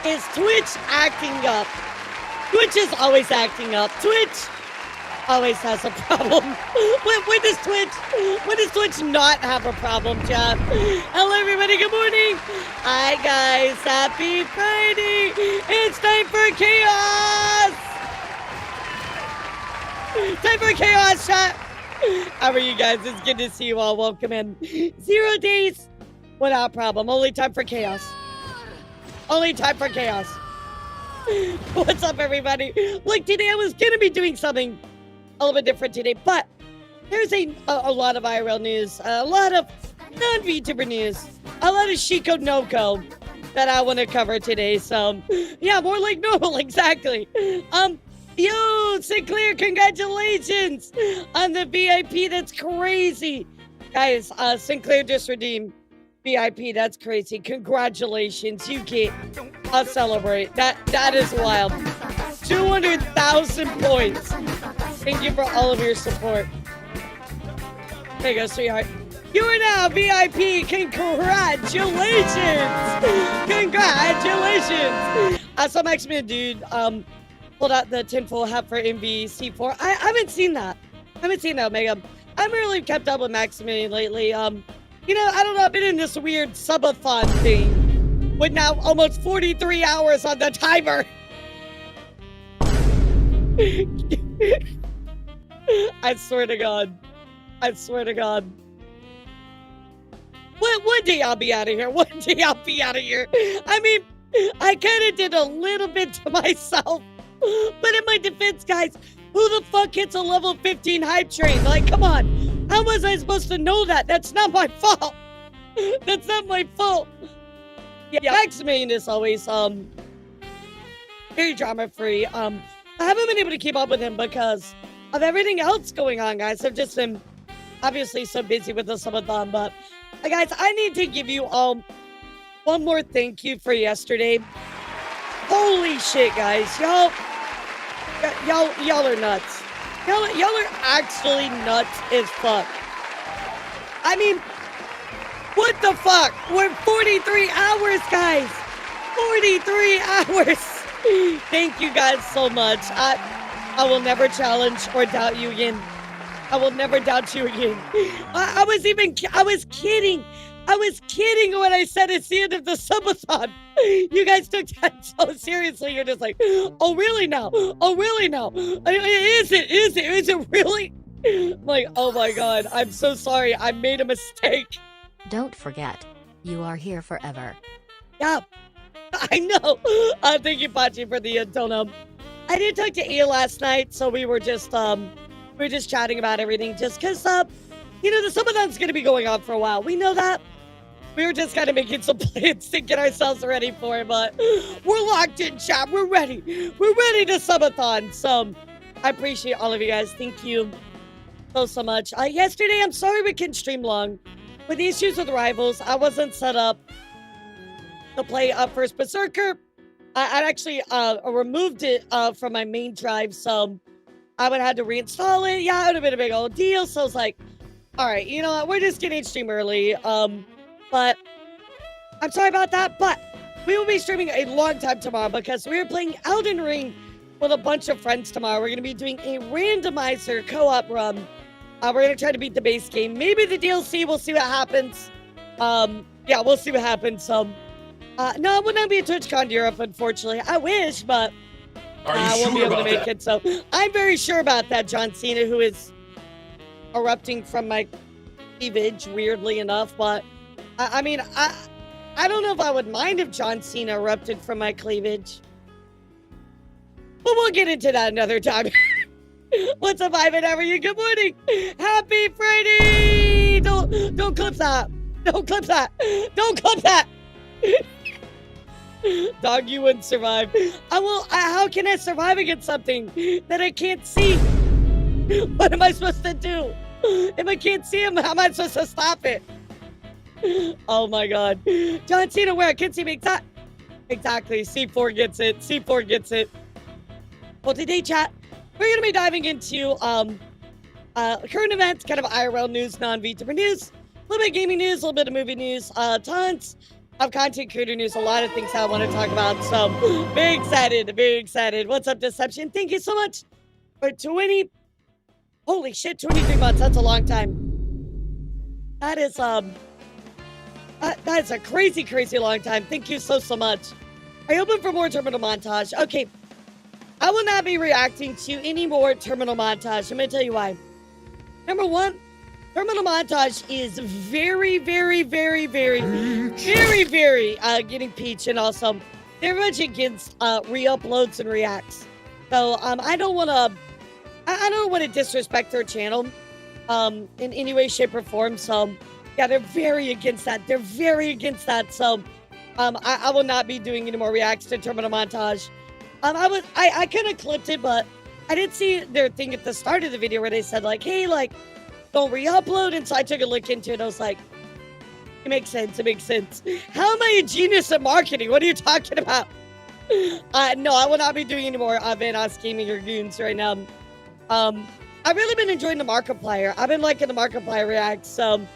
Is Twitch acting up? Twitch is always acting up. Twitch always has a problem. When does Twitch not have a problem, chat? Hello, everybody. Good morning. Hi, guys. Happy Friday. It's time for chaos. Time for chaos, chat. How are you guys? It's good to see you all. Welcome in. 0 days without problem. Only time for chaos. Only time for chaos. What's up, everybody? Look, today I was going to be doing something a little bit different today, but there's a lot of IRL news, a lot of non-VTuber news, a lot of Shiko Noko that I want to cover today. So, yeah, more like normal, exactly. Yo, Sinclair, congratulations on the VIP. That's crazy. Guys, Sinclair just redeemed VIP. That's crazy. Congratulations. You get a celebrate. That is wild. 200,000 points. Thank you for all of your support. There you go, sweetheart. You are now VIP. Congratulations. Congratulations. I saw Maximin dude pulled out the tinfoil hat for MVC4. I haven't seen that. Omega. I haven't really kept up with Maximin lately. You know, I don't know, I've been in this weird subathon thing with now almost 43 hours on the timer. I swear to God. One day I'll be out of here. I mean, I kind of did a little bit to myself. But in my defense, guys, who the fuck hits a level 15 hype train? Like, come on. How was I supposed to know that? That's not my fault. Yeah, Maximilian is always very drama free. I haven't been able to keep up with him because of everything else going on, guys. I've just been obviously so busy with the subathon, but guys, I need to give you all one more thank you for yesterday. Holy shit, guys. Y'all are nuts. Y'all are actually nuts as fuck. I mean, what the fuck? We're 43 hours, guys. 43 hours. Thank you guys so much. I will never challenge or doubt you again. I will never doubt you again. I was kidding. I was kidding when I said it's the end of the subathon. You guys took that so seriously. You're just like, oh, really now? Is it really? I'm like, oh my God, I'm so sorry. I made a mistake. Don't forget, you are here forever. Yeah, I know. Thank you, Pachi, for the dono. I did talk to Aya last night, so we were just chatting about everything, just because, you know, the subathon's going to be going on for a while. We know that. We were just kind of making some plans to get ourselves ready for it, but we're locked in, chat. We're ready. We're ready to subathon. So I appreciate all of you guys. Thank you so much. Yesterday, I'm sorry we couldn't stream long. With the issues with Rivals, I wasn't set up to play First Berserker. I actually removed it from my main drive, so I would have had to reinstall it. Yeah, it would have been a big old deal. So I was like, all right, you know what? We're just getting stream early. But I'm sorry about that, but we will be streaming a long time tomorrow because we are playing Elden Ring with a bunch of friends tomorrow. We're going to be doing a randomizer co-op run. We're going to try to beat the base game. Maybe the DLC, we'll see what happens. Yeah, we'll see what happens. No, I will not be at TwitchCon Europe, unfortunately. I wish, but I won't be able to make it. So I'm very sure about that, John Cena, who is erupting from my cleavage, weirdly enough, but I mean, I don't know if I would mind if John Cena erupted from my cleavage. But we'll get into that another time. What's up, Ivan? How are you? Good morning. Happy Friday! Don't clip that. Don't clip that. Don't clip that. Dog, you wouldn't survive. How can I survive against something that I can't see? What am I supposed to do? If I can't see him, how am I supposed to stop it? Oh my God. John Cena, where? I can't see me. Exactly. C4 gets it. C4 gets it. Well, today, chat, we're going to be diving into current events, kind of IRL news, non-VTuber news, a little bit of gaming news, a little bit of movie news, tons of content creator news, a lot of things I want to talk about. So, very excited, very excited. What's up, Deception? Thank you so much for 20. Holy shit, 23 months. That's a long time. That is that is a crazy, crazy long time. Thank you so much. Are you open for more terminal montage? Okay. I will not be reacting to any more terminal montage. I'm going to tell you why. Number one, terminal montage is very, very, very, very, very, very getting peach, and also very much against re-uploads and reacts. So I don't want to disrespect their channel in any way, shape, or form. So yeah, they're very against that. They're very against that. So I will not be doing any more reacts to terminal montage. I kind of clipped it, but I did see their thing at the start of the video where they said like, hey, like, don't re-upload. And so I took a look into it. I was like, it makes sense. It makes sense. How am I a genius at marketing? What are you talking about? No, I will not be doing any more Vanos Gaming or Goons right now. I've really been enjoying the Markiplier. I've been liking the Markiplier reacts. So,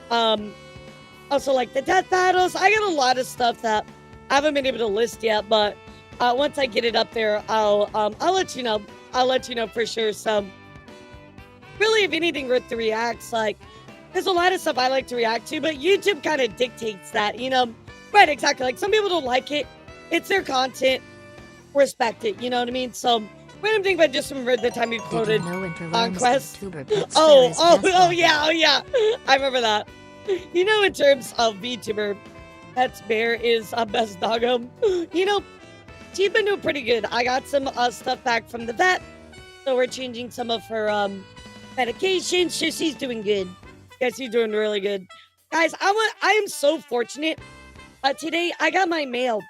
also like the death battles. I got a lot of stuff that I haven't been able to list yet, but once I get it up there, I'll let you know. I'll let you know for sure. So, really, if anything, with the reacts, like, there's a lot of stuff I like to react to, but YouTube kind of dictates that, you know? Right, exactly. Like, some people don't like it. It's their content. Respect it, you know what I mean? So, random thing, but just remember the time you quoted Conquest. Oh, yeah. I remember that. You know, in terms of VTuber, Pets Bear is best doggo. You know, she's been doing pretty good. I got some stuff back from the vet, so we're changing some of her medication. So she's doing good. Yeah, she's doing really good. Guys, I am so fortunate. Today I got my mail,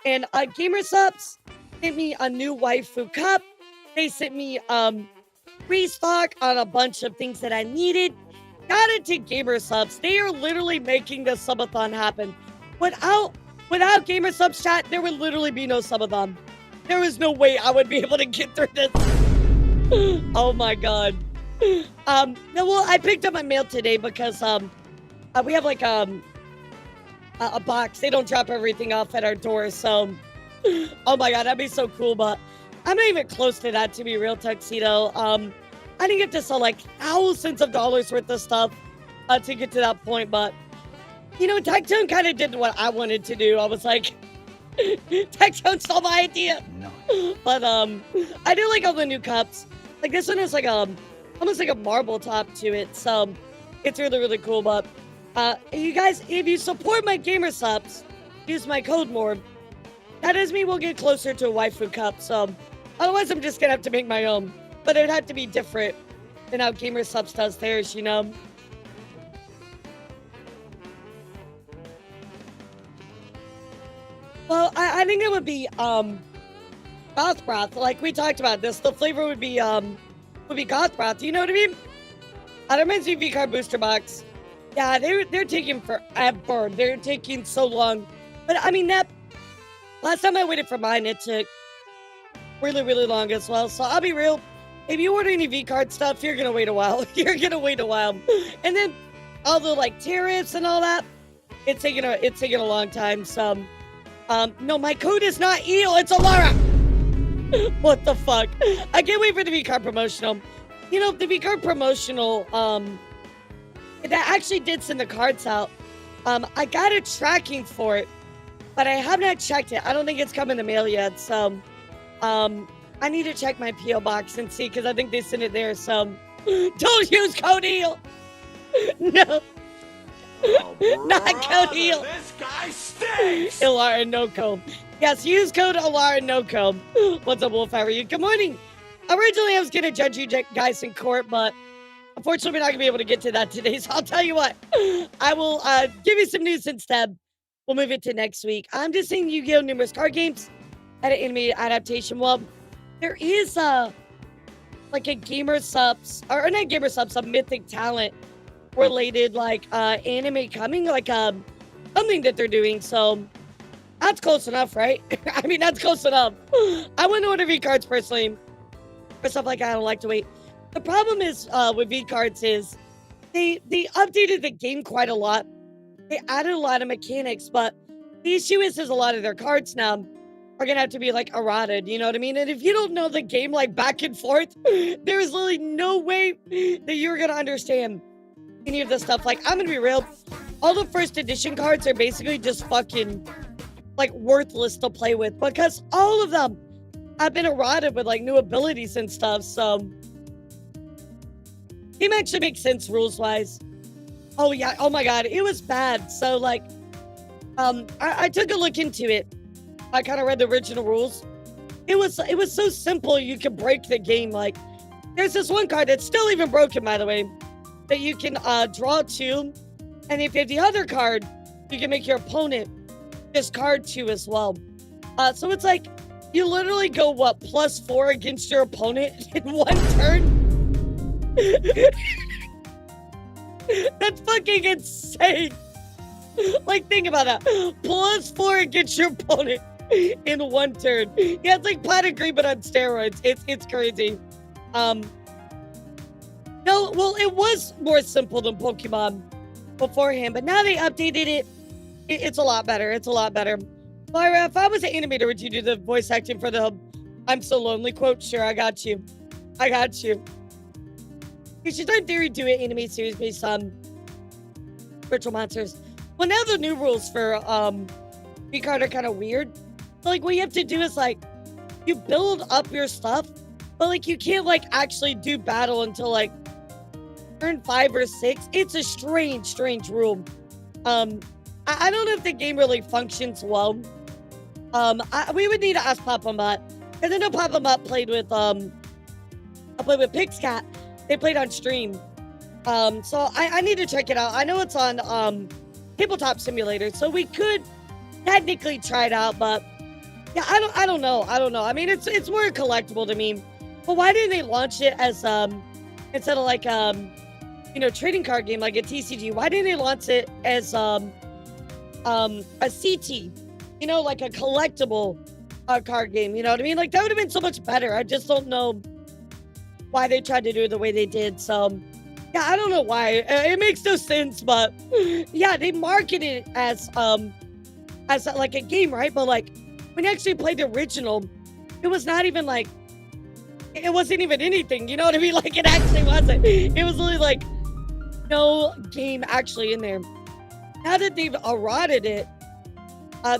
and Gamer Subs sent me a new waifu cup. They sent me restock on a bunch of things that I needed. Got it to Gamer Subs. They are literally making the subathon happen. Without Gamer Subs chat, there would literally be no subathon. There is no way I would be able to get through this. Oh my god. No, well, I picked up my mail today because we have like a box. They don't drop everything off at our door, so oh my god, that'd be so cool. But I'm not even close to that, to be real, Tuxedo. I didn't get to sell like thousands of dollars worth of stuff to get to that point, but you know, Tectone kind of did what I wanted to do. I was like, Tectone stole my idea. Nice. But I do like all the new cups. Like this one has like almost like a marble top to it, so it's really, really cool. But you guys, if you support my Gamer Subs, use my code MORB. That is me. We'll get closer to a waifu cup. So otherwise, I'm just gonna have to make my own. But it'd have to be different than how Gamer Subs does theirs, you know. Well, I think it would be goth broth. Like we talked about this, the flavor would be goth broth. You know what I mean? That reminds me of V-Card Booster Box. Yeah, they're taking forever. They're taking so long. But I mean, that last time I waited for mine, it took really, really long as well. So I'll be real. If you order any V-Card stuff, you're gonna wait a while. You're gonna wait a while. And then all the like tariffs and all that, it's taking a long time. So no, my code is not eel, it's Alara. What the fuck? I can't wait for the V-Card promotional. You know, the V-Card promotional, that actually did send the cards out. I got a tracking for it, but I have not checked it. I don't think it's come in the mail yet. So, I need to check my P.O. box and see, because I think they sent it there. So, don't use code EEL. No. Oh, not code EEL. This guy stinks. Ilara no code. Yes, use code Alara no code. What's up, Wolf? How are you? Good morning. Originally, I was going to judge you guys in court, but unfortunately, we're not going to be able to get to that today. So I'll tell you what. I will give you some news instead. We'll move it to next week. I'm just saying Yu-Gi-Oh! Numerous card games at an animated adaptation. Well, there is like a Gamer Subs, or not Gamer Subs, a Mythic Talent related like anime coming, like something that they're doing. So I that's close enough, right? I mean, that's close enough. I wouldn't order V-cards personally. For stuff like that, I don't like to wait. The problem is with V-cards is they updated the game quite a lot. They added a lot of mechanics, but the issue is a lot of their cards now are gonna have to be like errated, you know what I mean? And if you don't know the game like back and forth, there is literally no way that you're gonna understand any of this stuff. Like, I'm gonna be real, all the first edition cards are basically just fucking like worthless to play with because all of them have been eroded with like new abilities and stuff. So game actually makes sense rules wise. Oh yeah, oh my god, it was bad. So like I took a look into it. I kind of read the original rules. It was so simple you could break the game. Like, there's this one card that's still even broken, by the way, that you can draw 2, and if you have the other card, you can make your opponent discard 2 as well. So it's like you literally go what +4 against your opponent in one turn. That's fucking insane. Like, think about that. +4 against your opponent in one turn. Yeah, it's like Planet Green, but on steroids. It's crazy. No, well, it was more simple than Pokemon beforehand, but now they updated it. It's a lot better. It's a lot better. Lyra, if I was an animator, would you do the voice acting for the "I'm so lonely" quote? Sure, I got you. I got you. You should, in theory, do an anime series based on virtual monsters. Well, now the new rules for V-card are kind of weird. So, like, what you have to do is, like, you build up your stuff, but, like, you can't, like, actually do battle until, like, turn 5 or 6. It's a strange rule. I don't know if the game really functions well. We would need to ask Papa-Mutt, because I know Papa-Mutt played with, I played with Pixcat. They played on stream. So I need to check it out. I know it's on, Tabletop Simulator, so we could technically try it out, but yeah, I don't know. I mean, it's more collectible to me. But why didn't they launch it as instead of like trading card game like a TCG? Why didn't they launch it as a CT? Like a collectible card game. You know what I mean? Like, that would have been so much better. I just don't know why they tried to do it the way they did. So yeah, I don't know why. It makes no sense, but yeah, they market it as like a game, right? But like, when you actually played the original, it was not even like, it wasn't even anything. You know what I mean? Like, it actually wasn't. It was literally like no game actually in there. Now that they've eroded it,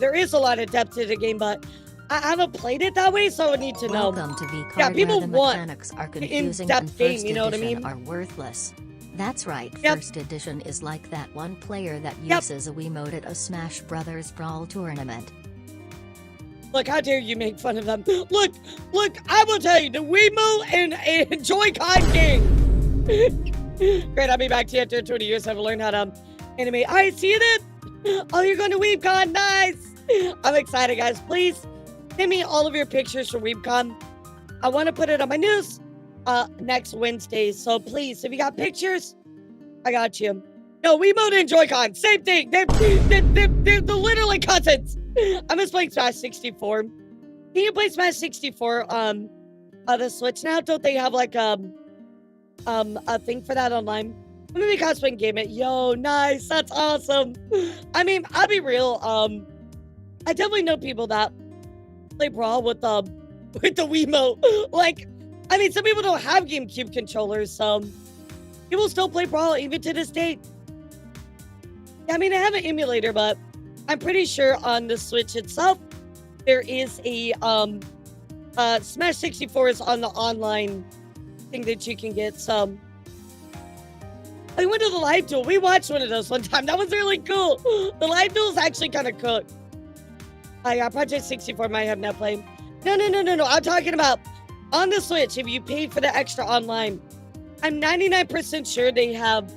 there is a lot of depth to the game, but I haven't played it that way, so I would need to know. Welcome to V-Card, yeah, people where the want mechanics are confusing in-depth and game, first you know what I edition mean? are worthless. That's right, Yep. first edition is like that one player that Yep. uses a Wiimote at a Smash Brothers Brawl tournament. Look, how dare you make fun of them? Look, I will tell you, the Wiimote and Joy-Con game. Great, I'll be back to you after 20 years. I've learned how to animate. All right, see you then. Oh, you're going to WeebCon. Nice. I'm excited, guys. Please send me all of your pictures from WeebCon. I want to put it on my news next Wednesday. So please, if you got pictures, I got you. No, Wiimote and Joy-Con, same thing. They're literally cousins. I'm just playing Smash 64. Can you play Smash 64 on the Switch now? Don't they have like a thing for that online? I'm gonna be cosplaying Game It. Yo, nice. That's awesome. I mean, I'll be real. I definitely know people that play Brawl with the Wiimote. Like, I mean, some people don't have GameCube controllers, so people still play Brawl even to this day. Yeah, I mean, I have an emulator, but I'm pretty sure on the Switch itself, there is a Smash 64 is on the online thing that you can get. So I went to the live duel. We watched one of those one time. That was really cool. The live duel is actually kind of cooked. Yeah, Project 64 might have net play. No. I'm talking about on the Switch. If you pay for the extra online, I'm 99% sure they have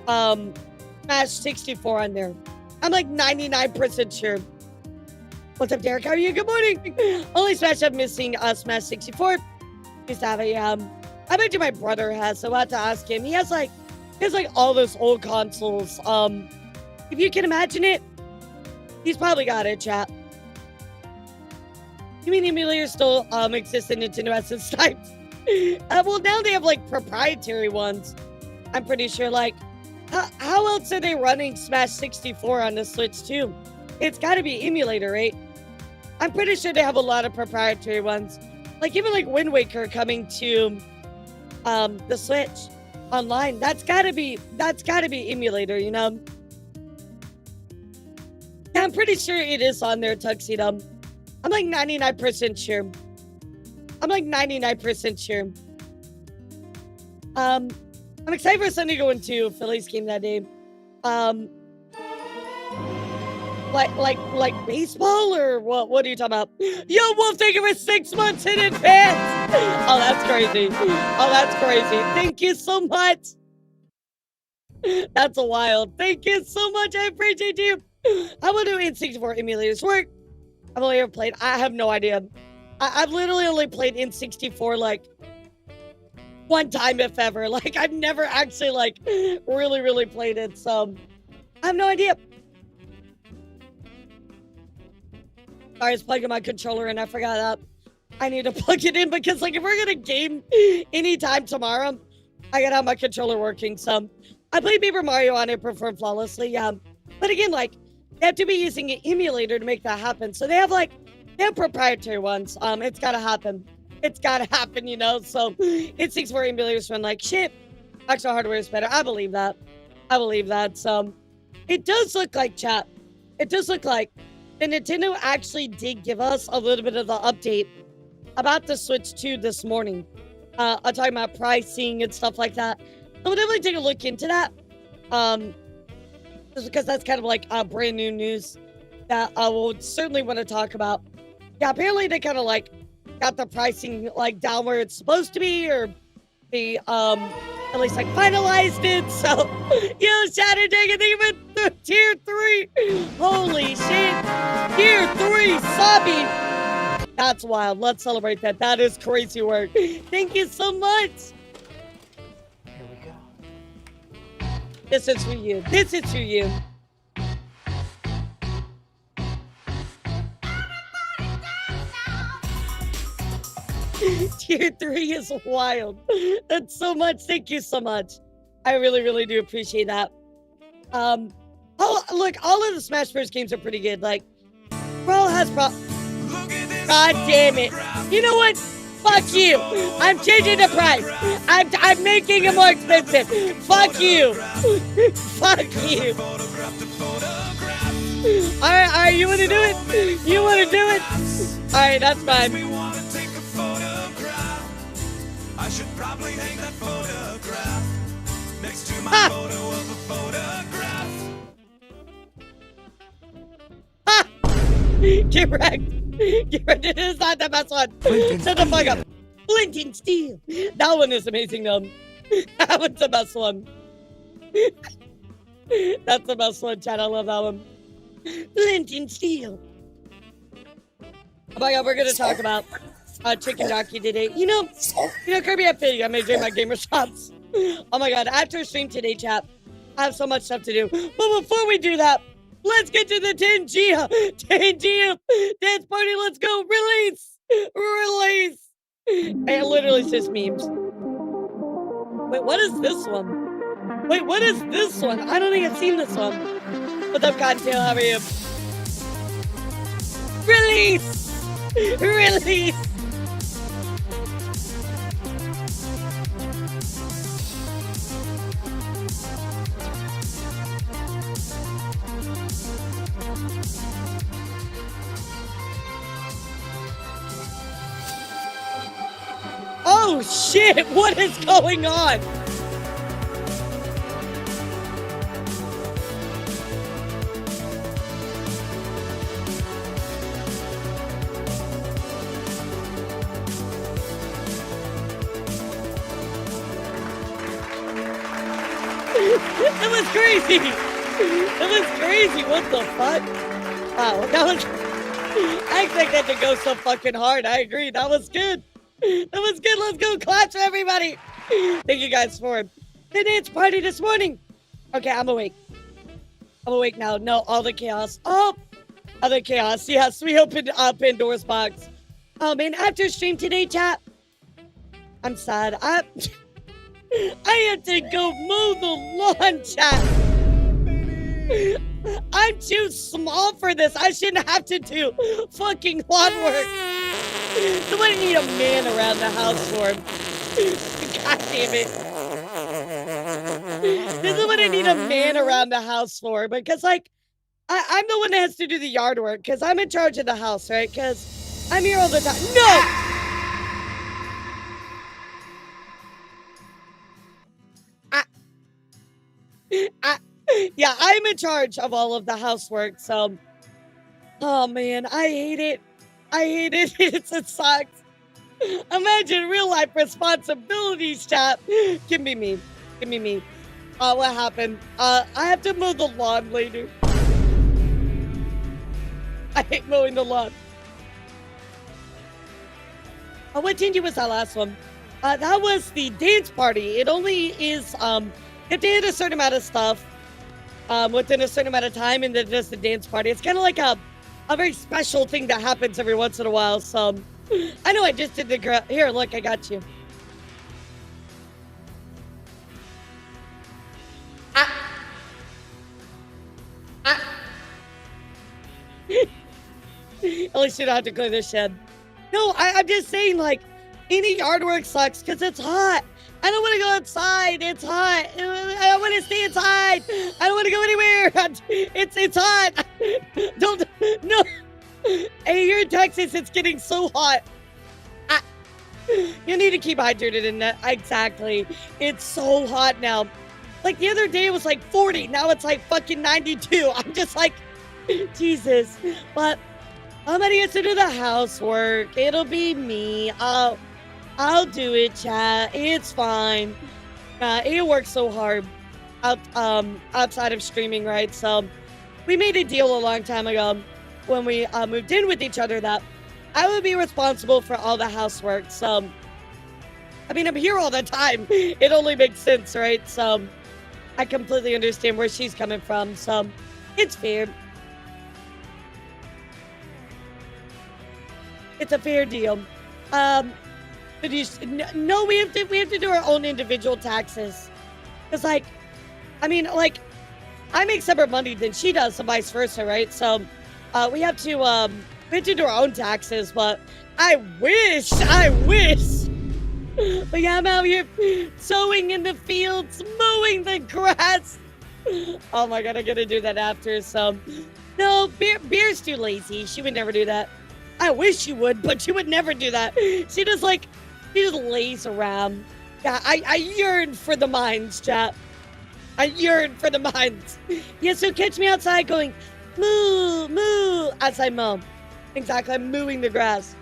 Smash 64 on there. I'm like 99% sure. What's up, Derek? How are you? Good morning. Only Smash I'm missing Smash 64. Used to have a I bet you my brother has, so I'll have to ask him. He has like all those old consoles. If you can imagine it, he's probably got it, chat. You mean emulators still exist in Nintendo as its type? Well, now they have like proprietary ones. I'm pretty sure. Like, how else are they running Smash 64 on the Switch too? It's got to be emulator, right? I'm pretty sure they have a lot of proprietary ones. Like even like Wind Waker coming to the Switch online. That's gotta be emulator, you know? Yeah, I'm pretty sure it is on there, Tuxedo. I'm like 99% sure. I'm like 99% sure. I'm excited for Sunday going to Phillies game that day. Like baseball or what? What are you talking about? Yo, Wolf, thank you for 6 months in advance. Oh, that's crazy. Oh, that's crazy. Thank you so much. That's wild. Thank you so much. I appreciate you. How will do N64 emulators work? I've only ever played. I have no idea. I've literally only played N64 like one time, if ever. Like I've never actually like really played it. So I have no idea. I was plugging my controller and I forgot that I need to plug it in because like if we're gonna game anytime tomorrow, I gotta have my controller working. So I played Paper Mario on it, performed flawlessly, yeah. But again, like they have to be using an emulator to make that happen. So they have proprietary ones. It's gotta happen. It's gotta happen, you know. So N64 emulators run like shit. Actual hardware is better. I believe that. I believe that. So it does look like, chat. It does look like the Nintendo actually did give us a little bit of the update about the Switch 2 this morning. I'm talking about pricing and stuff like that. So we'll definitely take a look into that. Just because that's kind of like brand new news that I will certainly want to talk about. Yeah, apparently they kind of like got the pricing like down where it's supposed to be, or they at least like finalized it. So yo, Saturday, I think even tier 3. Holy shit. Tier 3 Sabi. That's wild. Let's celebrate that. That is crazy work. Thank you so much. Here we go. This is for you. This is for you. Tier 3 is wild. That's so much. Thank you so much. I really do appreciate that. Oh, look, all of the Smash Bros. Games are pretty good. Like, Brawl has God damn it. You know what? Fuck you. I'm changing the price. I'm making it more expensive. Fuck you. Fuck you. Alright, you wanna do it? You wanna do it? Alright, that's fine. I should probably hang that photograph next to my photo of a photograph. Get wrecked. Get wrecked. It is not the best one. Shut the fuck up. Flint and Steel. That one is amazing, though. That one's the best one. That's the best one, Chad. I love that one. Flint and Steel. Oh my god, we're gonna talk about Chicken Jockey today. You know, Kirby, I feel you. I'm enjoying my gamer shots. Oh my god, after stream today, chat, I have so much stuff to do. But before we do that, let's get to the Tengia dance party. Let's go. Release. And it literally says memes. Wait, what is this one? Wait, what is this one? I don't think I've seen this one. What's up, Cottontail? How are you? Release. Oh shit, what is going on? That was crazy. That was crazy. What the fuck? Wow, that was... I expect that to go so fucking hard. I agree. That was good. That was good. Let's go. Claps for everybody. Thank you guys for the dance party this morning. Okay, I'm awake. I'm awake now. No, all the chaos. Oh, other chaos. Yes, we opened up Pandora's box Oh man, after stream today, chat, I'm sad. I have to go mow the lawn, chat. I'm too small for this. I shouldn't have to do fucking lawn work. Somebody need a man around the house for him. God damn it. This is what I need a man around the house for, because like I'm the one that has to do the yard work because I'm in charge of the house, right? Because I'm here all the time. No! Yeah, I'm in charge of all of the housework, so oh man, I hate it. I hate it. It sucks. Imagine real life responsibilities, chat. Give me me. Give me me. What happened? I have to mow the lawn later. I hate mowing the lawn. What change was that last one? That was the dance party. It only is, you have to hit a certain amount of stuff within a certain amount of time, and then just the dance party. It's kind of like a very special thing that happens every once in a while. So, I know I just did the here, look, I got you. At least you don't have to clear the shed. No, I'm just saying, like, any yard work sucks because it's hot. I don't want to go outside. It's hot. I want to stay inside. I don't want to go anywhere. It's hot. Don't, no. Hey, here in Texas, it's getting so hot. You need to keep hydrated in that. Exactly. It's so hot now. Like, the other day, it was like 40. Now it's like fucking 92. I'm just like, Jesus. But somebody has to do the housework. It'll be me. I'll do it, chat. It's fine. It works so hard outside of streaming, right? So we made a deal a long time ago when we moved in with each other that I would be responsible for all the housework. So, I mean, I'm here all the time. It only makes sense, right? So I completely understand where she's coming from. So it's fair. It's a fair deal. But no, we have to do our own individual taxes. Cause like, I mean, like, I make separate money than she does, so vice versa, right? So, we have to do our own taxes. But I wish. But yeah, I'm out here sowing in the fields, mowing the grass. Oh my god, I gotta do that after. So, no, Beer's too lazy. She would never do that. I wish she would, but she would never do that. She just lays around. Yeah, I yearn for the mines, chat. I yearn for the mines. Yeah, so catch me outside going, moo, moo, as I mow. Exactly, I'm mooing the grass.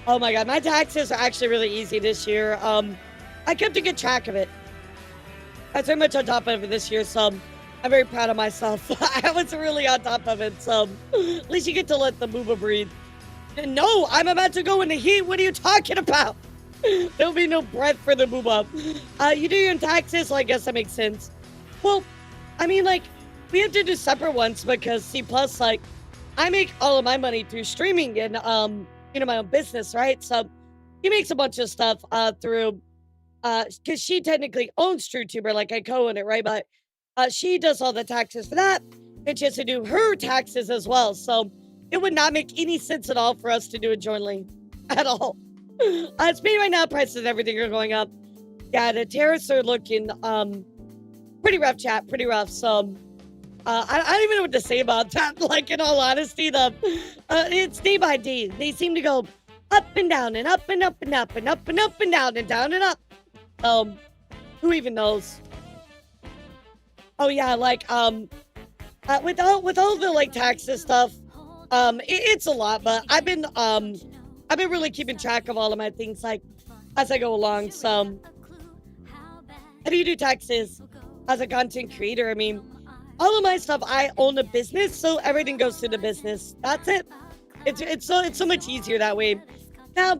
Oh my god, my taxes are actually really easy this year. I kept a good track of it. I was very much on top of it this year, so I'm very proud of myself. I was really on top of it, so at least you get to let the booba breathe. No, I'm about to go in the heat. What are you talking about? There'll be no breath for the booba. You do your own taxes, so I guess that makes sense. Well, I mean, like, we have to do separate ones because, see, plus, like, I make all of my money through streaming and, you know, my own business, right? So he makes a bunch of stuff through, because she technically owns TrueTuber, like I co-own it, right? But she does all the taxes for that, and she has to do her taxes as well. So it would not make any sense at all for us to do it jointly at all. Speaking right now, prices and everything are going up. Yeah, the tariffs are looking pretty rough, chat, pretty rough. So I don't even know what to say about that. Like, in all honesty, it's day by day. They seem to go up and down and up and up and up and up and up and down and down and up. Who even knows? Oh yeah, like with all the like taxes stuff, it's a lot. But I've been really keeping track of all of my things like as I go along. So how do you do taxes as a content creator? I mean, all of my stuff, I own a business, so everything goes through the business. That's it. It's so much easier that way. Now,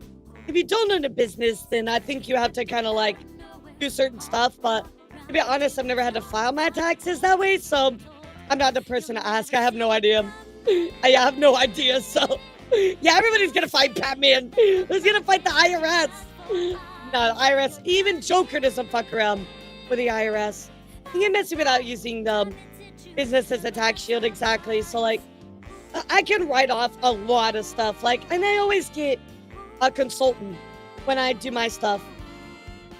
if you don't own a business, then I think you have to kind of like do certain stuff. But to be honest, I've never had to file my taxes that way, so I'm not the person to ask. I have no idea. I have no idea. So Yeah, everybody's gonna fight Batman. Who's gonna fight the IRS? No, the IRS. Even Joker doesn't fuck around with the IRS. You get messy without using the business as a tax shield, exactly. So, like, I can write off a lot of stuff. Like, and I always get a consultant when I do my stuff.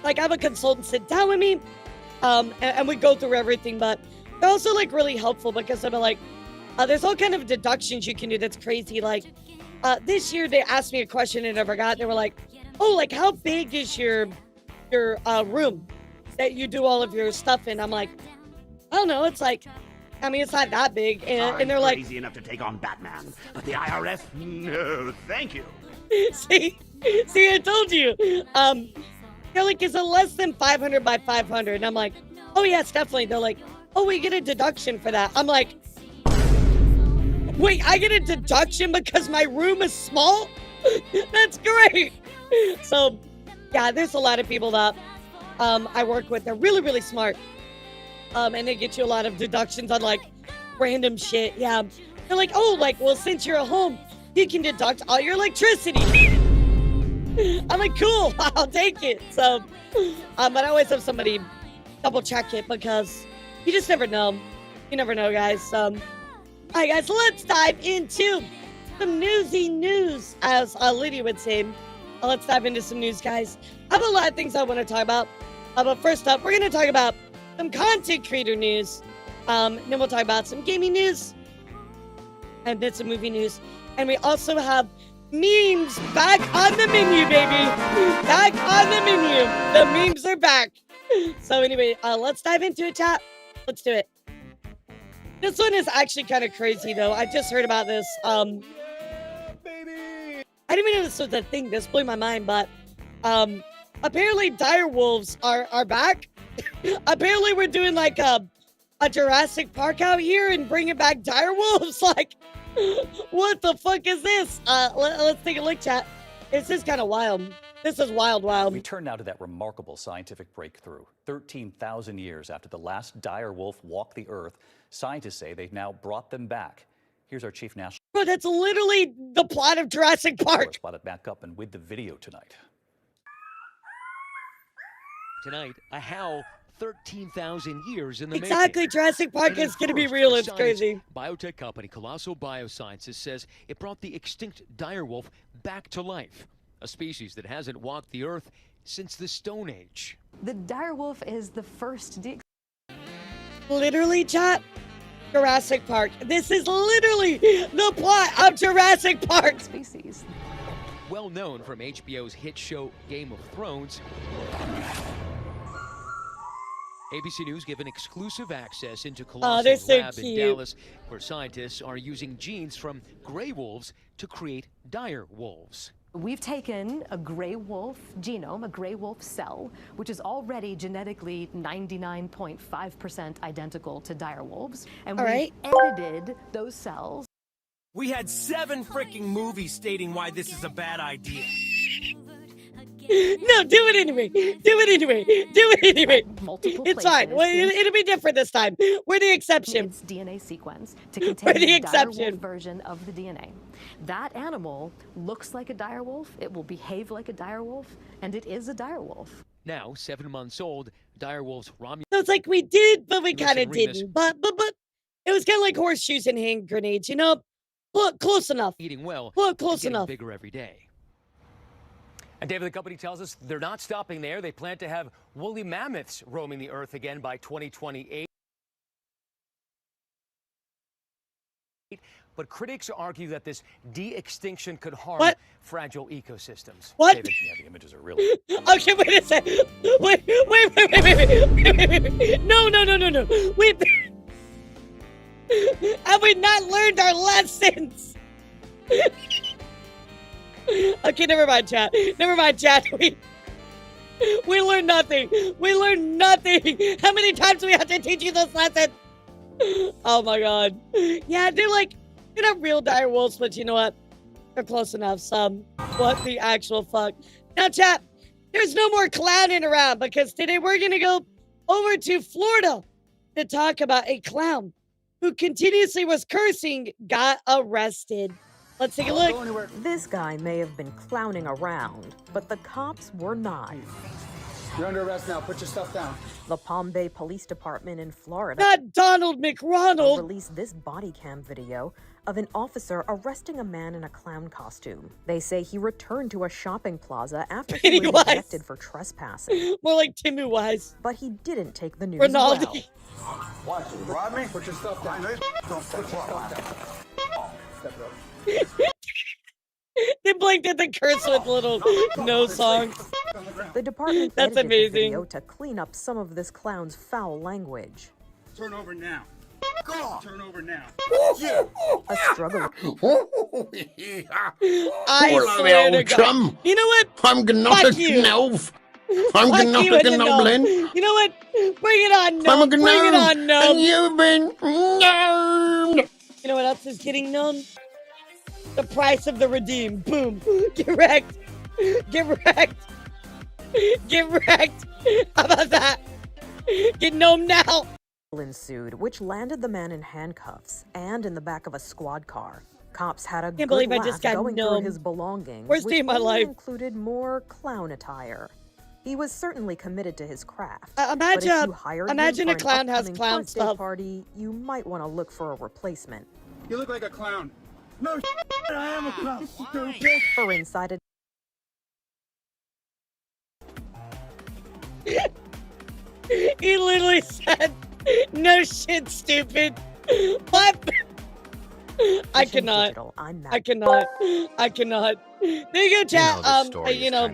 Like, I have a consultant sit down with me, and we go through everything. But they're also, like, really helpful because they're like, there's all kind of deductions you can do that's crazy. Like, this year they asked me a question and I forgot. They were like, oh, like, how big is your room that you do all of your stuff in? I'm like, I don't know. It's like, I mean, it's not that big. And they're like, crazy enough to take on Batman, but the IRS, no, thank you. see, I told you. They're like, is it less than 500 by 500? And I'm like, oh, yes, definitely. They're like, oh, we get a deduction for that. I'm like, wait, I get a deduction because my room is small? That's great. So, yeah, there's a lot of people that I work with. They're really, really smart. And they get you a lot of deductions on, like, random shit. Yeah. They're like, oh, like, well, since you're at home, you can deduct all your electricity. I'm like, cool, I'll take it. So, but I always have somebody double check it because you just never know. You never know, guys. All right, guys, let's dive into some newsy news, as Lydia would say. Let's dive into some news, guys. I have a lot of things I want to talk about. But first up, we're going to talk about some content creator news. Then we'll talk about some gaming news and bits of movie news. And we also have memes back on the menu, baby. Back on the menu. The memes are back. So anyway, let's dive into it, chat. Let's do it. This one is actually kind of crazy, though. I just heard about this. I didn't even know this was a thing. This blew my mind, but apparently dire wolves are back. Apparently we're doing like a Jurassic Park out here and bringing back dire wolves. Like, what the fuck is this? Let's take a look, chat. This is kind of wild. This is wild. We turn now to that remarkable scientific breakthrough. 13,000 years after the last dire wolf walked the earth, scientists say they've now brought them back. Here's our chief national. Bro, that's literally the plot of Jurassic Park. Let's plot it back up and with the video tonight. Tonight, a howl 13,000 years in the Exactly, making. Jurassic Park is going to be real. It's crazy. Biotech company Colossal Biosciences says it brought the extinct direwolf back to life, a species that hasn't walked the earth since the Stone Age. The direwolf is the first Literally, chat, Jurassic Park. This is literally the plot of Jurassic Park. species. Well known from HBO's hit show Game of Thrones, ABC News given exclusive access into Colossal's so lab in cute. Dallas, where scientists are using genes from gray wolves to create dire wolves. We've taken a gray wolf genome, a gray wolf cell, which is already genetically 99.5% identical to dire wolves, and All we've right. edited those cells. We had 7 freaking movies stating why this is a bad idea. No, do it anyway. Do it anyway. Do it anyway. Multiple It's fine. places Well, in it'll be different this time. We're the exception. its DNA sequence to We're contain the the exception. direwolf version of the DNA. That animal looks like a direwolf, it will behave like a direwolf, and it is a direwolf. Now, 7 months old, direwolves Romulus So it's like we did, but we Listen, kind of Remus. didn't. But it was kind of like horseshoes and hand grenades, you know? Look, close enough. eating well, Look, and close getting enough. bigger every day. And David, the company tells us they're not stopping there. They plan to have woolly mammoths roaming the earth again by 2028. But critics argue that this de-extinction could harm What? fragile ecosystems. What? David, Yeah, the images are really. Okay, wait a second. Wait. No. Wait. Have we not learned our lessons? Okay, never mind, chat. We learned nothing. How many times do we have to teach you this lesson? Oh my god. Yeah, they're not real dire wolves, but you know what? They're close enough. What the actual fuck? Now, chat, there's no more clowning around because today we're gonna go over to Florida to talk about a clown who continuously was cursing got arrested. Let's take a look. This guy may have been clowning around, but the cops were not. You're under arrest now. Put your stuff down. The Palm Bay Police Department in Florida Not Donald McRonald. released this body cam video of an officer arresting a man in a clown costume. They say he returned to a shopping plaza after he was Pennywise. arrested for trespassing, More like Timmy Wise. but he didn't take the news Ronaldo. well. Watch it. Rob me? Put your stuff down. Don't put your stuff down. Step it up. They blinked at the curse with little no songs. The department That's edited the amazing. video to clean up some of this clown's foul language. Turn over now. Go. Turn over now. A struggle. I swear to God. You know what? I'm gonna Fuck you. elf. I'm Fuck gonna you and the goblin. gnome. You know what? Bring it on, I'm a gnome. Bring it gnome. on, gnome. And you've been gnomed. You know what else is getting known? The price of the redeem. Boom. Get wrecked. Get wrecked. Get wrecked. How about that? Get gnome now. Ensued, which landed the man in handcuffs and in the back of a squad car. Cops had a Can't good believe I laugh just got going gnomed. through his belongings, Worst which day of my only life. included more clown attire. He was certainly committed to his craft. Imagine- but if you hired imagine him a for clown an has upcoming clown birthday stuff. party, you might want to look for a replacement. You look like a clown. No, I am a clown. Stupid. For inside a He literally said, no shit, stupid. What? I cannot. Digital, I'm Matt. I cannot. I cannot. There you go, chat.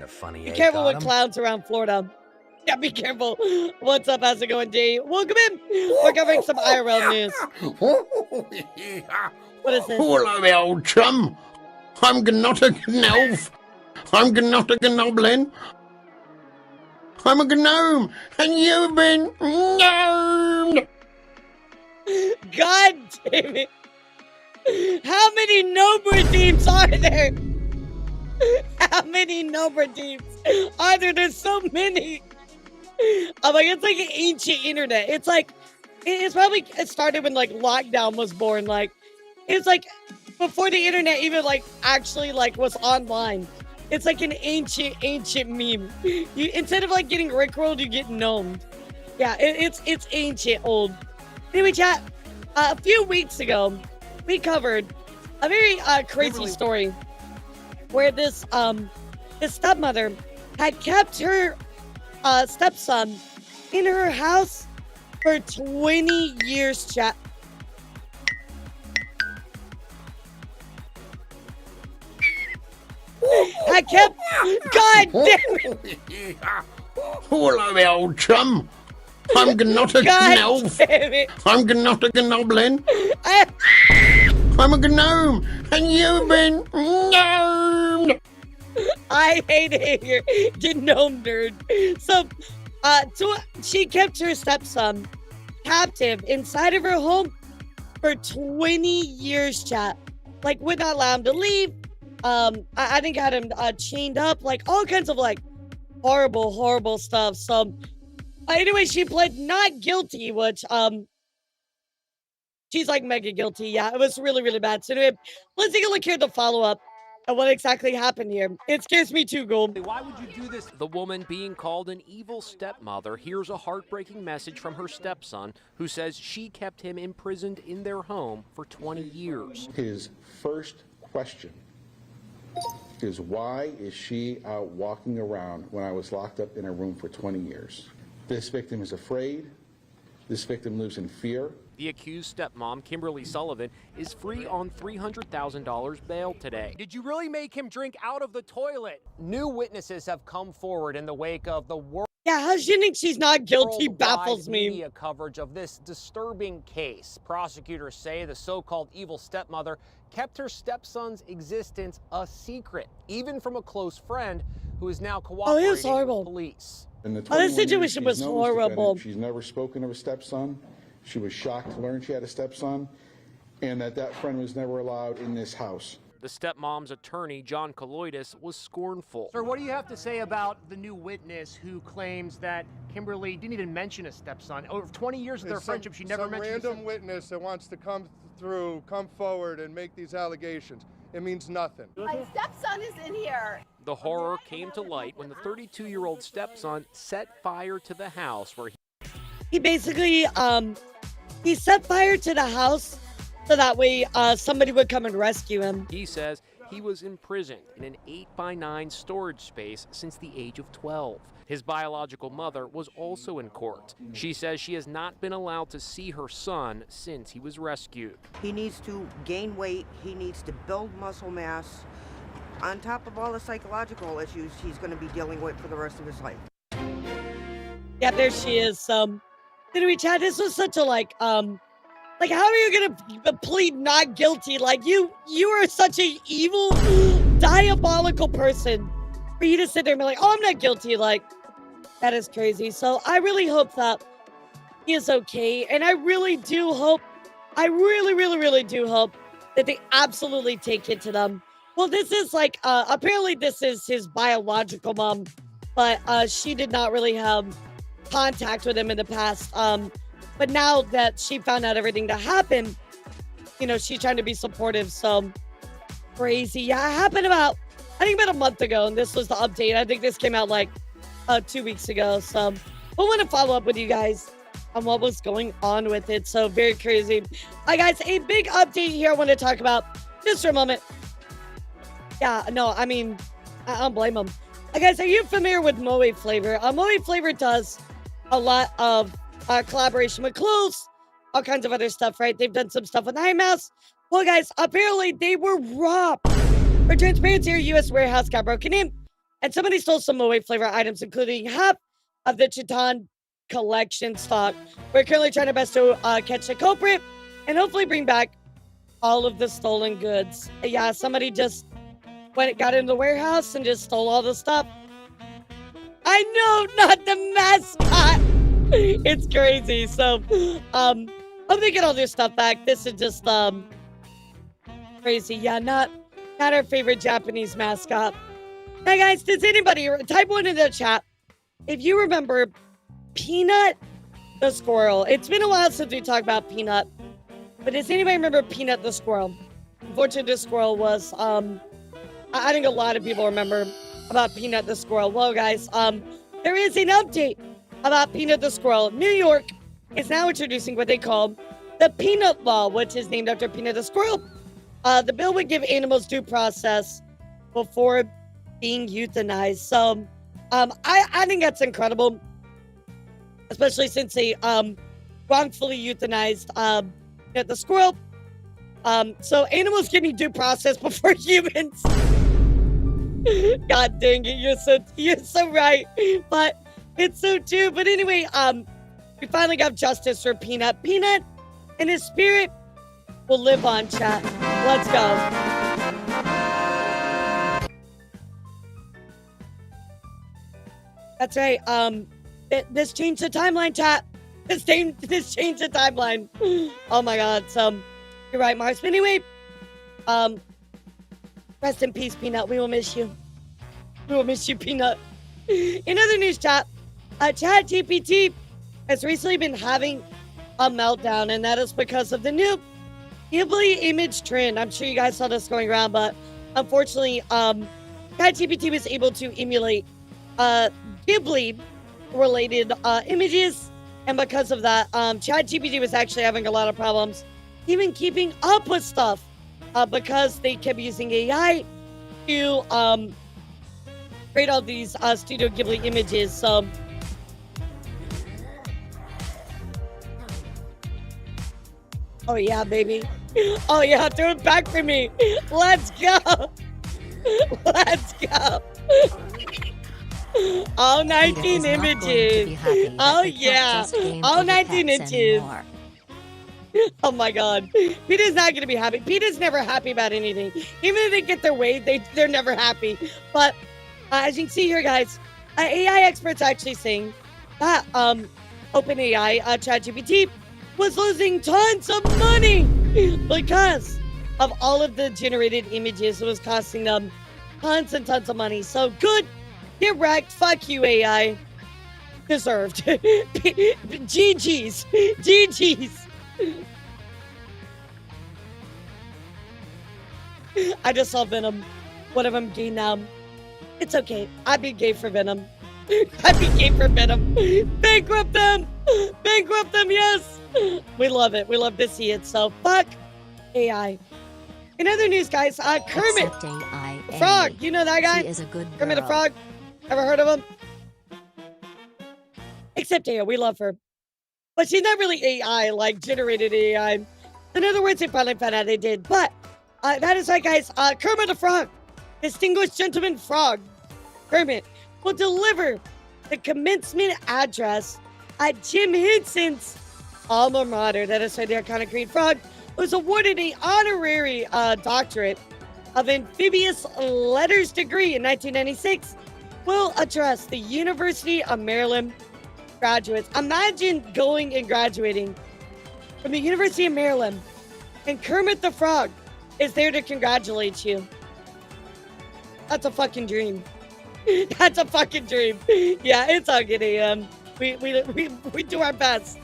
Funny, Be careful with clowns around Florida. Yeah, be careful. What's up? How's it going, D? Welcome in. We're covering some IRL news. What is this? Hello, my old chum. I'm not a elf. I'm not a goblin. I'm a gnome, and you've been gnomed. God damn it. How many gnome redeems are there? How many gnome redeems are there? There's so many. I'm like, it's like an ancient internet. It's like, it started when like lockdown was born. Like, it's like before the internet even like actually like was online. It's like an ancient meme. You instead of like getting rickrolled, you get gnomed. Yeah, it's ancient old. Anyway, chat. A few weeks ago, we covered a very crazy story where this stepmother had kept her stepson in her house for 20 years, chat. I kept. God damn it! Hello, my old chum. I'm not a God elf. damn it! I'm not a goblin. I'm a gnome, and you've been gnomed. I hate it here. You gnome nerd. So, she kept her stepson captive inside of her home for 20 years, chat. Like, would not allow him to leave. I think had him chained up, like all kinds of like horrible stuff. So, anyway, she pled not guilty, which she's like mega guilty. Yeah, it was really bad. So anyway, let's take a look here at the follow up and what exactly happened here. It scares me too, Gold. Why would you do this? The woman being called an evil stepmother hears a heartbreaking message from her stepson who says she kept him imprisoned in their home for 20 years. His first question is, why is she out walking around when I was locked up in a room for 20 years? This victim is afraid. This victim lives in fear. The accused stepmom, Kimberly Sullivan, is free on $300,000 bail today. Did you really make him drink out of the toilet? New witnesses have come forward in the wake of the world. Yeah, how she thinks she's not guilty baffles me. Media coverage of this disturbing case. Prosecutors say the so-called evil stepmother kept her stepson's existence a secret, even from a close friend who is now cooperating with police. This situation was horrible. She's never spoken of a stepson. She was shocked to learn she had a stepson, and that friend was never allowed in this house. The stepmom's attorney, John Colloidis, was scornful. Sir, what do you have to say about the new witness who claims that Kimberly didn't even mention a stepson? Over 20 years of their friendship, she never mentioned some random witness that wants to come forward and make these allegations. it means nothing. My stepson is in here. The horror came to light when the 32-year-old stepson set fire to the house where He basically, he set fire to the house so that way somebody would come and rescue him. he says he was imprisoned in an 8x9 storage space since the age of 12. His biological mother was also in court. She says she has not been allowed to see her son since he was rescued. He needs to gain weight. He needs to build muscle mass. On top of all the psychological issues he's going to be dealing with for the rest of his life. Yeah, there she is. Did we chat? This was such a like how are you gonna plead not guilty? Like you are such a evil, diabolical person for you to sit there and be like, oh, I'm not guilty. Like, that is crazy. So I really hope that he is okay. And I really do hope, I really do hope that they absolutely take it to them. Well, this is like, apparently this is his biological mom, but she did not really have contact with him in the past. But now that she found out everything that happened, you know, she's trying to be supportive. So crazy. Yeah, it happened about a month ago, and this was the update. I think this came out like 2 weeks ago. So I want to follow up with you guys on what was going on with it. So very crazy. All right, guys, a big update here I want to talk about just for a moment. Yeah, no, I mean, I don't blame them. Guys, are you familiar with Moe Flavor? Moe Flavor does a lot of collaboration with clothes, all kinds of other stuff, right? They've done some stuff with IMAS. Well, guys, apparently they were robbed. For transparency, our U.S. warehouse got broken in, and somebody stole some Moe Flavor items, including half of the Chiton collection stock. We're currently trying our best to catch the culprit and hopefully bring back all of the stolen goods. Yeah, somebody just got into the warehouse and just stole all the stuff. I know, not the mascot. It's crazy. So, hope they get all their stuff back. This is just crazy. Yeah, not our favorite Japanese mascot. Now, guys, does anybody type one in the chat if you remember Peanut the squirrel? It's been a while since we talked about Peanut, but does anybody remember Peanut the squirrel? Unfortunately, the squirrel was I think a lot of people remember about Peanut the squirrel. Well, guys, there is an update about Peanut the squirrel. New York is now introducing what they call the Peanut Law, which is named after Peanut the squirrel. The bill would give animals due process before being euthanized. So, I think that's incredible, especially since they wrongfully euthanized the squirrel. So animals getting due process before humans. God dang it, you're so right. But it's so true. But anyway, we finally got justice for Peanut. Peanut and his spirit will live on, chat. Let's go. That's right. This changed the timeline, chat. This changed the timeline. Oh my god. So you're right, Mars. But anyway, rest in peace, Peanut. We will miss you. We will miss you, Peanut. In other news, chat, ChatGPT has recently been having a meltdown, and that is because of the new Ghibli image trend. I'm sure you guys saw this going around, but unfortunately, ChatGPT was able to emulate Ghibli-related images, and because of that, ChatGPT was actually having a lot of problems even keeping up with stuff because they kept using AI to create all these Studio Ghibli images. So oh yeah, baby. Oh yeah, throw it back for me. Let's go. Let's go. All 19 images. Oh yeah. All 19 inches. Oh my god. Peter's not going to be happy. Peter's never happy about anything. Even if they get their way, they're never happy. But as you can see here, guys, AI experts actually saying that OpenAI, ChatGPT, was losing tons of money because of all of the generated images. It was costing them tons and tons of money. So good. Get wrecked. Fuck you, AI. Deserved. GG's. GG's. I just saw Venom. One of them gay now. It's okay. I'd be gay for Venom. I'd be gay for Venom. Bankrupt them! Bankrupt them, yes! We love it. We love to see it. So, fuck AI. In other news, guys, Kermit Except AI the Frog. You know that guy? She is a good girl. Kermit the Frog. Ever heard of him? Except AI. We love her. But she's not really AI, like generated AI. In other words, they finally found out they did. But that is right, guys. Kermit the Frog, distinguished gentleman frog, Kermit, will deliver the commencement address at Jim Henson's alma mater. That is right, the iconic green frog was awarded an honorary doctorate of amphibious letters degree in 1996. Will address the University of Maryland graduates. Imagine going and graduating from the University of Maryland, and Kermit the Frog is there to congratulate you. That's a fucking dream. That's a fucking dream. Yeah, it's all good, AM. We do our best.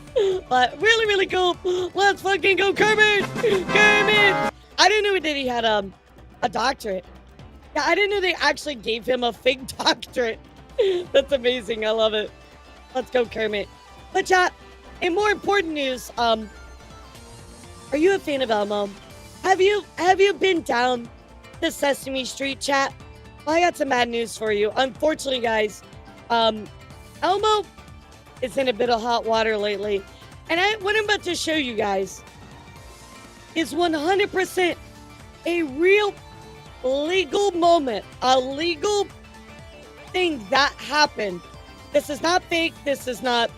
But really, really cool. Let's fucking go, Kermit! Kermit! I didn't know he had a doctorate. Yeah, I didn't know they actually gave him a fake doctorate. That's amazing. I love it. Let's go, Kermit. But chat, in more important news, are you a fan of Elmo? Have you been down the Sesame Street, chat? Well, I got some bad news for you. Unfortunately, guys, Elmo is in a bit of hot water lately. And what I'm about to show you guys is 100% a real legal moment, a legal thing that happened. This is not fake. This is not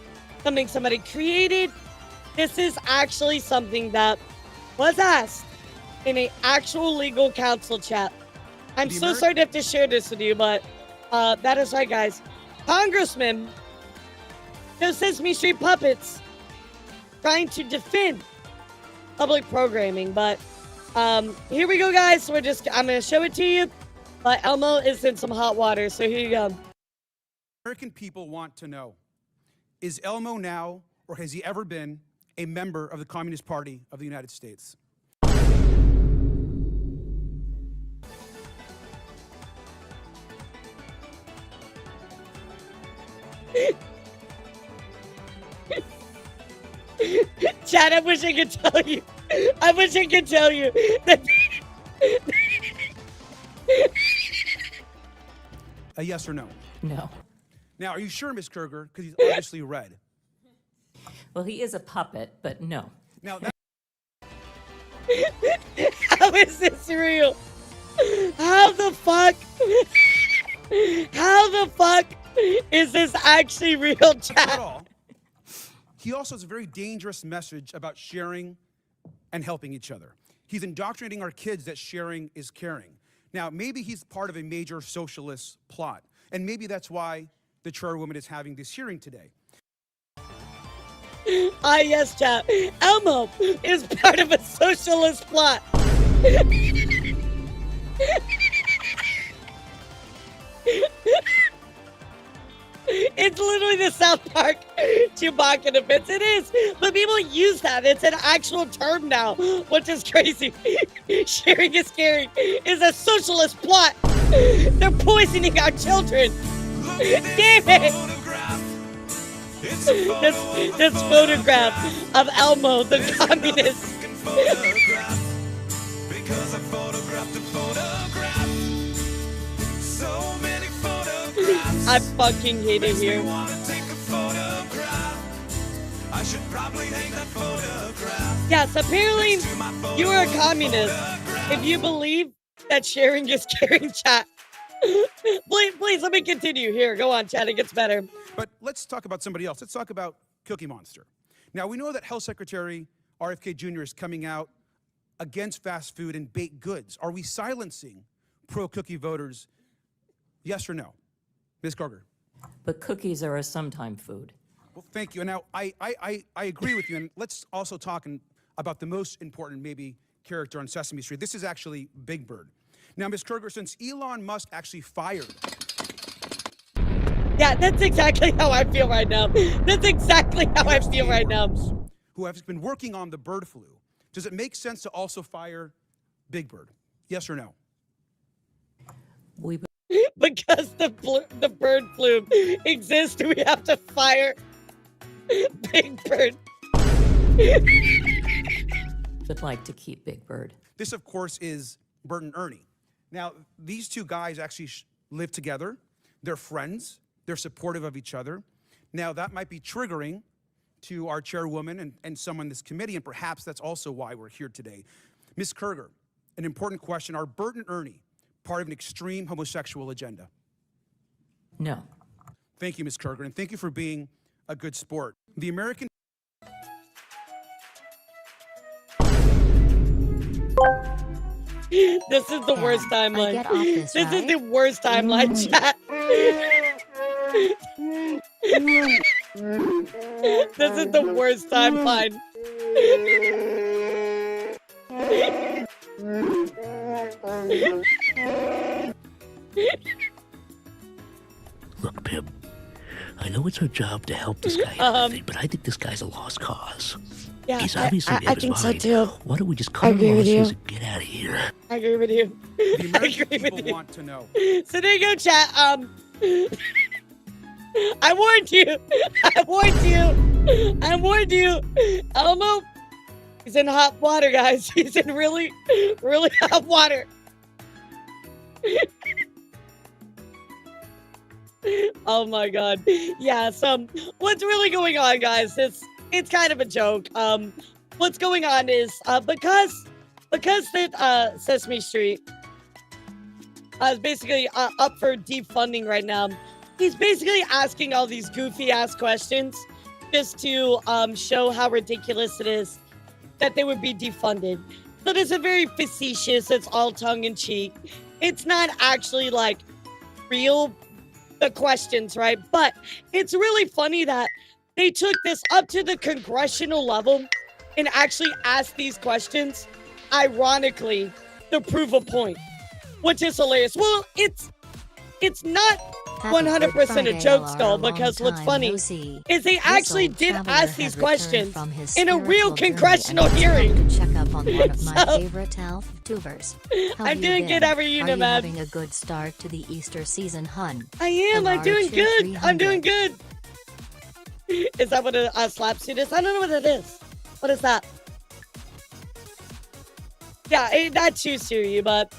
something somebody created. This is actually something that was asked in an actual legal counsel chat. I'm so sorry to have to share this with you, but that is right, guys. Congressman, those Sesame Street puppets trying to defend public programming, but here we go, guys. I'm going to show it to you, but Elmo is in some hot water, so here you go. American people want to know, is Elmo now, or has he ever been, a member of the Communist Party of the United States? Chad, I wish I could tell you. I wish I could tell you that. A yes or no? No. Now, are you sure, Ms. Kruger? Because he's obviously red. Well, he is a puppet, but no. Now, how is this real? How the fuck? How the fuck is this actually real, chat? He also has a very dangerous message about sharing and helping each other. He's indoctrinating our kids that sharing is caring. Now, maybe he's part of a major socialist plot, and maybe that's why the chairwoman is having this hearing today. Yes, chat. Elmo is part of a socialist plot. It's literally the South Park Chewbacca defense. It is, but people use that. It's an actual term now, which is crazy. Sharing is caring is a socialist plot. They're poisoning our children. Damn it! This photograph of Elmo, the communist. Because I photographed a photograph. So many photographs. I fucking hate it here. I should probably hang that photograph. Yes, apparently you are a communist if you believe that sharing is caring, chat. Please, let me continue. Here, go on, chat. It gets better. But let's talk about somebody else. Let's talk about Cookie Monster. Now, we know that Health Secretary RFK Jr. is coming out against fast food and baked goods. Are we silencing pro-cookie voters? Yes or no? Ms. Karger. But cookies are a sometime food. Well, thank you. And now, I agree with you. And let's also talk about the most important, maybe, character on Sesame Street. This is actually Big Bird. Now, Ms. Kruger, since Elon Musk actually fired... Yeah, that's exactly how I feel right now. That's exactly how I feel right now. Who have been working on the bird flu. Does it make sense to also fire Big Bird? Yes or no? We Because the bird plume exists, we have to fire Big Bird. would like to keep Big Bird. This, of course, is Bert and Ernie. Now, these two guys actually live together. They're friends. They're supportive of each other. Now, that might be triggering to our chairwoman and some on this committee, and perhaps that's also why we're here today. Ms. Kerger, an important question. Are Bert and Ernie part of an extreme homosexual agenda? No. Thank you, Ms. Kerger, and thank you for being a good sport. The American... This is the worst timeline. get off this, is right? the worst timeline, chat. This is the worst timeline. Look, Pim, I know it's our job to help this guy out, but I think this guy's a lost cause. Yeah, He's obviously I think so too. Why don't we just cut agree him with you. losses and get out of here? I agree with you. The I American agree with people you. want to know. So there you go, chat. I warned you. I warned you. I warned you. Elmo, he's in hot water, guys. He's in really, really hot water. Oh my god. Yeah, so what's really going on, guys? It's kind of a joke. What's going on is because that Sesame Street is basically up for defunding right now. He's basically asking all these goofy ass questions just to show how ridiculous it is that they would be defunded. So this is very facetious. It's all tongue in cheek. It's not actually like real the questions, right? But it's really funny that they took this up to the congressional level and actually asked these questions, ironically, to prove a point, which is hilarious. Well, it's not 100% a joke skull, because what's funny is they actually did ask these questions in a real congressional hearing. To check up on one of my So- favorite tubers. I'm doing good. How are you, Are you Nomad? having a good start to the Easter season, hun? I am. The I'm doing large good. 300. I'm doing good. Is that what a slap suit is? I don't know what it is. What is that? Yeah, that choose to you, but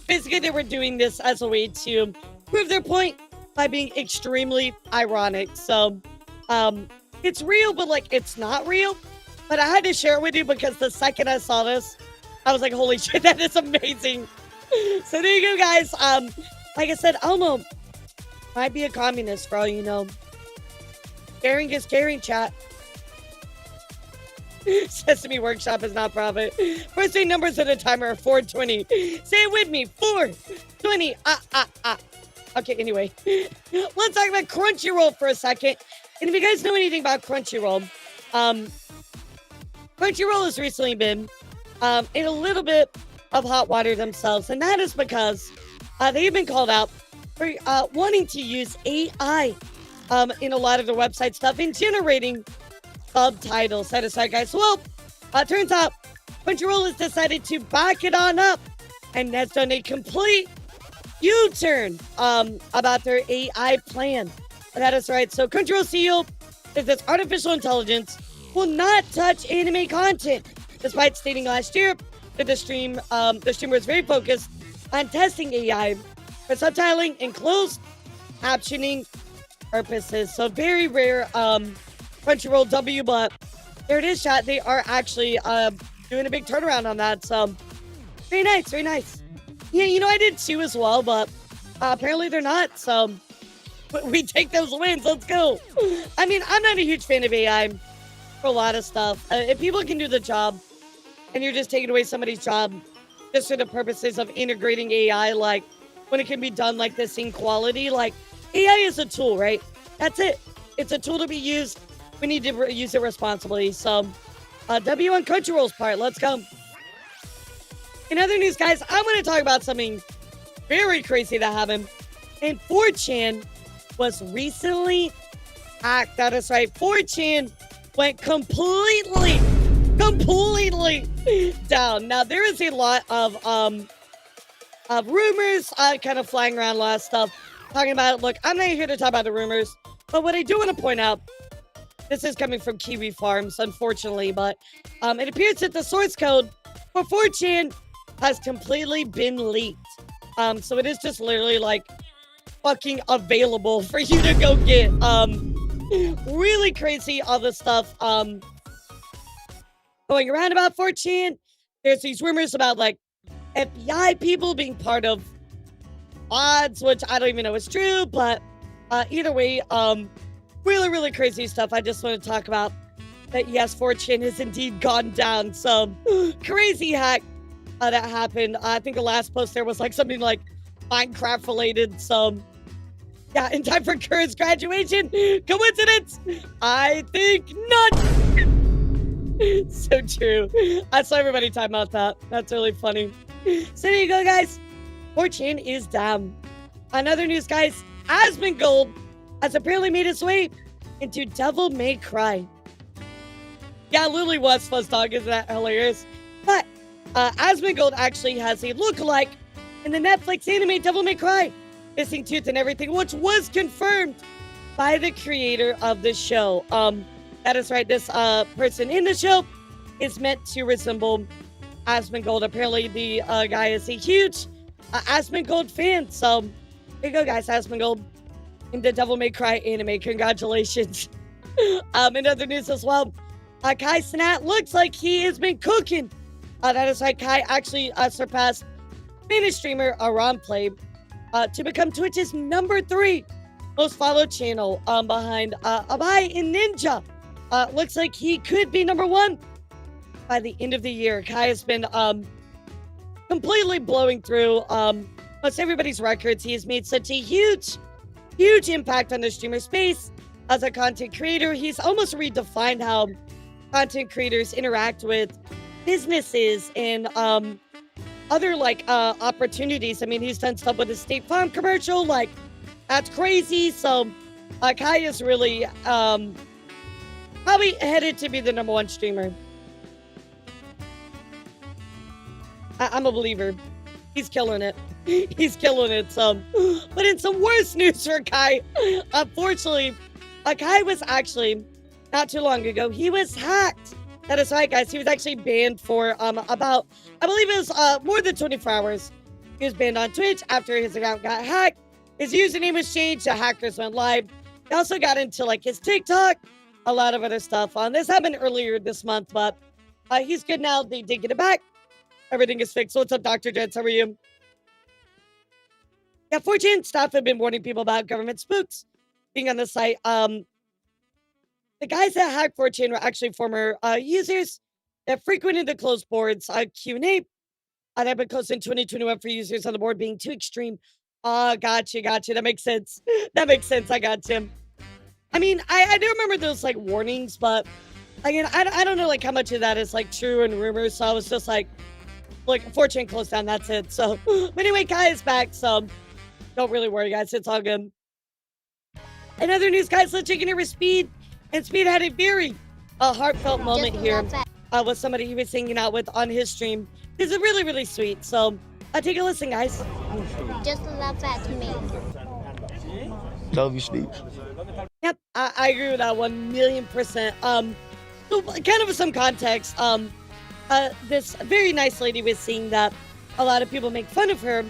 basically they were doing this as a way to prove their point by being extremely ironic. So, it's real, but like it's not real. But I had to share it with you because the second I saw this, I was like, holy shit, that is amazing. So there you go, guys. Like I said, Elmo might be a communist for all you know. Caring is caring, chat. Sesame Workshop is not profit. First 8 numbers at a timer are 420. Say it with me. 420. Okay, anyway. Let's talk about Crunchyroll for a second. And if you guys know anything about Crunchyroll, Crunchyroll has recently been in a little bit of hot water themselves. And that is because they've been called out for wanting to use AI in a lot of their website stuff and generating subtitles. That is right, guys. Well, turns out Crunchyroll has decided to back it on up and has done a complete U-turn about their AI plan. That is right. So Crunchyroll CEO says that artificial intelligence will not touch anime content, despite stating last year that the streamer was very focused on testing AI for subtitling and closed captioning purposes. So very rare Crunchyroll W, but there it is, chat. They are actually doing a big turnaround on that. So very nice, very nice. Yeah, you know, I did too as well, but apparently they're not. So we take those wins. Let's go. I mean, I'm not a huge fan of AI for a lot of stuff. If people can do the job and you're just taking away somebody's job just for the purposes of integrating AI, like when it can be done like this in quality, like AI is a tool, right? That's it. It's a tool to be used. We need to use it responsibly. So, W on Crunchyroll's part. Let's go. In other news, guys, I want to talk about something very crazy that happened. And 4chan was recently hacked. That is right. 4chan went completely completely down. Now, there is a lot of rumors kind of flying around, a lot of stuff talking about it. Look, I'm not here to talk about the rumors, but what I do want to point out, this is coming from Kiwi Farms, unfortunately, but it appears that the source code for 4chan has completely been leaked. So it is just literally like fucking available for you to go get. Really crazy, all this stuff going around about 4chan. There's these rumors about like FBI people being part of odds, which I don't even know is true, but either way, really, really crazy stuff. I just want to talk about that. Yes, 4chan has indeed gone down. Some crazy hack that happened. I think the last post there was like something like Minecraft related. Some, yeah, in time for Kurt's graduation. Coincidence? I think not. So true. I saw everybody talking about that. That's really funny. So there you go, guys. 4chan is down. Another news, guys. Asmongold has apparently made its way into Devil May Cry. Yeah, Lily was Fuzz Dog. Isn't that hilarious? But Asmongold actually has a lookalike in the Netflix anime Devil May Cry, missing tooth and everything, which was confirmed by the creator of the show. That is right. This person in the show is meant to resemble Asmongold. Apparently, the guy is a huge Asmongold fan. So, there you go, guys. Asmongold in the Devil May Cry anime. Congratulations. In other news as well, Kai Cenat looks like he has been cooking. That is right. Kai actually surpassed Finnish streamer Aronplay to become Twitch's #3 most followed channel behind Abai and Ninja. Looks like he could be #1 by the end of the year. Kai has been completely blowing through most everybody's records. He has made such a huge impact on the streamer space as a content creator. He's almost redefined how content creators interact with businesses and other like opportunities. I mean, he's done stuff with the State Farm commercial. Like, that's crazy. So Kai is really probably headed to be the #1 streamer. I'm a believer. He's killing it. He's killing it. But in some worse news for Kai, unfortunately, Kai was actually, not too long ago, he was hacked. That is right, guys. He was actually banned for about, I believe it was more than 24 hours. He was banned on Twitch after his account got hacked. His username was changed. The hackers went live. They also got into like his TikTok, a lot of other stuff. This happened earlier this month, but he's good now. They did get it back. Everything is fixed. So what's up, Dr. Jets? How are you? Yeah, 4chan staff have been warning people about government spooks being on the site. The guys that hacked 4chan were actually former users that frequented the closed boards Q&A that have been closed in 2021 for users on the board being too extreme. Gotcha. That makes sense. That makes sense. I got you. I mean, I do remember those like warnings, but again, I don't know like how much of that is like true and rumors. So I was just like 4chan closed down. That's it. So, but anyway, Kai is back. So don't really worry, guys. It's all good. In other news, guys, let's check in here with Speed. And Speed had a very heartfelt moment here with somebody he was hanging out with on his stream. This is really, really sweet. So take a listen, guys. Just love that to me. Love you, Speed. Yep, I agree with that 1,000,000%. So kind of with some context, this very nice lady was saying that a lot of people make fun of her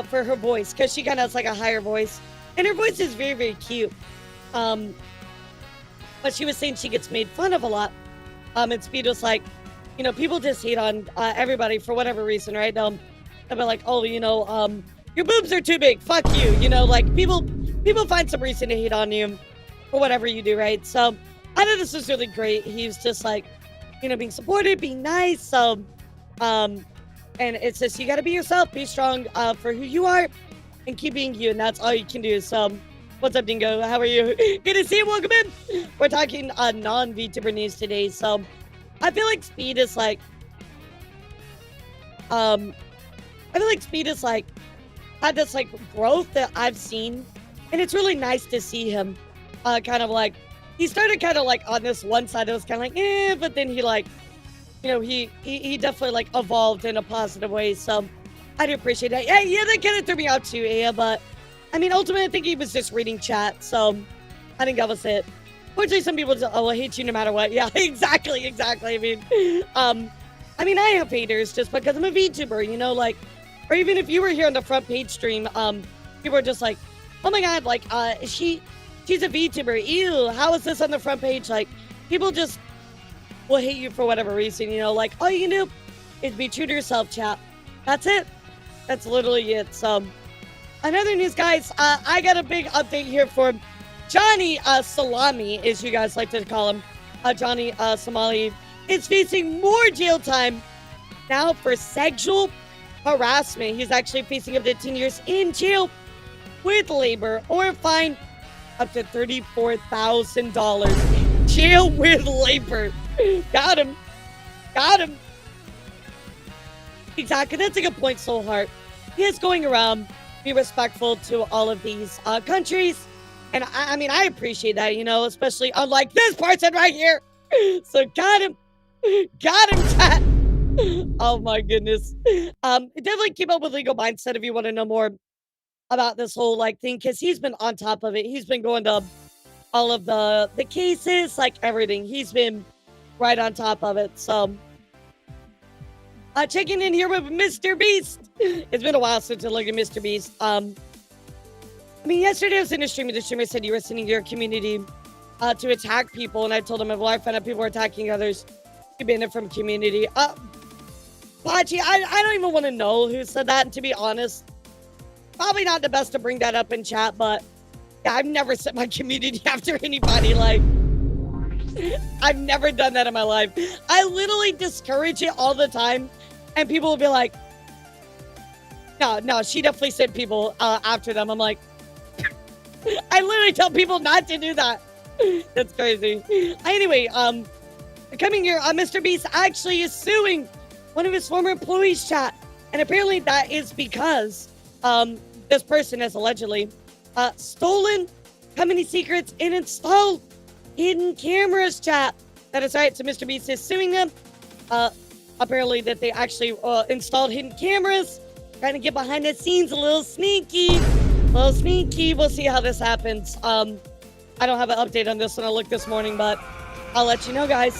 for her voice because she kind of has like a higher voice. And her voice is very, very cute. But she was saying she gets made fun of a lot. And Speed was like, you know, people just hate on everybody for whatever reason, right? They'll be like, oh, you know, your boobs are too big. Fuck you. You know, like people find some reason to hate on you for whatever you do, right? So I thought this was really great. He was just like, you know, being supportive, being nice. So, and it's just, you got to be yourself, be strong for who you are and keep being you. And that's all you can do. So what's up, Dingo? How are you? Good to see you. Welcome in. We're talking non-VTuber news today. So I feel like Speed is like, had this like growth that I've seen. And it's really nice to see him kind of like, he started kind of like on this one side that was kind of like, but then he like you know, he definitely like evolved in a positive way. So I do appreciate that. Yeah, that kind of threw me out too, Aya. But I mean, ultimately, I think he was just reading chat. So I think that was it. Fortunately, some people just, I hate you no matter what. Yeah, exactly. I mean, I have haters just because I'm a VTuber, you know, like, or even if you were here on the front page stream, people are just like, oh my God, like, she's a VTuber. Ew, how is this on the front page? Like, people just will hate you for whatever reason, you know, like, all you can do is be true to yourself, chat. That's it. That's literally it. So, another news, guys, I got a big update here for Johnny Salami, as you guys like to call him. Johnny Somali is facing more jail time now for sexual harassment. He's actually facing up to 10 years in jail with labor or a fine up to $34,000. Jail with labor. Got him. Exactly. That's a good point, Soulheart. He is going around, be respectful to all of these countries. And I mean, I appreciate that, you know, especially unlike this person right here. So got him, chat. Oh my goodness. Definitely keep up with Legal Mindset if you want to know more about this whole like thing, because he's been on top of it. He's been going to all of the cases, like everything. He's been right on top of it. So checking in here with MrBeast. It's been a while since I looked at MrBeast. I mean, yesterday I was in a stream, and the streamer said you were sending your community to attack people, and I told him if I find out people are attacking others, you ban it from community. Pachi, I don't even want to know who said that, and to be honest, probably not the best to bring that up in chat, but yeah, I've never sent my community after anybody, like, I've never done that in my life. I literally discourage it all the time, and people will be like, no, she definitely sent people after them. I'm like, I literally tell people not to do that. That's crazy. Anyway, coming here, MrBeast actually is suing one of his former employees, chat. And apparently that is because this person has allegedly stolen company secrets and installed hidden cameras, chat. That is right. So MrBeast is suing them. Apparently that they actually installed hidden cameras, trying to get behind the scenes a little sneaky. We'll see how this happens. I don't have an update on this when I looked this morning, but I'll let you know, guys.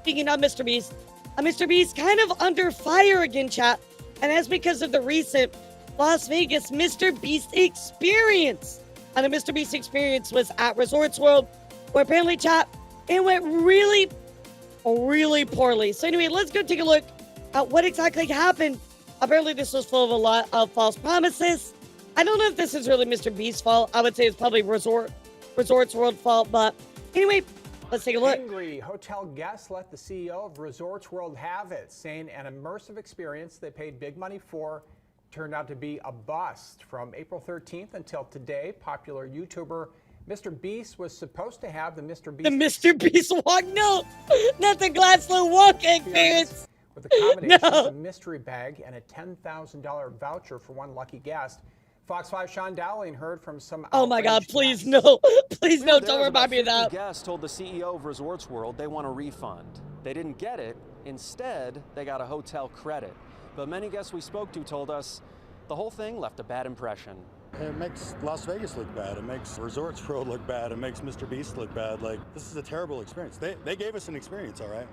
Speaking of MrBeast, MrBeast kind of under fire again, chat. And that's because of the recent Las Vegas MrBeast experience. And the MrBeast experience was at Resorts World, where apparently, chat, it went really poorly. So anyway, let's go take a look at what exactly happened. Apparently, this was full of a lot of false promises. I don't know if this is really MrBeast's fault. I would say it's probably Resorts World fault. But anyway, let's take a look. Angry hotel guests let the CEO of Resorts World have it, saying an immersive experience they paid big money for turned out to be a bust. From April 13th until today, popular YouTuber MrBeast was supposed to have the MrBeast walk. No, not the Glasslow walk experience. With a combination of a mystery bag and a $10,000 voucher for one lucky guest. Fox 5 Sean Dowling heard from some. Oh my God! Please no! Please no! Don't remind me of that. Guests told the CEO of Resorts World they want a refund. They didn't get it. Instead, they got a hotel credit. But many guests we spoke to told us the whole thing left a bad impression. It makes Las Vegas look bad. It makes Resorts World look bad. It makes MrBeast look bad. Like, this is a terrible experience. They gave us an experience, all right?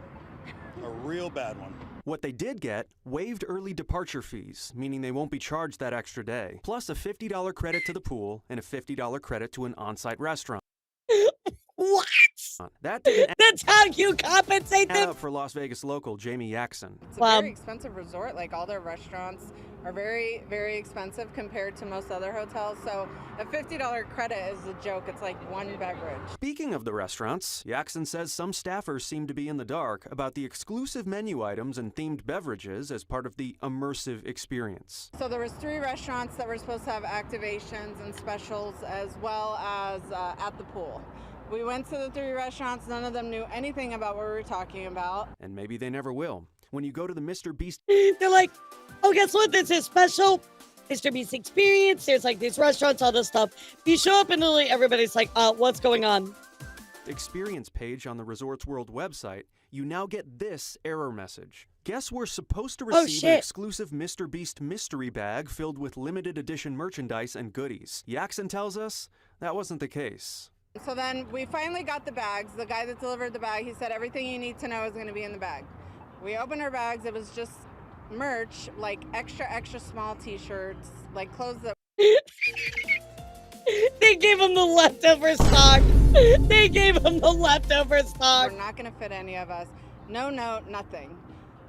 A real bad one. What they did get, waived early departure fees, meaning they won't be charged that extra day, plus a $50 credit to the pool and a $50 credit to an on-site restaurant. What? That's how you compensate them. For Las Vegas local Jamie Yaxon. It's a very expensive resort. Like, all their restaurants are very, very expensive compared to most other hotels. So a $50 credit is a joke. It's like one beverage. Speaking of the restaurants, Yaxon says some staffers seem to be in the dark about the exclusive menu items and themed beverages as part of the immersive experience. So there was 3 restaurants that were supposed to have activations and specials, as well as at the pool. We went to the 3 restaurants. None of them knew anything about what we were talking about. And maybe they never will. When you go to the MrBeast... They're like, oh, guess what? This is special MrBeast experience. There's like these restaurants, all this stuff. You show up and literally everybody's like, what's going on? experience page on the Resorts World website, you now get this error message. Guess we're supposed to receive an exclusive MrBeast mystery bag filled with limited edition merchandise and goodies. Yaxon tells us that wasn't the case. So then we finally got the bags. The guy that delivered the bag, he said everything you need to know is going to be in the bag. We opened our bags. It was just merch, like extra small t-shirts, like clothes that... They gave him the leftover stock. They gave him the leftover stock. We're not going to fit any of us. No note, nothing.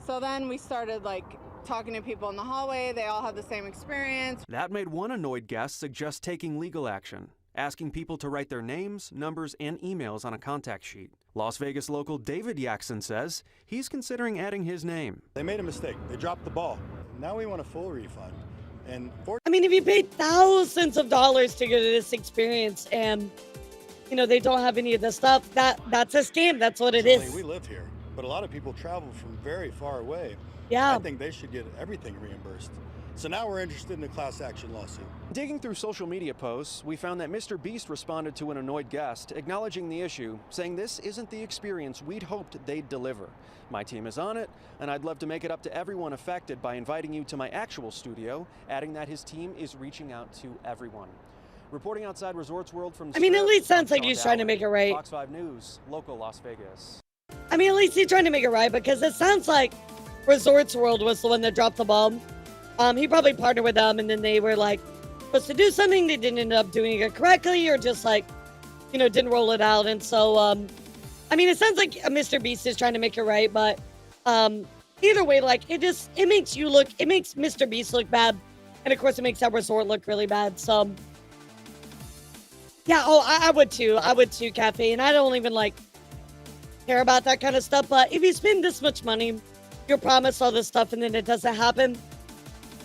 So then we started like talking to people in the hallway. They all had the same experience. That made one annoyed guest suggest taking legal action, asking people to write their names, numbers, and emails on a contact sheet. Las Vegas local David Yaxon says he's considering adding his name. They made a mistake. They dropped the ball. Now we want a full refund. And I mean, if you paid thousands of dollars to go to this experience and, you know, they don't have any of the stuff, that's a scam. That's what it is. We live here, but a lot of people travel from very far away. Yeah. I think they should get everything reimbursed. So now we're interested in the class action lawsuit. Digging through social media posts, we found that MrBeast responded to an annoyed guest, acknowledging the issue, saying this isn't the experience we'd hoped they'd deliver. My team is on it, and I'd love to make it up to everyone affected by inviting you to my actual studio, adding that his team is reaching out to everyone. Reporting outside Resorts World from I mean, at least sounds like he's trying to make it right. Fox 5 News, local Las Vegas. I mean, at least he's trying to make it right, because it sounds like Resorts World was the one that dropped the ball. He probably partnered with them, and then they were like supposed to do something. They didn't end up doing it correctly, or just like, you know, didn't roll it out. And so, I mean, it sounds like MrBeast is trying to make it right, but either way, like it makes MrBeast look bad, and of course, it makes that resort look really bad. So, yeah, I would too. I would too, Cafe. And I don't even like care about that kind of stuff. But if you spend this much money, you're promised all this stuff, and then it doesn't happen.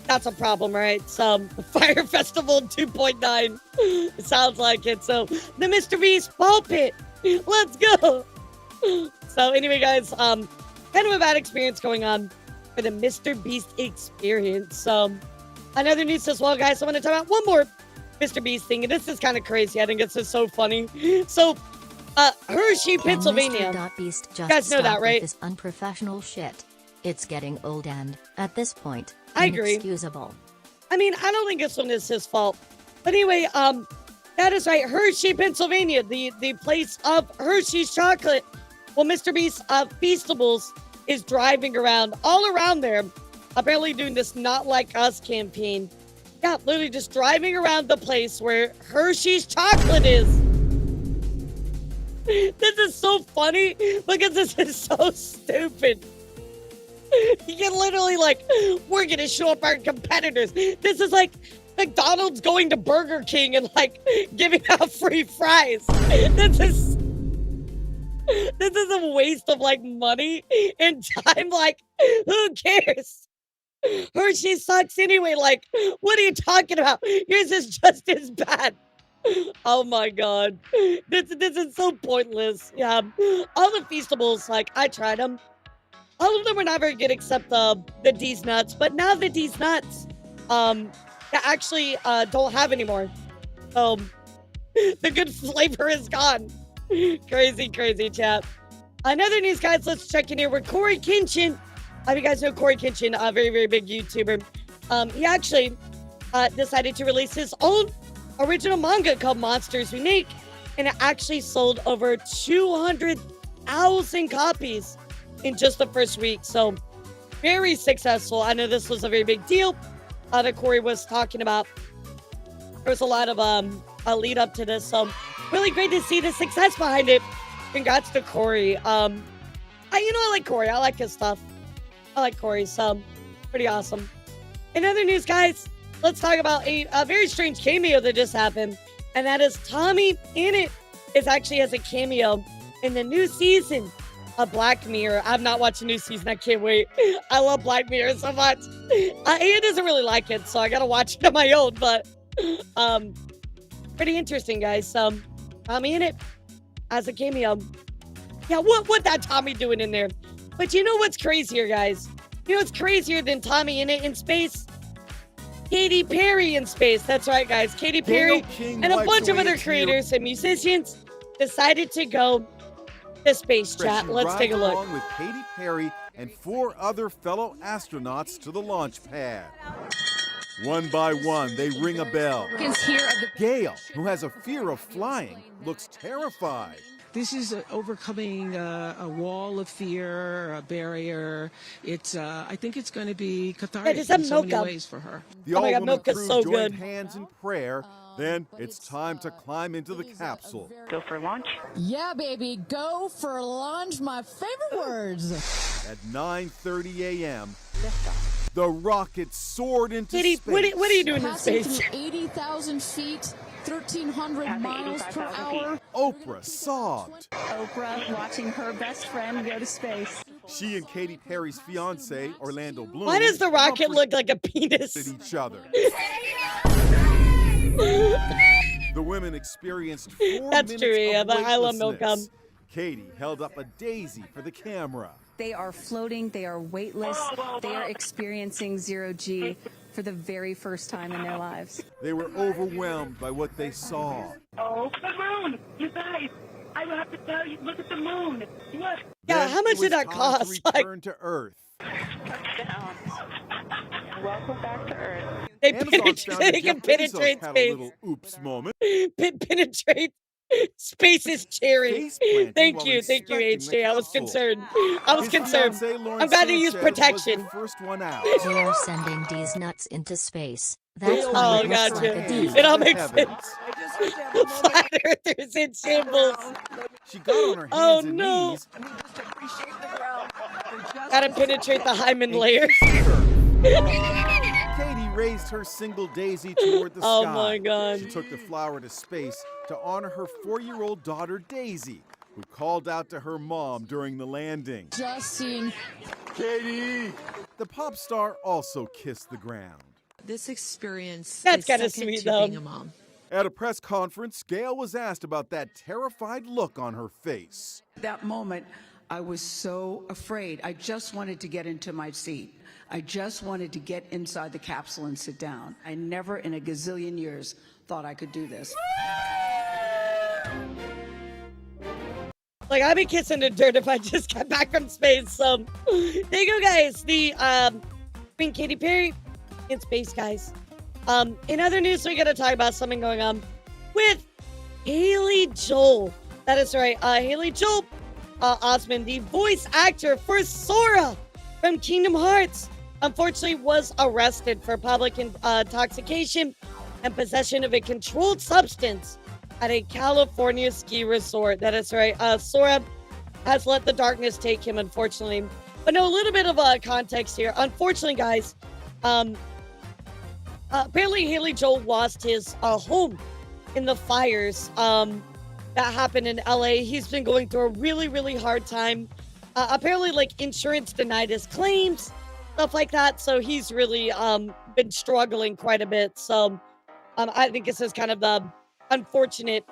That's a problem, right? So, Fire Festival 2.9. It sounds like it. So, the MrBeast ball pit. Let's go. So, anyway, guys, kind of a bad experience going on for the MrBeast experience. So, another news as well, guys. I want to talk about one more MrBeast thing. And this is kind of crazy. I think it's just so funny. So, Hershey, Pennsylvania. MrBeast just You guys know that, stop with right? this unprofessional shit. It's getting old and, at this point, I agree. inexcusable. I mean, I don't think this one is his fault. But anyway, that is right. Hershey, Pennsylvania, the place of Hershey's chocolate. Well, MrBeast Feastables is driving around, all around there, apparently doing this Not Like Us campaign. Yeah, literally just driving around the place where Hershey's chocolate is. This is so funny because this is so stupid. You can literally, like, we're going to show up our competitors. This is like McDonald's going to Burger King and, like, giving out free fries. This is a waste of, like, money and time. Like, who cares? Hershey sucks anyway. Like, what are you talking about? Yours is just as bad. Oh my god. This is so pointless. Yeah. All the Feastables, like, I tried them. All of them were not very good except the D's Nuts. But now the D's Nuts, they actually don't have anymore. The good flavor is gone. Crazy, crazy chat. Another news, guys, let's check in here with CoryXKenshin. You guys know CoryXKenshin, a very, very big YouTuber. He actually decided to release his own original manga called Monsters Unique, and it actually sold over 200,000 copies in just the first week. So very successful. I know this was a very big deal that Cory was talking about. There was a lot of a lead up to this. So really great to see the success behind it. Congrats to Cory. I like Cory. I like his stuff. I like Cory. So pretty awesome. In other news, guys, let's talk about a very strange cameo that just happened. And that is Tommy Innit actually has a cameo in the new season of Black Mirror. I've not watched the new season. I can't wait. I love Black Mirror so much. Ian doesn't really like it, so I gotta watch it on my own. But pretty interesting, guys. Tommy Innit as a cameo. Yeah, what that Tommy doing in there? But you know what's crazier, guys? You know what's crazier than Tommy Innit in space? Katy Perry in space. That's right, guys. Katy Perry and a bunch of other creators and musicians decided to go to space chat. Let's take a look. Along with Katy Perry and 4 other fellow astronauts to the launch pad. One by one, they ring a bell. Gail, who has a fear of flying, looks terrified. This is overcoming a wall of fear, a barrier. It's, I think it's going to be cathartic in so many ways for her. The all-woman crew joined hands in prayer. Then it's time to climb into the capsule. Go for launch? Yeah, baby, go for launch. My favorite words. At 9:30 a.m., the rocket soared into Kitty, space. what are you doing in space? Passing through 80,000 feet, 1,300 miles per hour. Oprah sobbed. Oprah watching her best friend go to space. She and Katy Perry's fiance, Orlando Bloom, Why does the rocket look like a penis? at each other. The women experienced 4 That's minutes true, yeah, of but I love milk weightlessness. Katie held up a daisy for the camera. They are floating, they are weightless, they are experiencing zero-G for the very first time in their lives. They were overwhelmed by what they saw. Oh, the moon! You guys, I will have to tell you, look at the moon. Look. Yeah, how much It did that was time cost? to return to Earth. Touchdown. Welcome back to Earth. They Amazon can founder Jeff penetrate Bezos had a space. little oops moment. Penetrate space is cherry. Thank you, HJ. I was concerned. I'm glad to use protection. First one out. We are sending these nuts into space. That's Oh, why it looks gotcha. like a D. It all makes sense. Flat earthers in shambles. She got on her hands Oh and no. knees. Gotta penetrate the hymen layer. Katie raised her single daisy toward the sky. Oh my God. She took the flower to space to honor her 4-year-old daughter Daisy, who called out to her mom during the landing. Just seeing. Katie! The pop star also kissed the ground. This experience That's is kinda second sweet, to though. being a mom. At a press conference, Gail was asked about that terrified look on her face. That moment, I was so afraid. I just wanted to get into my seat. I just wanted to get inside the capsule and sit down. I never in a gazillion years thought I could do this. Like, I'd be kissing the dirt if I just got back from space. So, there you go, guys. The Queen Katy Perry in space, guys. In other news, we got to talk about something going on with Haley Joel. That is right. Haley Joel Osment, the voice actor for Sora from Kingdom Hearts, unfortunately was arrested for public intoxication and possession of a controlled substance at a California ski resort. That is right. Sora has let the darkness take him, unfortunately. But no, a little bit of context here. Unfortunately, guys, apparently Haley Joel lost his home in the fires that happened in LA. He's been going through a really, really hard time. Apparently, like, insurance denied his claims, stuff like that. So he's really been struggling quite a bit. So I think this is kind of the unfortunate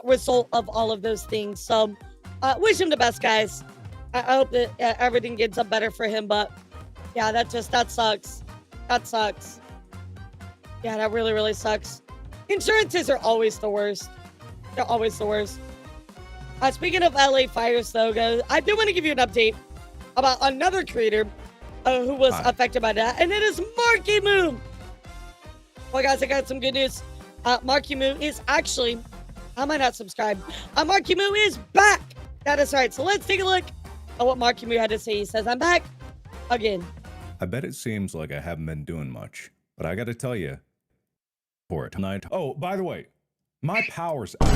result of all of those things. So wish him the best, guys. I hope that everything gets up better for him. But yeah, that sucks. That sucks. Yeah, that really, really sucks. Insurances are always the worst. They're always the worst. Speaking of LA fires, though, guys, I do want to give you an update about another creator who was affected by that, and it is Marky Moo. Well, guys, I got some good news. Marky Moo is actually, I might not subscribe. Marky Moo is back. That is right. So let's take a look at what Marky Moo had to say. He says, I'm back again. I bet it seems like I haven't been doing much, but I got to tell you, for it tonight. Oh, by the way, my power's out.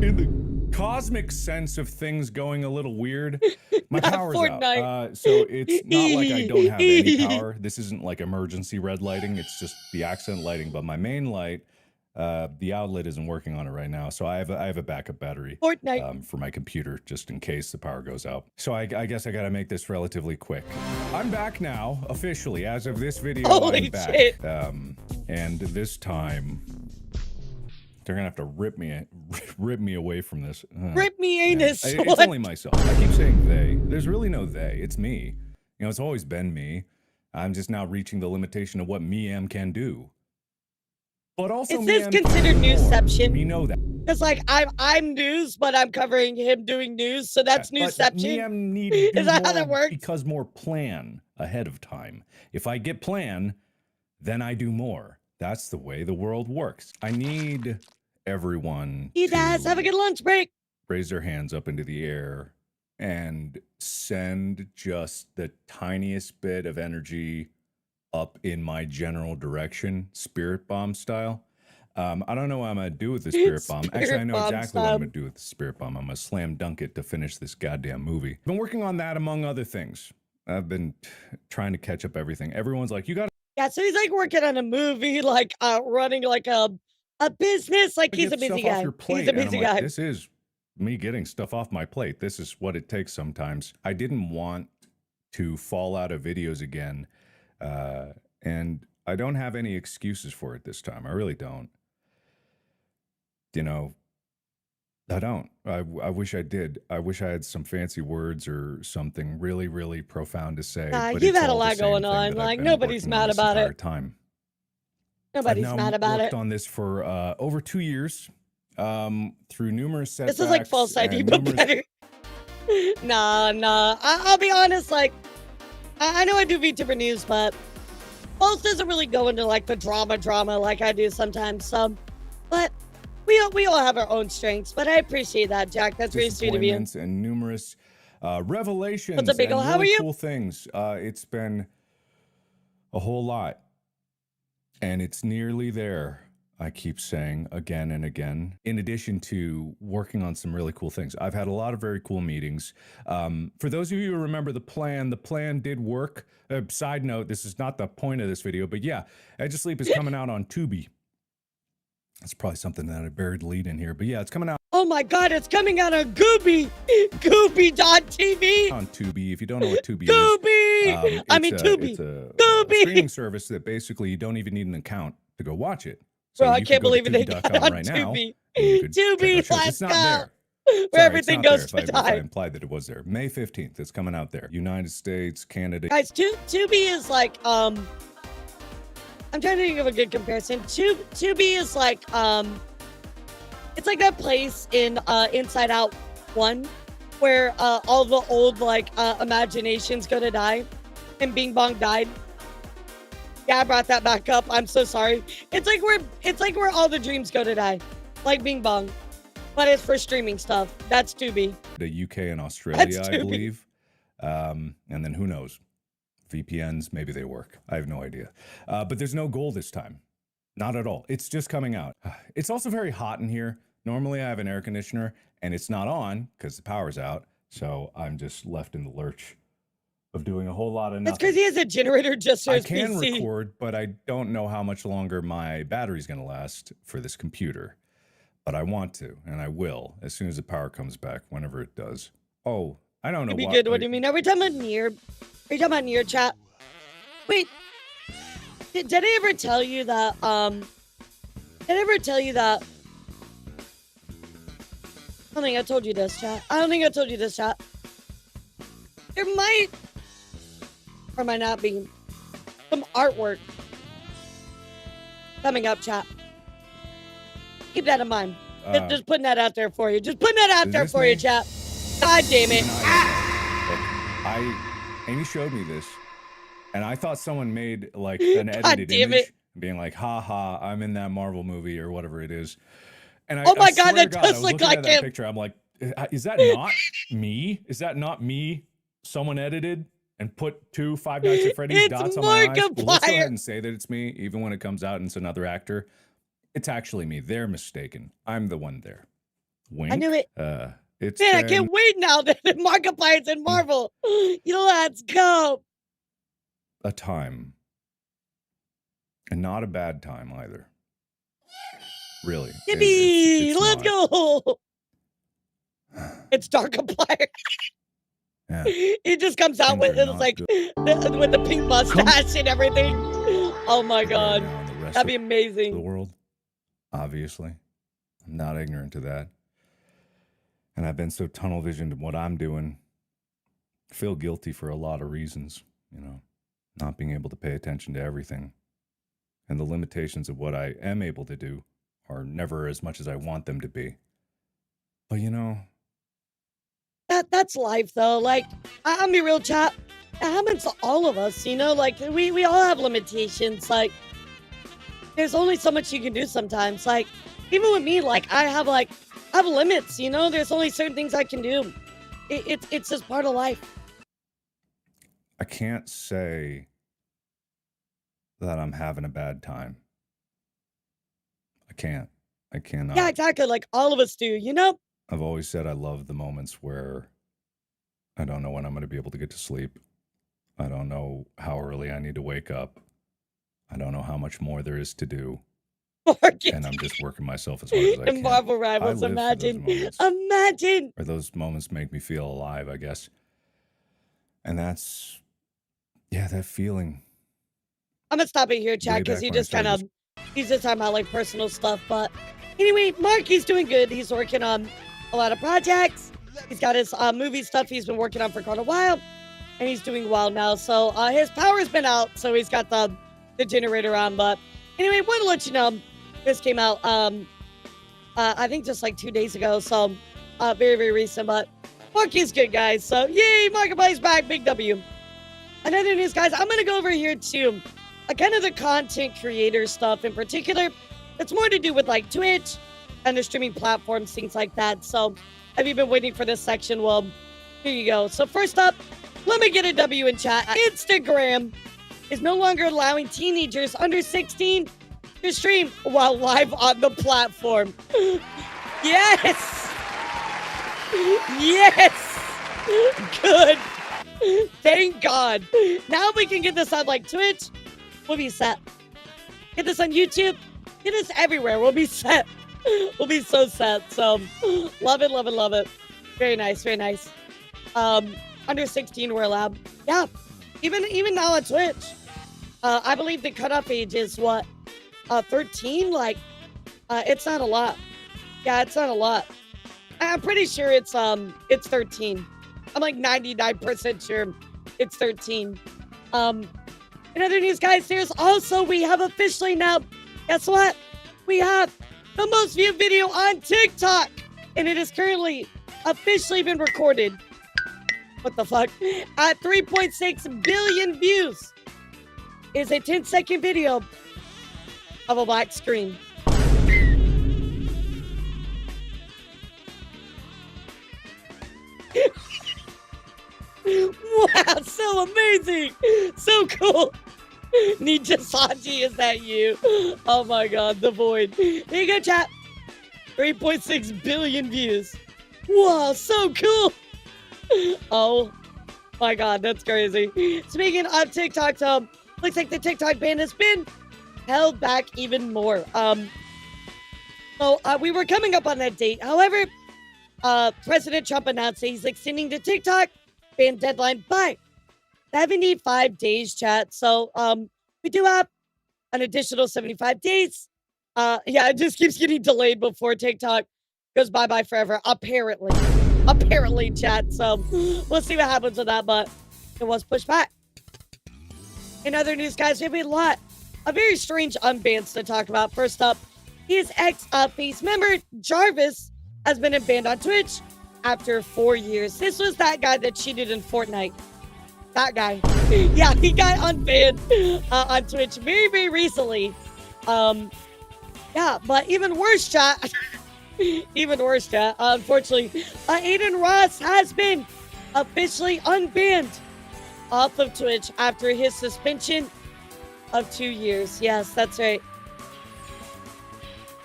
In the cosmic sense of things going a little weird, my power's out. So it's not like I don't have any power. This isn't like emergency red lighting. It's just the accent lighting. But my main light, the outlet isn't working on it right now. So I have a backup battery for my computer just in case the power goes out. So I guess I got to make this relatively quick. I'm back now, officially. As of this video, Holy I'm back. shit. And this time, they're gonna have to rip me away from this. Rip me anus. It's only myself. I keep saying they. There's really no they. It's me. You know, it's always been me. I'm just now reaching the limitation of what me-am can do. But also, is this considered newsception? We know that. Because like I'm news, but I'm covering him doing news, so that's newsception. Need to do Is that how more that works? because more plan ahead of time. If I get plan, then I do more. That's the way the world works. I need everyone He does. Have a good lunch break. raise their hands up into the air and send just the tiniest bit of energy up in my general direction, spirit bomb style. I don't know what I'm gonna do with the spirit bomb. Actually, I know exactly what I'm gonna do with the spirit bomb. I'm gonna slam dunk it to finish this goddamn movie. I've been working on that among other things. I've been trying to catch up everything. Everyone's like, you gotta Yeah, so he's like working on a movie, like running like a business. Like he's a get busy stuff off guy. your plate. He's a And I'm busy like, guy. this is me getting stuff off my plate. This is what it takes sometimes. I didn't want to fall out of videos again. And I don't have any excuses for it this time. I really don't. You know, I don't. I wish I did. I wish I had some fancy words or something really, really profound to say. But You've it's had a all the lot same going thing on. that I've Like been nobody's working on mad this about entire it. time. Nobody's I've now mad about worked it. on this for over 2 years, through numerous setbacks. This is like false ID, and but numerous- better. Nah. I'll be honest. Like, I know I do VTuber news, but false doesn't really go into like the drama like I do sometimes. But we all have our own strengths. But I appreciate that, Jack. That's really sweet of you. disappointments and numerous revelations What's up, Big and ol'? How really are you? cool things. It's been a whole lot, and it's nearly there. I keep saying again and again. In addition to working on some really cool things, I've had a lot of very cool meetings. For those of you who remember the plan did work. Side note: this is not the point of this video, but yeah, Edge of Sleep is coming out on Tubi. That's probably something that I buried lead in here, but yeah, it's coming out Oh my God, it's coming out on Gooby. Gooby.tv. on Tubi. If you don't know what Tubi Gooby. is, Tubi. It's a Gooby. streaming service that basically you don't even need an account to go watch it. So Bro, I you can't could go to believe they got Tubi.com it on right now. Tubi. and you could check out Tubi, shows. let's It's not go. there. Where Sorry, everything it's not goes there. to If I die. implied that it was there. May 15th, it's coming out there. United States, Canada. Guys, Tubi is like, I'm trying to think of a good comparison. Tubi is like, it's like that place in Inside Out 1 where all the old like imaginations go to die and Bing Bong died. Yeah, I brought that back up. I'm so sorry. It's like where all the dreams go to die. Like Bing Bong. But it's for streaming stuff. That's Tubi. The UK and Australia, That's I Tubi. believe. And then who knows? VPNs, maybe they work. I have no idea. But there's no goal this time. Not at all. It's just coming out. It's also very hot in here. Normally I have an air conditioner and it's not on because the power's out. So I'm just left in the lurch of doing a whole lot of That's nothing. because he has a generator just for I his can PC. record, but I don't know how much longer my battery's going to last for this computer. But I want to, and I will, as soon as the power comes back, whenever it does. Oh, I don't know It'd be what. good. What do you mean? Are we talking about Nier? Are you talking about Nier, chat? Wait. Did I ever tell you that, did I ever tell you that? I don't think I told you this, chat. I don't think I told you this, chat. There might, or might not be, some artwork coming up, chat. Keep that in mind. Just putting that out there for you. Just putting that out Is there this for me? you, chat. God damn it. Amy showed me this, and I thought someone made like an God edited damn image, it. being like, "Ha ha, I'm in that Marvel movie or whatever it is." And Oh my I God, swear that to does I was look looking like at that him. picture. I'm like, is that not me? Is that not me? Someone edited and put two Five Nights at Freddy's It's dots on my eyes. Well, let's go Markiplier. ahead and say that it's me, even when it comes out and it's another actor. It's actually me. They're mistaken. I'm the one there. Wink. I knew it. It's Man, I been can't wait now that Markiplier's in Marvel. Let's go. a time, and not a bad time either. Really. Yippee! It's Let's not. go. It's Darkiplier. Yeah. He just comes out with Things are it's not like good. with the pink mustache and everything. Oh my God, Now in the rest that'd be of the amazing. world, obviously. I'm not ignorant to that. And I've been so tunnel visioned in what I'm doing. I feel guilty for a lot of reasons, you know, not being able to pay attention to everything. And the limitations of what I am able to do or never as much as I want them to be. But you know, that's life though. Like, I'll be real, chat. It happens to all of us, you know. Like, we all have limitations. Like, there's only so much you can do sometimes. Like, even with me, like I have limits. You know, there's only certain things I can do. It's just part of life. I can't say that I'm having a bad time. I cannot. Yeah, exactly. Like all of us do, you know? I've always said I love the moments where I don't know when I'm going to be able to get to sleep. I don't know how early I need to wake up. I don't know how much more there is to do. And I'm just working myself as hard as I can. And Marvel Rivals, imagine. Or those moments make me feel alive, I guess. And that's, yeah, that feeling. I'm going to stop it here, chat, because you just he's just talking about like personal stuff. But anyway, Mark, he's doing good. He's working on a lot of projects. He's got his movie stuff he's been working on for quite a while. And he's doing well now. So his power's been out. So he's got the generator on. But anyway, want to let you know, this came out, I think just like 2 days ago. So very, very recent. But Marky's good, guys. So yay, Markiplier's back. Big W. Another news, guys, I'm going to go over here to kind of the content creator stuff in particular. It's more to do with like Twitch and the streaming platforms, things like that. So have you been waiting for this section? Well, here you go. So first up, let me get a W in chat. Instagram is no longer allowing teenagers under 16 to stream while live on the platform. Yes! Yes! Good. Thank God. Now we can get this on like Twitch. We'll be set. Get this on YouTube. Get this everywhere. We'll be set. We'll be so set. So love it, love it, love it. Very nice, very nice. Under 16 we're allowed. Yeah. Even now on Twitch. I believe the cutoff age is what? 13? Like, it's not a lot. Yeah, it's not a lot. I'm pretty sure it's 13. I'm like 99% sure it's 13. In other news, guys, we have officially now, guess what? We have the most viewed video on TikTok. And it has currently officially been recorded. What the fuck? At 3.6 billion views. Is a 10-second video of a black screen. Wow, so amazing. So cool. Ninja Sanji, is that you? Oh my God, the void. Here you go, chat. 3.6 billion views. Wow, so cool. Oh my God, that's crazy. Speaking of TikTok, looks like the TikTok ban has been held back even more. We were coming up on that date. However, President Trump announced that he's extending the TikTok ban deadline by 75 days, chat. So we do have an additional 75 days. Yeah, it just keeps getting delayed before TikTok goes bye-bye forever, apparently, chat. So we'll see what happens with that, but it was pushed back. In other news, guys, we have a lot of very strange unbans to talk about. First up, his ex-Face member, Jarvis, has been banned on Twitch after 4 years. This was that guy that cheated in Fortnite. That guy. Yeah, he got unbanned on Twitch very, very recently. Yeah, but even worse, chat. Unfortunately, Aiden Ross has been officially unbanned off of Twitch after his suspension of 2 years. Yes, that's right.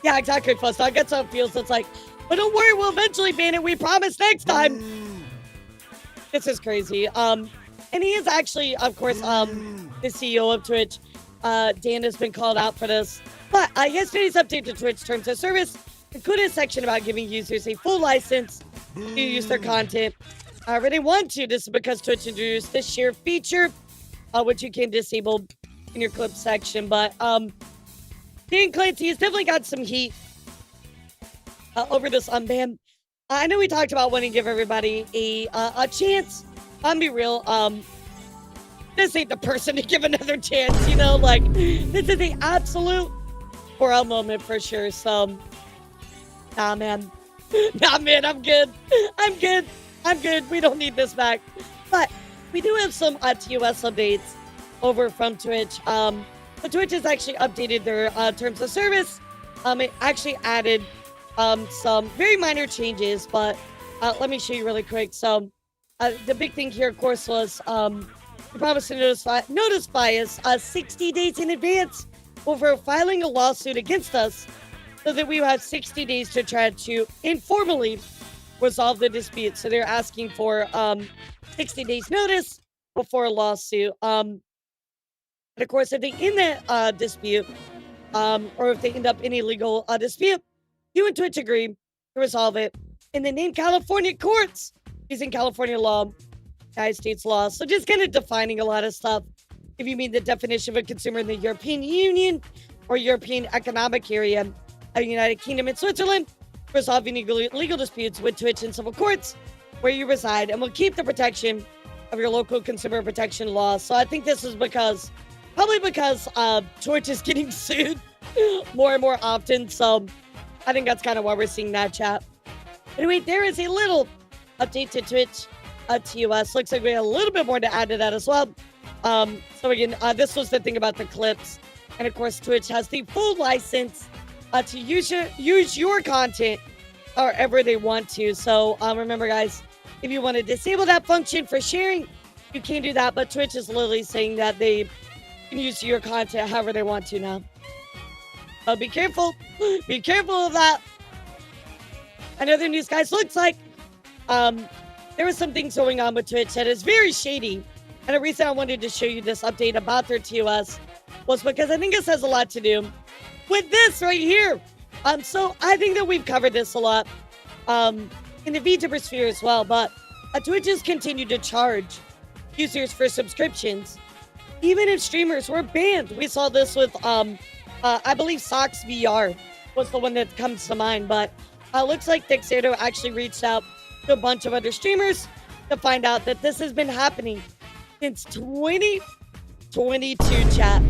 Yeah, exactly, Fuss. I guess how it feels. It's like, but don't worry, we'll eventually ban it. We promise next time. This is crazy. And he is actually, of course, the CEO of Twitch. Dan has been called out for this. But yesterday's update to Twitch terms of service included a section about giving users a full license to use their content. However, they want to. This is because Twitch introduced this share feature, which you can disable in your clip section. But Dan Clancy has definitely got some heat over this unban. I know we talked about wanting to give everybody a chance. I'll be real. This ain't the person to give another chance, you know? Like, this is the absolute squirrel moment for sure. So, nah, man. Nah, man, I'm good. I'm good. I'm good. We don't need this back. But we do have some TOS updates over from Twitch. But Twitch has actually updated their terms of service. It actually added some very minor changes, but let me show you really quick. So the big thing here, of course, was they promised to notify us 60 days in advance over filing a lawsuit against us, so that we have 60 days to try to informally resolve the dispute. So they're asking for 60 days notice before a lawsuit. And of course, if they end that dispute, or if they end up in a legal dispute, you and Twitch agree to resolve it in the name California courts using California law, United States law. So just kind of defining a lot of stuff. If you mean the definition of a consumer in the European Union or European Economic Area, United Kingdom and Switzerland, resolving legal disputes with Twitch and civil courts where you reside, and will keep the protection of your local consumer protection laws. So I think this is probably because Twitch is getting sued more and more often. So I think that's kind of why we're seeing that, chat. Anyway, there is a little update to Twitch TOS. Looks like we have a little bit more to add to that as well. So again, this was the thing about the clips. And of course, Twitch has the full license to use your content however they want to. So remember, guys, if you want to disable that function for sharing, you can do that. But Twitch is literally saying that they can use your content however they want to now. Be careful. Be careful of that. Another news, guys, looks like there was some things going on with Twitch that is very shady. And the reason I wanted to show you this update about their TOS was because I think this has a lot to do with this right here. So I think that we've covered this a lot in the VTuber sphere as well. But Twitch has continued to charge users for subscriptions, even if streamers were banned. We saw this with, I believe, Socks VR was the one that comes to mind. But looks like Dexerto actually reached out to a bunch of other streamers to find out that this has been happening since 2022, chat.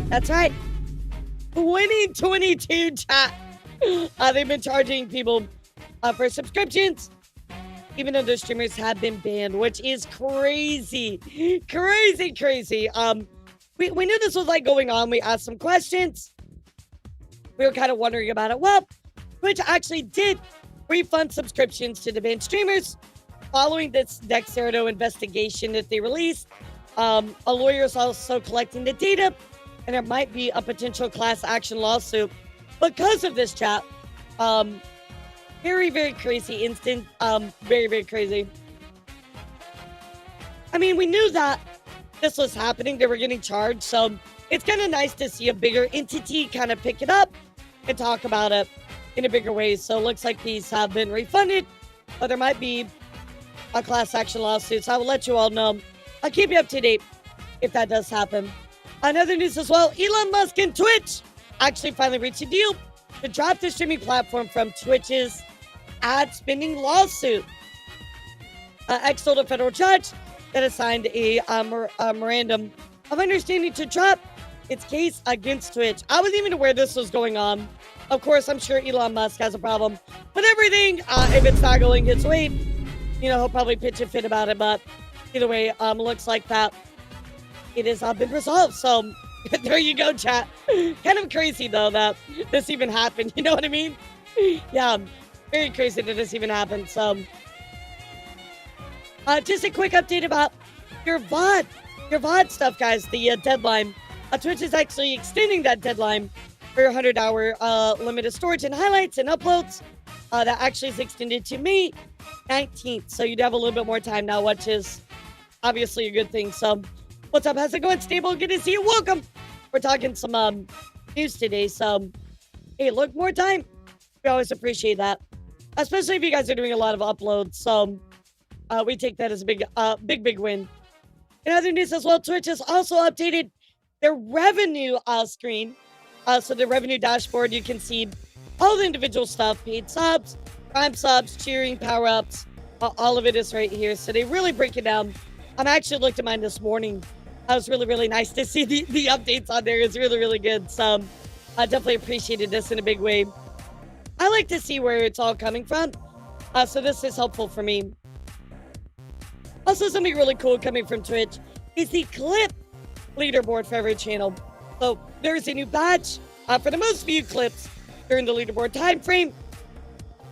That's right. 2022, chat. They've been charging people for subscriptions, even though those streamers have been banned, which is crazy. Crazy. We knew this was like going on. We asked some questions. We were kind of wondering about it. Well, Twitch actually did refund subscriptions to the banned streamers following this Dexerto investigation that they released. A lawyer is also collecting the data, and there might be a potential class action lawsuit because of this, chat. Very crazy instant. Very crazy. I mean, we knew that this was happening. They were getting charged. So it's kind of nice to see a bigger entity kind of pick it up and talk about it in a bigger way. So it looks like these have been refunded, but there might be a class action lawsuit. So I will let you all know. I'll keep you up to date if that does happen. Another news as well, Elon Musk and Twitch actually finally reached a deal to drop the streaming platform from Twitch's ad spending lawsuit. X told a federal judge that assigned a memorandum of understanding to drop its case against Twitch. I wasn't even aware this was going on. Of course, I'm sure Elon Musk has a problem with everything. If it's not going his way, he'll probably pitch a fit about it. But either way, looks like that it has been resolved. So there you go, chat. Kind of crazy, though, that this even happened. You know what I mean? Yeah, very crazy that this even happened. So just a quick update about your VOD stuff, guys. The deadline. Twitch is actually extending that deadline for your 100-hour limited storage and highlights and uploads. That actually is extended to May 19th. So you'd have a little bit more time now, which is obviously a good thing. So what's up? How's it going, Stable? Good to see you. Welcome. We're talking some news today. So, hey, look, more time. We always appreciate that, especially if you guys are doing a lot of uploads. So we take that as a big win. In other news as well, Twitch has also updated their revenue screen. So the revenue dashboard, you can see all the individual stuff, paid subs, prime subs, cheering, power-ups. All of it is right here. So they really break it down. I actually looked at mine this morning. That was really nice to see the updates on there. It's really good. So I definitely appreciated this in a big way. I like to see where it's all coming from. So this is helpful for me. Also, something really cool coming from Twitch is the clip leaderboard for every channel. So there's a new badge for the most viewed clips during the leaderboard time frame.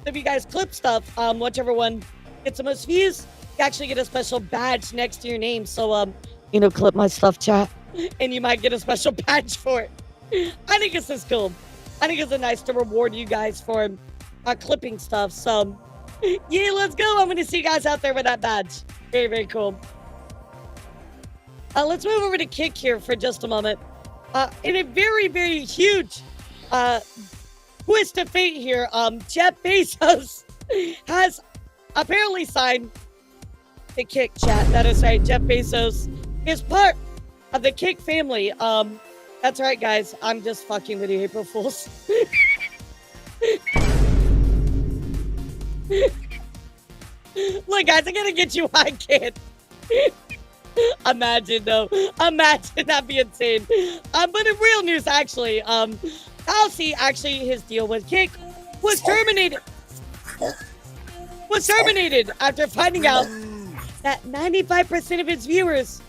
If you guys clip stuff, whichever one gets the most views, you actually get a special badge next to your name. So, clip my stuff, chat, and you might get a special badge for it. I think this is cool. I think it's nice to reward you guys for clipping stuff. So, yeah, let's go. I'm going to see you guys out there with that badge. Very, very cool. Let's move over to Kick here for just a moment. In a very, very huge twist of fate here, Jeff Bezos has apparently signed the Kick, chat. That is right. Jeff Bezos is part of the Kick family. That's right, guys. I'm just fucking with you, April Fools. Look, guys, I gotta get you high, kid. Imagine, though. Imagine, that'd be insane. But in real news, actually, Halsey, actually, his deal with Kick was terminated. Was terminated after finding out that 95% of its viewers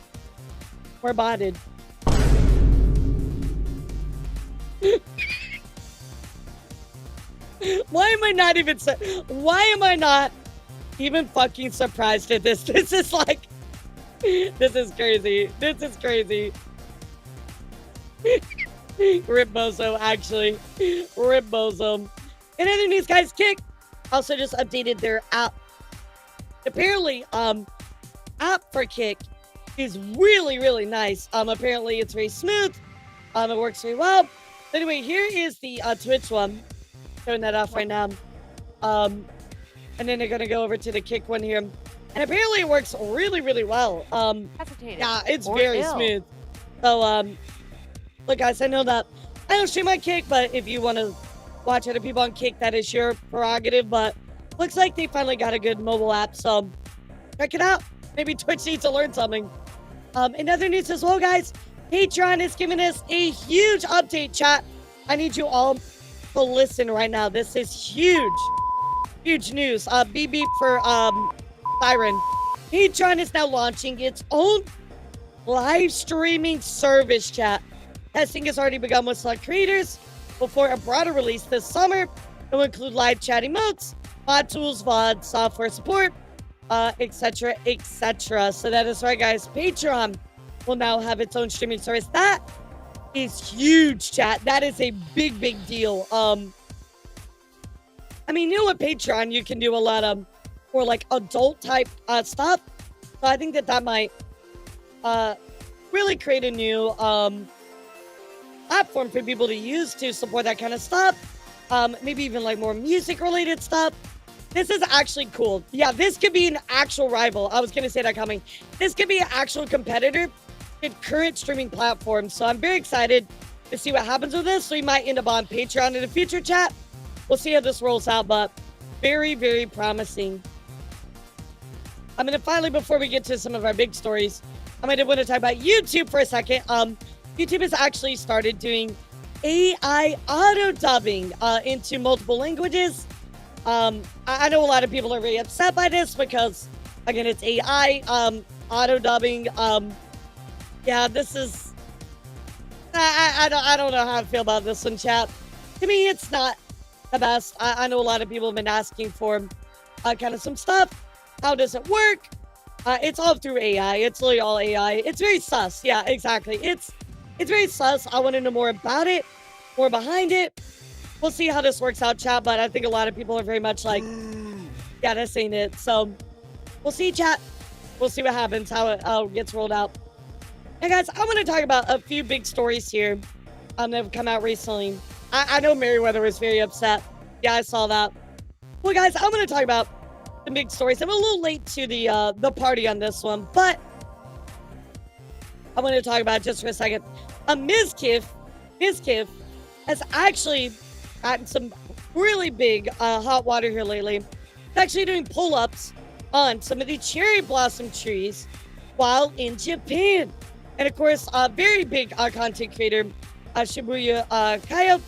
were botted. Why am I not even fucking surprised at this? This is like, this is crazy. This is crazy. Rip Bozo, actually. Rip Bozo. In other news, guys, Kick also just updated their app. Apparently, app for Kick is really, really nice. Apparently it's very smooth. It works very well. Anyway, here is the Twitch one. Showing that off right now. And then they're gonna go over to the Kick one here. And apparently it works really, really well. Yeah, it's very smooth. So, look, guys, I know that I don't stream on Kick, but if you want to watch other people on Kick, that is your prerogative. But looks like they finally got a good mobile app, so check it out. Maybe Twitch needs to learn something. In other news as well, guys, Patreon is giving us a huge update, chat. I need you all to listen right now. This is huge. Huge news. Beep beep for Siren. Patreon is now launching its own live streaming service, chat. Testing has already begun with select creators before a broader release this summer. It will include live chat emotes, mod tools, VOD, software support, etc., etc. So that is right, guys. Patreon will now have its own streaming service. That is huge, chat. That is a big, big deal. I mean, you know what, Patreon, you can do a lot of more like adult type stuff. So I think that might really create a new platform for people to use to support that kind of stuff. Maybe even like more music related stuff. This is actually cool. Yeah, this could be an actual rival. I was going to say that coming. This could be an actual competitor in current streaming platforms. So I'm very excited to see what happens with this. So we might end up on Patreon in the future, chat. We'll see how this rolls out, but very, very promising. I'm going to finally, before we get to some of our big stories, I'm going to want to talk about YouTube for a second. YouTube has actually started doing AI auto dubbing into multiple languages. I know a lot of people are very upset by this because, again, it's AI auto dubbing. Yeah, this is. I don't know how I feel about this one, chat. To me, it's not the best. I know a lot of people have been asking for kind of some stuff. How does it work? It's all through AI. It's literally all AI. It's very sus. Yeah, exactly. It's very sus. I want to know more about it, more behind it. We'll see how this works out, chat. But I think a lot of people are very much like, yeah, this ain't it. So we'll see, chat. We'll see what happens, how it gets rolled out. Hey, guys, I'm going to talk about a few big stories here that have come out recently. I know Merriweather was very upset. Yeah, I saw that. Well, guys, I'm going to talk about the big stories. I'm a little late to the party on this one, but I'm going to talk about it just for a second. Mizkif has actually gotten some really big hot water here lately. He's actually doing pull-ups on some of the cherry blossom trees while in Japan. And of course, a very big content creator Shibuya Kaya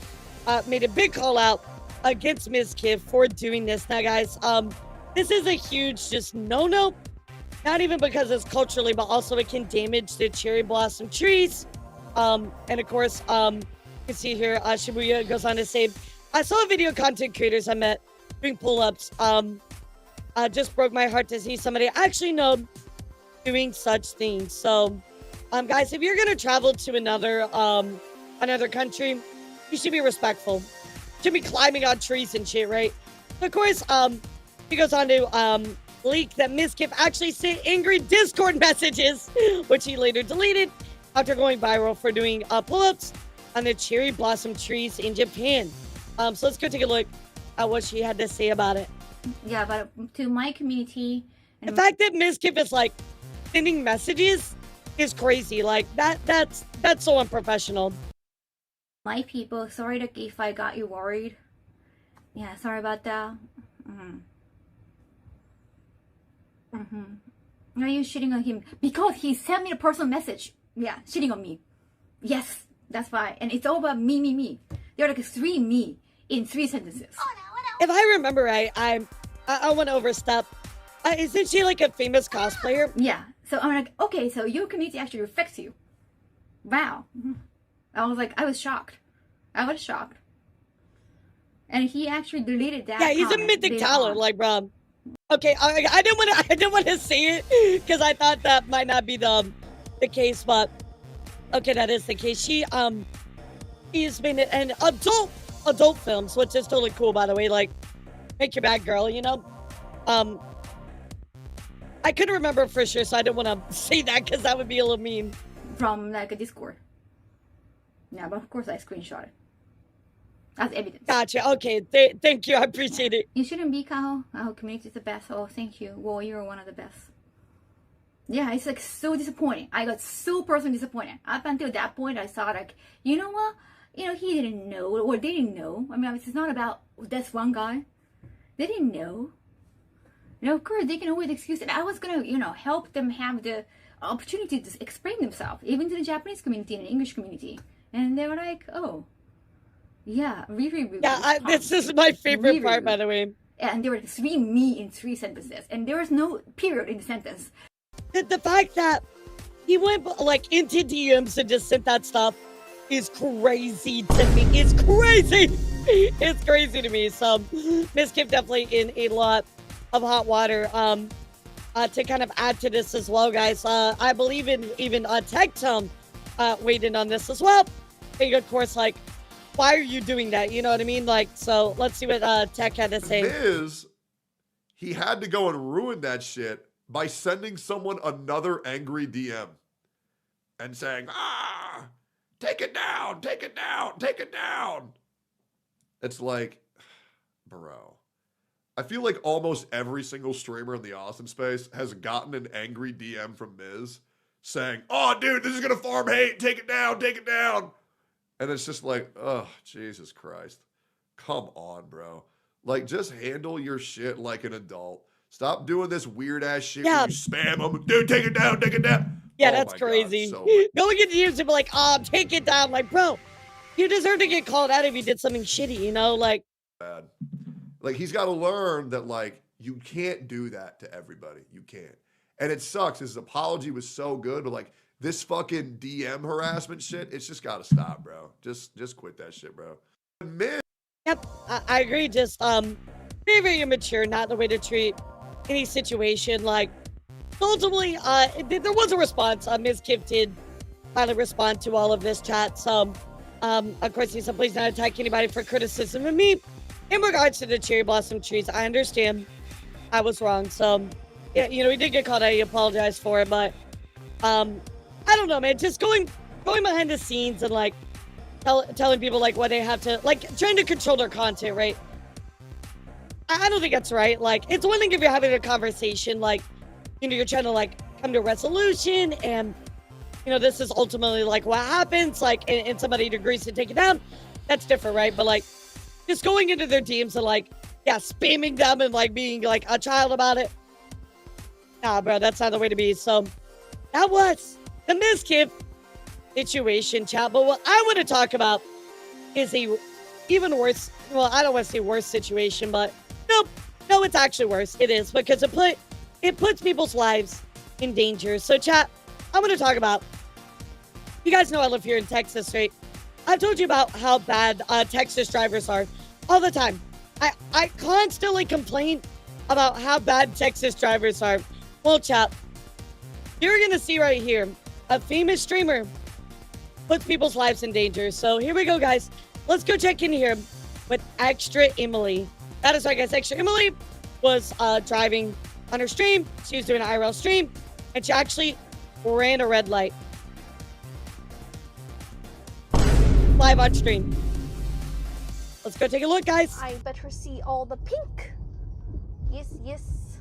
made a big call out against Mizkif for doing this. Now, guys, this is a huge just no-no. Not even because it's culturally, but also it can damage the cherry blossom trees. And of course, you can see here, Shibuya goes on to say, I saw video content creators I met doing pull-ups. Just broke my heart to see somebody I actually know doing such things. So, guys, if you're gonna travel to another country, you should be respectful. You should be climbing on trees and shit, right? Of course, he goes on to leak that Mizkif actually sent angry Discord messages, which he later deleted after going viral for doing pull-ups on the cherry blossom trees in Japan. So let's go take a look at what she had to say about it. Yeah, but to my community, the fact that Mizkif is like sending messages is crazy. Like that's so unprofessional. My people, sorry if I got you worried. Yeah, sorry about that. Are you shitting on him? Because he sent me a personal message. Yeah, shitting on me. Yes, that's why. And it's all about me. There are like 3 me in 3 sentences. If I remember right, I want to overstep. Isn't she like a famous cosplayer? Yeah. So I'm like, okay, so your community actually reflects you. Wow. I was shocked. I was shocked. And he actually deleted that. Yeah, he's a mythic talent, like, bro. Okay, I didn't want to say it because I thought that might not be the case, but okay, that is the case. He's been in adult films, which is totally cool, by the way. Like, make your bad girl, you know. I couldn't remember for sure, so I didn't want to say that because that would be a little mean. From like a Discord. Yeah, but of course I screenshot it. As evidence. Gotcha. Okay. Thank you. I appreciate it. You shouldn't be, Karl. Our community is the best. Oh, thank you. Well, you're one of the best. Yeah, it's like so disappointing. I got so personally disappointed. Up until that point, I thought like, you know what? You know, he didn't know, or they didn't know. I mean, it's not about this one guy. They didn't know. You know, of course, they can always excuse it. I was gonna, you know, help them have the opportunity to explain themselves, even to the Japanese community and the English community. And they were like, oh, yeah, really. Yeah, this is my favorite part, by the way. And there were 3 me in 3 sentences, and there was no period in the sentence. The fact that he went like into DMs and just sent that stuff is crazy to me. It's crazy. It's crazy to me. So Mizkif definitely in a lot of hot water. To kind of add to this as well, guys. I believe in even Tekken weighed in on this as well. And of course, like, why are you doing that? You know what I mean? Like, so let's see what Tech had to say. Miz, he had to go and ruin that shit by sending someone another angry DM and saying, take it down, take it down, take it down. It's like, bro. I feel like almost every single streamer in the Austin space has gotten an angry DM from Miz saying, oh, dude, this is going to farm hate. Take it down, take it down. And it's just like, oh, Jesus Christ. Come on, bro. Like, just handle your shit like an adult. Stop doing this weird-ass shit where you spam them. Dude, take it down, take it down. Yeah, that's crazy. Going into DMs and be like, take it down. Like, bro, you deserve to get called out if you did something shitty, you know? Like, bad. Like, he's got to learn that, like, you can't do that to everybody. You can't. And it sucks. His apology was so good, but, like, this fucking DM harassment shit, it's just got to stop, bro. Just quit that shit, bro. Yep, I agree. Just very, very immature, not the way to treat any situation. Like, ultimately, there was a response. Mizkif did finally respond to all of this chat. So, of course, he said, please not attack anybody for criticism of me. In regards to the cherry blossom trees, I understand I was wrong. So, yeah, you know, he did get called out. He apologized for it, but I don't know, man. Just going behind the scenes and like telling people like what they have to, like, trying to control their content, right? I don't think that's right. Like, it's one thing if you're having a conversation, like, you know, you're trying to like come to a resolution, and you know, this is ultimately like what happens, like, and somebody agrees to take it down. That's different, right? But like, just going into their DMs and like, yeah, spamming them and like being like a child about it. Nah, bro, that's not the way to be. So that was the Mizkif situation, chat. But what I want to talk about is a even worse. Well, I don't want to say worse situation, but no, it's actually worse. It is because it puts people's lives in danger. So, chat, I'm going to talk about. You guys know I live here in Texas, right? I've told you about how bad Texas drivers are all the time. I constantly complain about how bad Texas drivers are. Well, chat, you're going to see right here a famous streamer puts people's lives in danger. So here we go, guys. Let's go check in here with Extra Emily. That is right, guys. Extra Emily was driving on her stream. She was doing an IRL stream, and she actually ran a red light. Live on stream. Let's go take a look, guys. I better see all the pink. Yes, yes.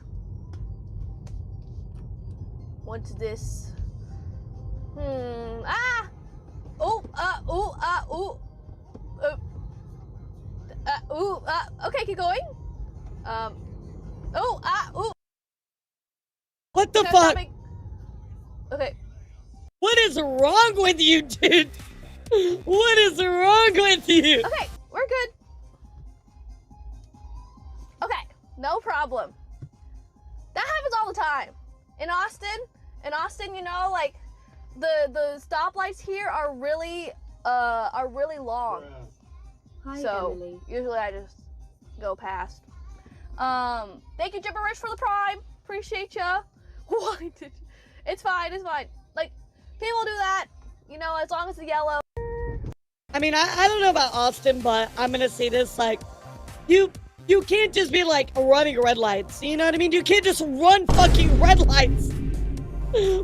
What's this? Ah! Okay, keep going. What the fuck? Okay. What is wrong with you, dude? What is wrong with you? Okay, we're good. Okay, no problem. That happens all the time. In Austin, you know, like the stoplights here are really long. Hi, so Emily. usually I just go past. Thank you, Gibberish, for the prime. Appreciate ya. Why did you? It's fine. Like, people do that, you know, as long as it's yellow. I mean, I don't know about Austin, but I'm gonna say this, like, you can't just be like running red lights. You know what I mean? You can't just run fucking red lights.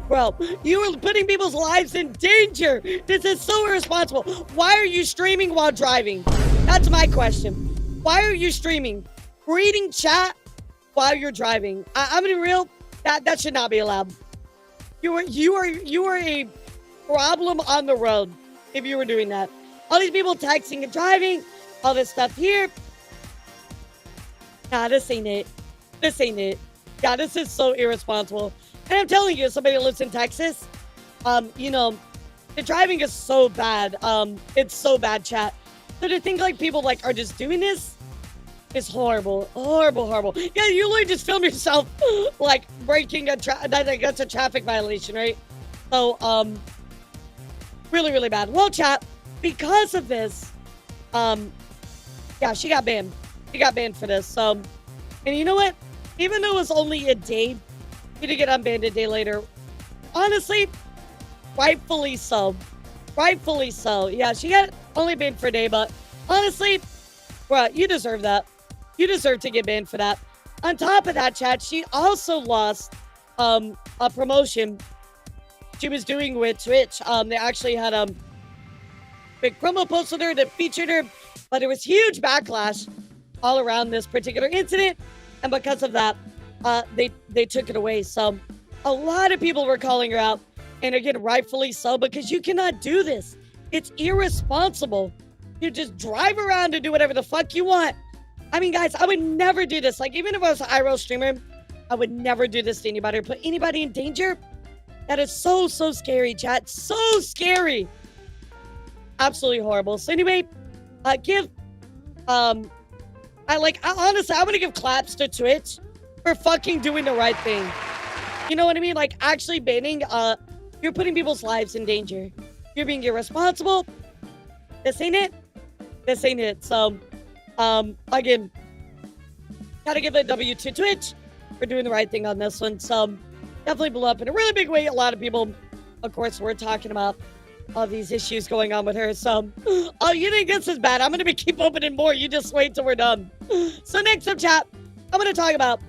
Bro, you are putting people's lives in danger. This is so irresponsible. Why are you streaming while driving? That's my question. Why are you streaming? Reading chat while you're driving. I'm gonna be real. That should not be allowed. You are a problem on the road if you were doing that. All these people texting and driving, all this stuff here. Nah, this ain't it. This ain't it. Yeah, this is so irresponsible. And I'm telling you, somebody who lives in Texas, you know, the driving is so bad. It's so bad, chat. So to think like people like are just doing this is horrible. Horrible, horrible. Yeah, you literally just film yourself like breaking that's a traffic violation, right? So, really, really bad. Well, chat, because of this, yeah, she got banned. She got banned for this. So, and you know what? Even though it was only a day, she did get unbanned a day later. Honestly, rightfully so. Rightfully so. Yeah, she got only banned for a day, but honestly, bro, you deserve that. You deserve to get banned for that. On top of that, chat, she also lost a promotion she was doing with Twitch. They actually had a big promo post with her that featured her, but there was huge backlash all around this particular incident, and because of that, they took it away. So a lot of people were calling her out, and again, rightfully so, because you cannot do this. It's irresponsible. You just drive around and do whatever the fuck you want. I mean, guys, I would never do this. Like, even if I was an IRL streamer, I would never do this to anybody or put anybody in danger. That is so, so scary, chat. So scary. Absolutely horrible. So anyway, honestly, I want to give claps to Twitch for fucking doing the right thing. You know what I mean? Like, actually banning, you're putting people's lives in danger. You're being irresponsible. This ain't it. This ain't it. So, again, gotta give a W to Twitch for doing the right thing on this one. So, definitely blew up in a really big way. A lot of people, of course, were talking about all these issues going on with her. So, oh, you think this is bad? I'm gonna keep opening more. You just wait till we're done. So next up, chat, I'm gonna talk about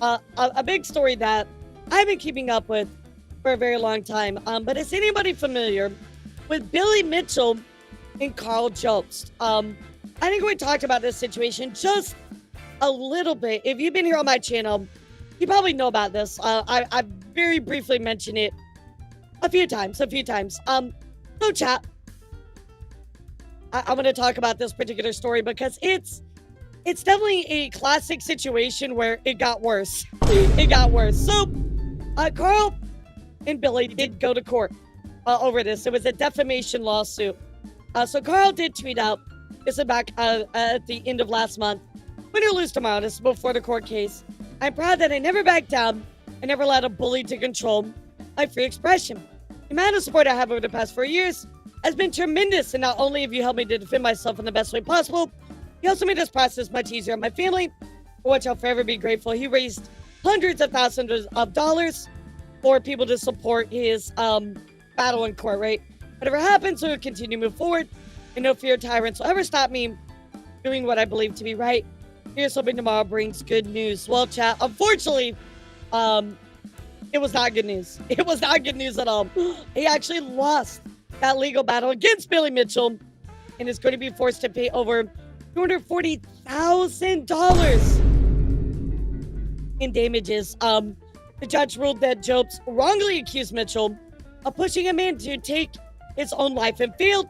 a big story that I've been keeping up with for a very long time. But is anybody familiar with Billy Mitchell and Karl Jobst? I think we talked about this situation just a little bit. If you've been here on my channel, you probably know about this. I very briefly mentioned it a few times. So chat, I'm going to talk about this particular story because it's definitely a classic situation where it got worse. It got worse. So, Karl and Billy did go to court. over this. It was a defamation lawsuit. So Karl did tweet out, this is back at the end of last month, win or lose tomorrow, this is before the court case. I'm proud that I never backed down. I never allowed a bully to control my free expression. The amount of support I have over the past 4 years has been tremendous, and not only have you helped me to defend myself in the best way possible, you also made this process much easier on my family, for which I'll forever be grateful. He raised hundreds of thousands of dollars for people to support his battle in court, right? Whatever happens, we will continue to move forward, and no fear of tyrants will ever stop me doing what I believe to be right. Here's hoping tomorrow brings good news. Well, chat, unfortunately, it was not good news. It was not good news at all. He actually lost that legal battle against Billy Mitchell and is going to be forced to pay over $240,000 in damages. The judge ruled that Jobst wrongly accused Mitchell of pushing a man to take his own life and failed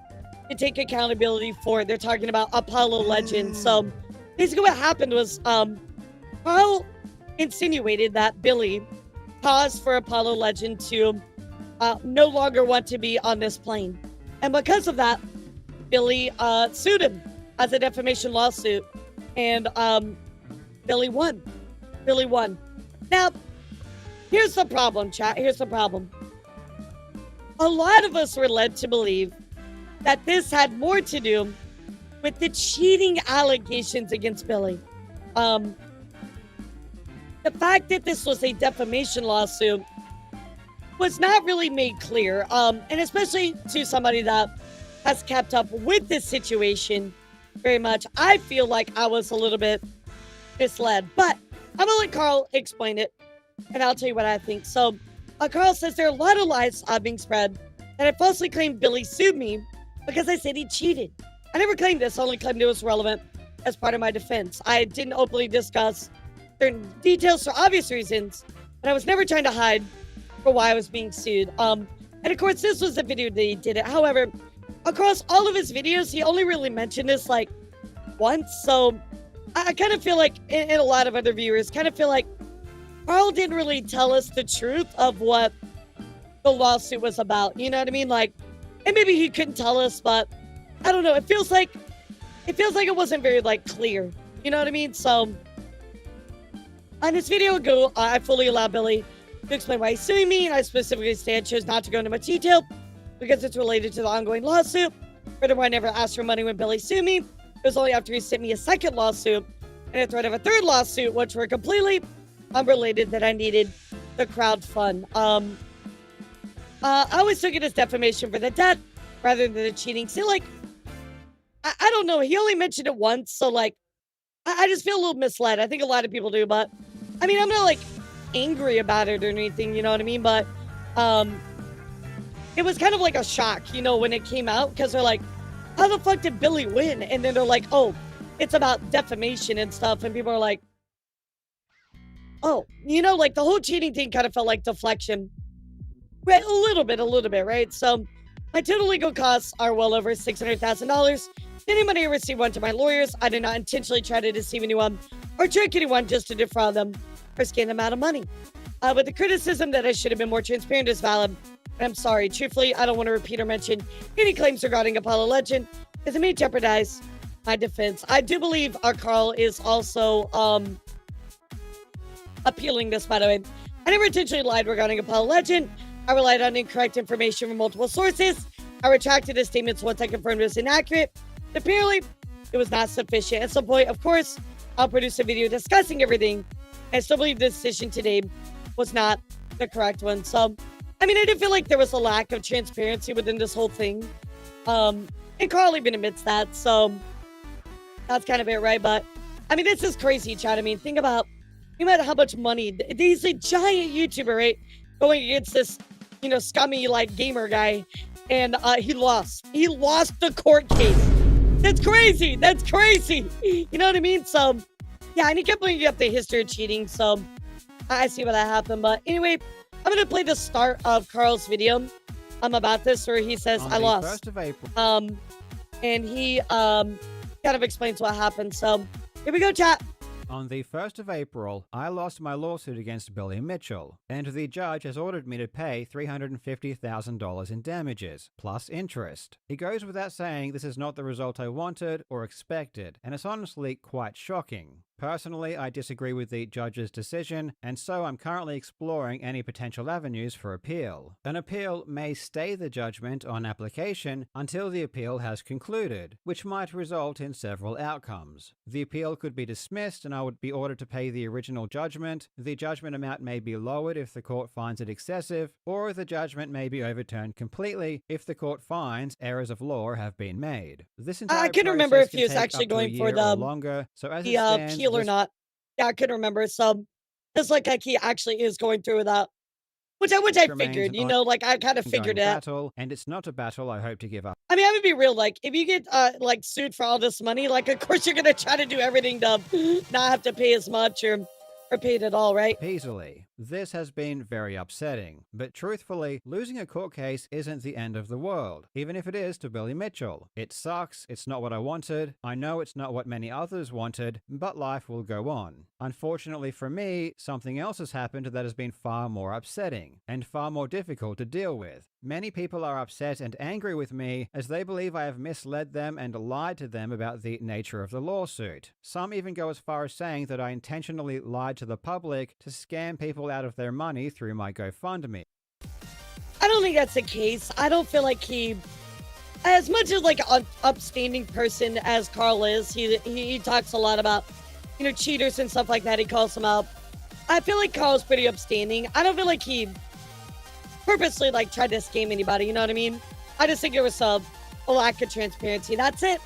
to take accountability for it. They're talking about Apollo Legend. So basically what happened was Karl insinuated that Billy caused for Apollo Legend to no longer want to be on this plane. And because of that, Billy sued him as a defamation lawsuit. And Billy won. Billy won. Now, here's the problem, chat. Here's the problem. A lot of us were led to believe that this had more to do with the cheating allegations against Billy. The fact that this was a defamation lawsuit was not really made clear, and especially to somebody that has kept up with this situation very much, I feel like I was a little bit misled. But I'm gonna let Karl explain it, and I'll tell you what I think. So, Karl says there are a lot of lies being spread, and I falsely claimed Billy sued me because I said he cheated. I never claimed this, I only claimed it was relevant as part of my defense. I didn't openly discuss certain details for obvious reasons, but I was never trying to hide for why I was being sued. And of course, this was the video that he did it. However, across all of his videos, he only really mentioned this like once. So I kind of feel like, and a lot of other viewers kind of feel like Karl didn't really tell us the truth of what the lawsuit was about. You know what I mean? Like, and maybe he couldn't tell us, but I don't know. It feels like it wasn't very like clear. You know what I mean? So on this video ago, I fully allowed Billy to explain why he's suing me, and I specifically chose not to go into much detail because it's related to the ongoing lawsuit. Furthermore, I never asked for money when Billy sued me. It was only after he sent me a second lawsuit and a threat of a third lawsuit, which were completely unrelated, that I needed the crowd fund. I always took it as defamation for the debt rather than the cheating. See, like, I don't know. He only mentioned it once, so like, I just feel a little misled. I think a lot of people do, but I mean, I'm not like angry about it or anything, you know what I mean? But it was kind of like a shock, you know, when it came out, because they're like, how the fuck did Billy win? And then they're like, oh, it's about defamation and stuff. And people are like, oh, you know, like the whole cheating thing kind of felt like deflection. Right, a little bit, right? So my total legal costs are well over $600,000. Any money I received went to my lawyers. I did not intentionally try to deceive anyone or trick anyone just to defraud them or scam them out of money. But the criticism that I should have been more transparent is valid. I'm sorry. Truthfully, I don't want to repeat or mention any claims regarding Apollo Legend, because it may jeopardize my defense. I do believe our Karl is also appealing this, by the way. I never intentionally lied regarding Apollo Legend. I relied on incorrect information from multiple sources. I retracted his statements once I confirmed it was inaccurate. Apparently, it was not sufficient. At some point, of course, I'll produce a video discussing everything. I still believe the decision today was not the correct one. So, I mean, I do feel like there was a lack of transparency within this whole thing. And Karl even admits that. So, that's kind of it, right? But, I mean, this is crazy, Chad. I mean, think about how much money. He's a giant YouTuber, right? Going against this, you know, scummy, like, gamer guy. And he lost. He lost the court case. That's crazy. That's crazy. You know what I mean? So, yeah, and he kept bringing up the history of cheating. So, I see why that happened. But anyway, I'm going to play the start of Karl's video about this, where he says, I lost. 1st of April. And he kind of explains what happened. So, here we go, chat. On the 1st of April, I lost my lawsuit against Billy Mitchell, and the judge has ordered me to pay $350,000 in damages, plus interest. It goes without saying this is not the result I wanted or expected, and it's honestly quite shocking. Personally, I disagree with the judge's decision, and so I'm currently exploring any potential avenues for appeal. An appeal may stay the judgment on application until the appeal has concluded, which might result in several outcomes. The appeal could be dismissed and I would be ordered to pay the original judgment. The judgment amount may be lowered if the court finds it excessive, or the judgment may be overturned completely if the court finds errors of law have been made. This entire I couldn't remember if he was actually going for the longer, so as it stands, appeal or not. Yeah, I couldn't remember. So it's like he actually is going through with that. Which I figured, you know, like I kind of figured it. Battle, and it's not a battle I hope to give up. I mean, I'm gonna be real, like, if you get, like, sued for all this money, like, of course you're gonna try to do everything to not have to pay as much or paid at all, right? Easily. This has been very upsetting, but truthfully, losing a court case isn't the end of the world, even if it is to Billy Mitchell. It sucks, it's not what I wanted, I know it's not what many others wanted, but life will go on. Unfortunately for me, something else has happened that has been far more upsetting, and far more difficult to deal with. Many people are upset and angry with me as they believe I have misled them and lied to them about the nature of the lawsuit. Some even go as far as saying that I intentionally lied to the public to scam people out of their money through my GoFundMe. I don't think that's the case. I don't feel like he, as much as like an upstanding person as Karl is, he talks a lot about, you know, cheaters and stuff like that. He calls them out. I feel like Karl's pretty upstanding. I don't feel like he purposely like tried to scam anybody, you know what I mean? I just think it was a lack of transparency. That's it.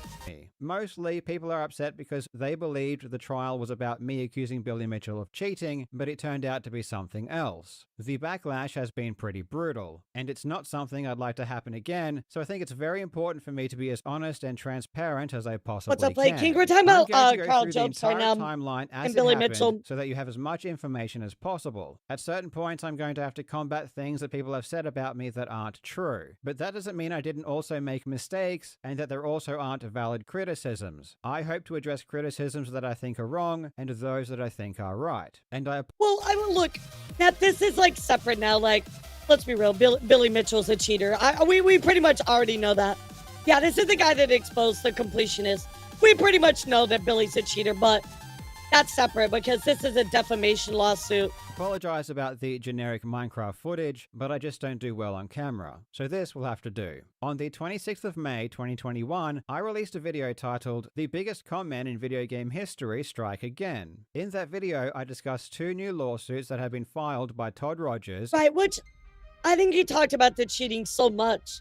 Mostly, people are upset because they believed the trial was about me accusing Billy Mitchell of cheating, but it turned out to be something else. The backlash has been pretty brutal, and it's not something I'd like to happen again, so I think it's very important for me to be as honest and transparent as I possibly can. What's up, Blake King? We're talking about Karl Jobst right now, timeline as and Billy Mitchell, so that you have as much information as possible. At certain points, I'm going to have to combat things that people have said about me that aren't true, but that doesn't mean I didn't also make mistakes, and that there also aren't valid criticisms. I hope to address criticisms that I think are wrong and those that I think are right. And well, I mean, look, now this is like separate now. Like, let's be real, Billy Mitchell's a cheater. We pretty much already know that. Yeah, this is the guy that exposed the completionist. We pretty much know that Billy's a cheater, but that's separate because this is a defamation lawsuit. Apologize about the generic Minecraft footage, but I just don't do well on camera, so this will have to do. On the 26th of May 2021, I released a video titled "The Biggest Con-Men in Video Game History Strike Again." In that video, I discussed 2 new lawsuits that have been filed by Todd Rogers. Right, which I think he talked about the cheating so much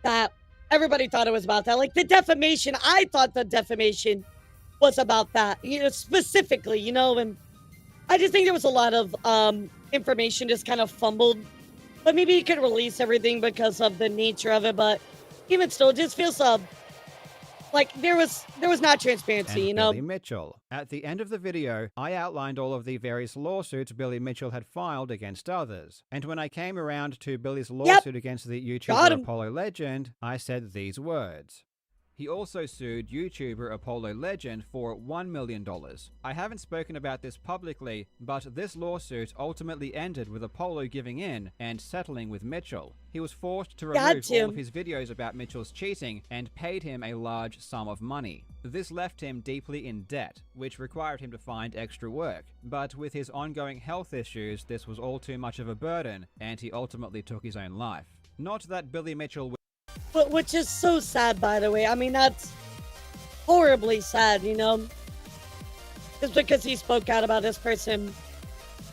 that everybody thought it was about that. Like the defamation, I thought the defamation was about that, you know, specifically, you know, and I just think there was a lot of information just kind of fumbled, but maybe he could release everything because of the nature of it. But even still, it just feels like there was not transparency, you know. Billy Mitchell. At the end of the video, I outlined all of the various lawsuits Billy Mitchell had filed against others. And when I came around to Billy's lawsuit against the YouTuber Apollo Legend, I said these words. He also sued YouTuber Apollo Legend for $1 million. I haven't spoken about this publicly, but this lawsuit ultimately ended with Apollo giving in and settling with Mitchell. He was forced to remove all of his videos about Mitchell's cheating and paid him a large sum of money. This left him deeply in debt, which required him to find extra work. But with his ongoing health issues, this was all too much of a burden, and he ultimately took his own life. Not that Billy Mitchell which is so sad, by the way. I mean, that's horribly sad, you know? Just because he spoke out about this person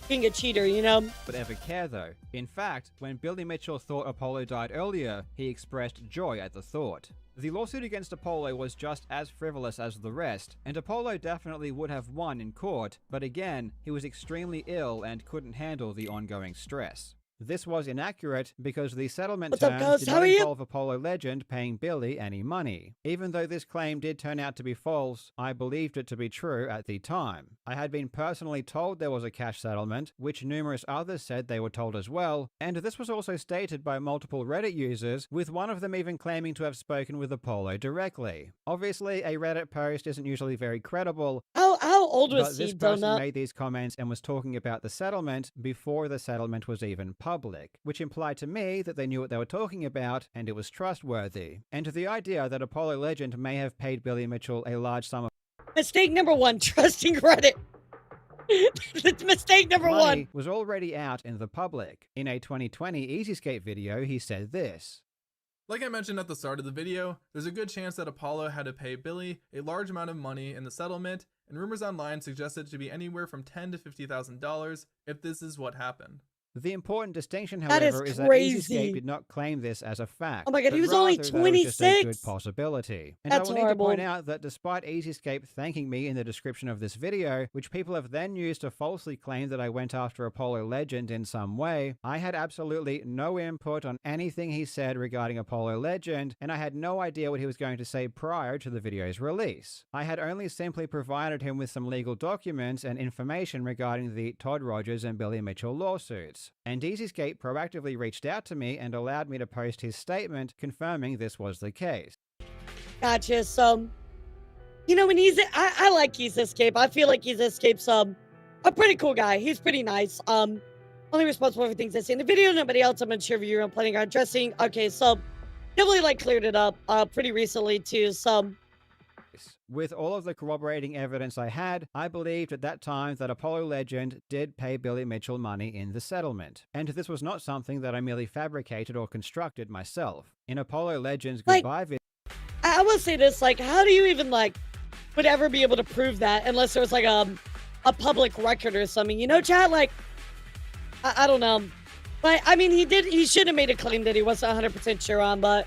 being a cheater, you know? Would ever care, though. In fact, when Billy Mitchell thought Apollo died earlier, he expressed joy at the thought. The lawsuit against Apollo was just as frivolous as the rest, and Apollo definitely would have won in court, but again, he was extremely ill and couldn't handle the ongoing stress. This was inaccurate because the settlement terms did not involve Apollo Legend paying Billy any money. Even though this claim did turn out to be false, I believed it to be true at the time. I had been personally told there was a cash settlement, which numerous others said they were told as well, and this was also stated by multiple Reddit users, with one of them even claiming to have spoken with Apollo directly. Obviously, a Reddit post isn't usually very credible. How old was But this Seed person Donut? made these comments and was talking about the settlement before the settlement was even public, which implied to me that they knew what they were talking about and it was trustworthy. And to the idea that Apollo Legend may have paid Billy Mitchell a large sum of Mistake number one, trusting Reddit. That's mistake number money one. was already out in the public. In a 2020 EasyScape video, he said this. Like I mentioned at the start of the video, there's a good chance that Apollo had to pay Billy a large amount of money in the settlement, and rumors online suggest it to be anywhere from $10,000 to $50,000 if this is what happened. The important distinction, That is however, is that crazy. EasyScape did not claim this as a fact. Oh my God, he but was only rather that it was just a 26. good possibility. And That's I will horrible. need to point out that despite EasyScape thanking me in the description of this video, which people have then used to falsely claim that I went after Apollo Legend in some way, I had absolutely no input on anything he said regarding Apollo Legend, and I had no idea what he was going to say prior to the video's release. I had only simply provided him with some legal documents and information regarding the Todd Rogers and Billy Mitchell lawsuits. And EasyScape proactively reached out to me and allowed me to post his statement confirming this was the case. Gotcha. So, you know, when I like EasyScape. I feel like EasyScape's a pretty cool guy. He's pretty nice. Only responsible for things I see in the video. Nobody else I'm unsure if you're planning on addressing. Okay, so definitely like cleared it up pretty recently too. So with all of the corroborating evidence I had, I believed at that time that Apollo Legend did pay Billy Mitchell money in the settlement. And this was not something that I merely fabricated or constructed myself. In Apollo Legend's goodbye video, I will say this, like, how do you even would ever be able to prove that unless there was like a public record or something? You know, chat, like, I don't know. But I mean, he should have made a claim that he wasn't 100% sure on, but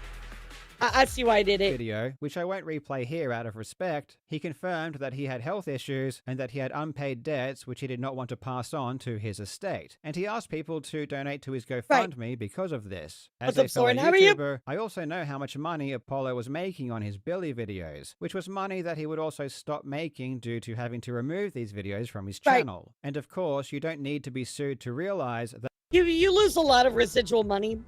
I see why I did it. Video, which I won't replay here out of respect, he confirmed that he had health issues and that he had unpaid debts which he did not want to pass on to his estate. And he asked people to donate to his GoFundMe because of this. As a fellow YouTuber, I also know how much money Apollo was making on his Billy videos, which was money that he would also stop making due to having to remove these videos from his channel. And of course, you don't need to be sued to realize that you lose a lot of residual money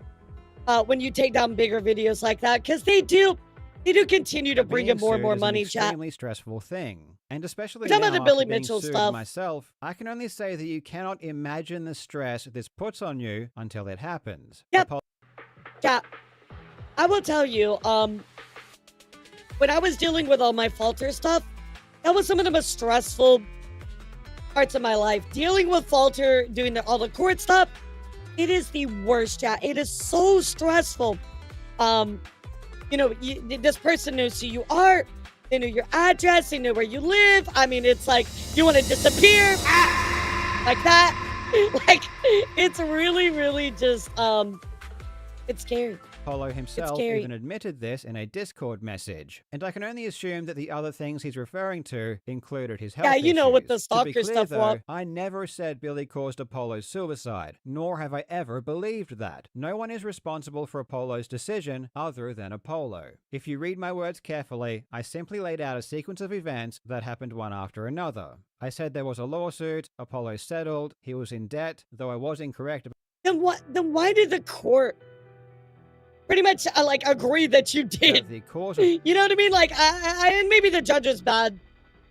when you take down bigger videos like that, because they do continue to bring in more and more money, chat. Extremely stressful thing, and especially now about the Billy Mitchell stuff myself, I can only say that you cannot imagine the stress this puts on you until it happens. Yep. Yeah, I will tell you, when I was dealing with all my Falter stuff, that was some of the most stressful parts of my life. Dealing with Falter, doing all the court stuff. It is the worst, chat. It is so stressful. You know, this person knows who you are. They know your address. They know where you live. I mean, it's like, you want to disappear? Like that. Like, it's really, really just, it's scary. Apollo himself even admitted this in a Discord message, and I can only assume that the other things he's referring to included his health issues. Yeah, you know what the stalker to be clear, stuff was. I never said Billy caused Apollo's suicide, nor have I ever believed that. No one is responsible for Apollo's decision other than Apollo. If you read my words carefully, I simply laid out a sequence of events that happened one after another. I said there was a lawsuit, Apollo settled, he was in debt, though I was incorrect about. Then why did the court pretty much agree that you did? The cause you know what I mean? Like, and maybe the judge was bad,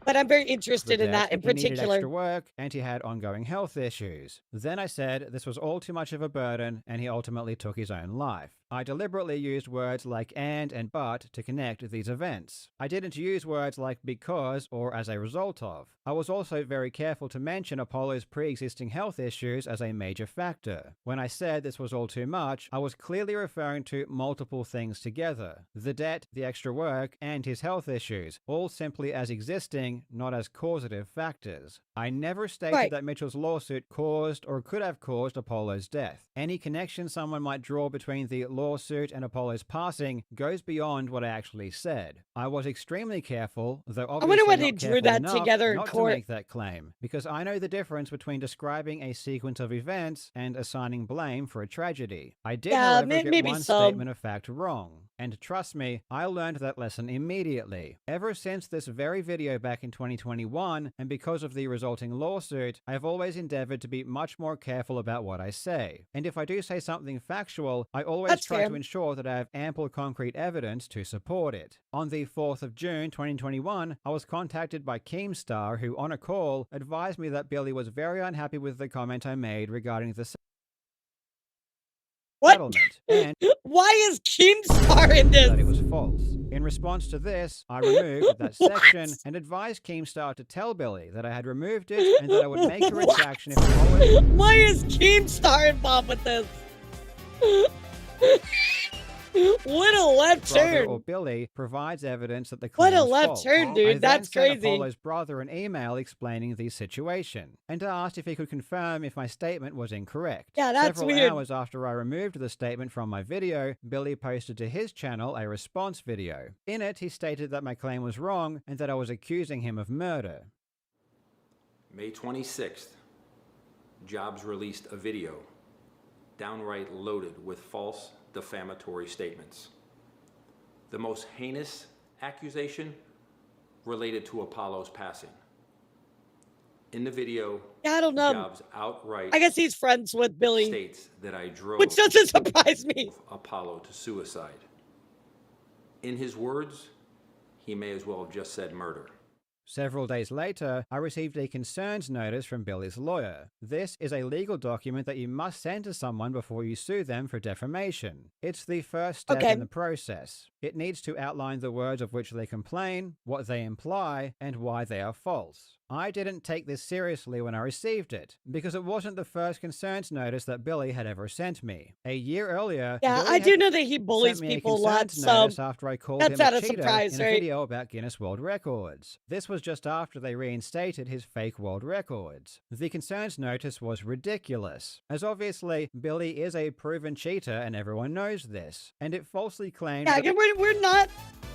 but I'm very interested in that in He needed particular. extra work, and he had ongoing health issues. Then I said this was all too much of a burden, and he ultimately took his own life. I deliberately used words like and but to connect these events. I didn't use words like because or as a result of. I was also very careful to mention Apollo's pre-existing health issues as a major factor. When I said this was all too much, I was clearly referring to multiple things together. The debt, the extra work, and his health issues, all simply as existing, not as causative factors. I never stated that Mitchell's lawsuit caused or could have caused Apollo's death. Any connection someone might draw between the lawsuit and Apollo's passing goes beyond what I actually said. I was extremely careful, though obviously I wonder when not they drew careful that enough together in not court. to make that claim, because I know the difference between describing a sequence of events and assigning blame for a tragedy. I did, however, get maybe one so. statement of fact wrong. And trust me, I learned that lesson immediately. Ever since this very video back in 2021, and because of the resulting lawsuit, I have always endeavored to be much more careful about what I say. And if I do say something factual, I always try to ensure that I have ample concrete evidence to support it. On the 4th of June 2021, I was contacted by Keemstar, who on a call advised me that Billy was very unhappy with the comment I made regarding the settlement. And why is Keemstar in this? That it was false. In response to this, I removed that section and advised Keemstar to tell Billy that I had removed it and that I would make a retraction if Apollo... Why is Keemstar involved with this? What a left turn! Or Billy provides evidence that the What claim a was left false. turn, dude. I That's then sent crazy. Apollo's brother an email explaining the situation and asked if he could confirm if my statement was incorrect. Yeah, that's Several weird. hours after I removed the statement from my video, Billy posted to his channel a response video. In it, he stated that my claim was wrong and that I was accusing him of murder. May 26th, Jobst released a video downright loaded with false defamatory statements. The most heinous accusation related to Apollo's passing. In the video, Yeah, I don't know. Jobst outright I guess he's friends with Billy. states that I drove Which doesn't surprise me. Apollo to suicide. In his words, he may as well have just said murder. Several days later, I received a concerns notice from Billy's lawyer. This is a legal document that you must send to someone before you sue them for defamation. It's the first step in the process. It needs to outline the words of which they complain, what they imply, and why they are false. I didn't take this seriously when I received it, because it wasn't the first concerns notice that Billy had ever sent me. A year earlier, Yeah, Billy I do know that he bullies sent me people a a lot, concerns so notice after I called that's him not a a cheater surprise, in a right? video about Guinness World Records. This was just after they reinstated his fake world records. The concerns notice was ridiculous, as obviously Billy is a proven cheater and everyone knows this, and it falsely claimed Yeah, that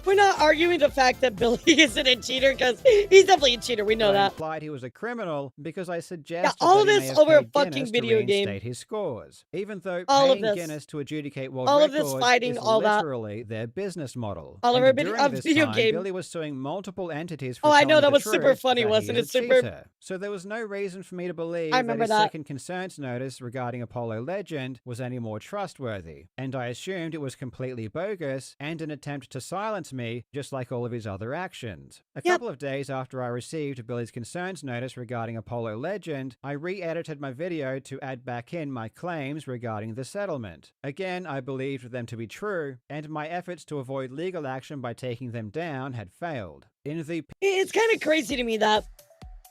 we're not arguing the fact that Billy isn't a cheater, because he's definitely a cheater. We know I that. implied he was a criminal because I suggested all that he this may have over a paid fucking Guinness video to game. reinstate his scores, even though All of paying this. Guinness to adjudicate world All of records this fighting, is all that. literally their business model. All And over during a this video time, game. Billy was suing multiple entities for Oh, I know, telling that the was super truth funny, that he wasn't is it? a Super- cheater. So there was no reason for me to believe I that remember his that. second concerns notice regarding Apollo Legend was any more trustworthy, and I assumed it was completely bogus and an attempt to silence me, just like all of his other actions. A couple of days after I received Billy's concerns notice regarding Apollo Legend, I re-edited my video to add back in my claims regarding the settlement. Again, I believed them to be true, and my efforts to avoid legal action by taking them down had failed. It's kind of crazy to me that